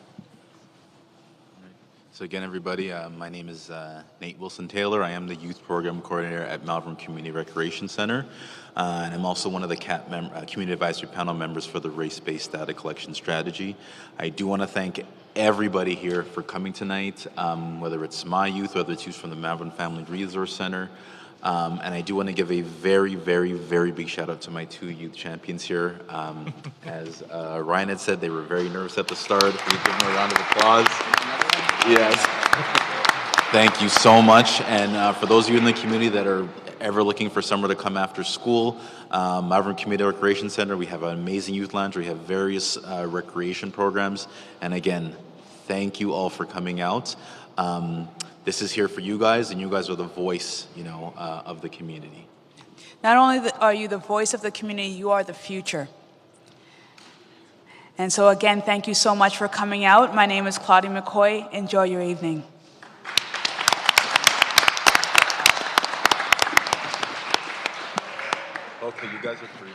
So again, everybody, my name is Nate Wilson-Taylor. I am the Youth Program Coordinator at Malvern Community Recreation Center. And I'm also one of the Community Advisory Panel members for the Race-Based Data Collection Strategy. I do want to thank everybody here for coming tonight, whether it's my youth, whether it's youth from the Malvern Family Resource Center. And I do want to give a very, very, very big shout out to my two youth champions here. As Ryan had said, they were very nervous at the start. We give them a round of applause. Yes. Thank you so much. And for those of you in the community that are ever looking for somewhere to come after school, Malvern Community Recreation Center, we have an amazing youth lounge. We have various recreation programs. And again, thank you all for coming out. This is here for you guys, and you guys are the voice, you know, of the community. Not only are you the voice of the community, you are the future. And so again, thank you so much for coming out. My name is Claudia McCoy. Enjoy your evening. Okay, you guys are free.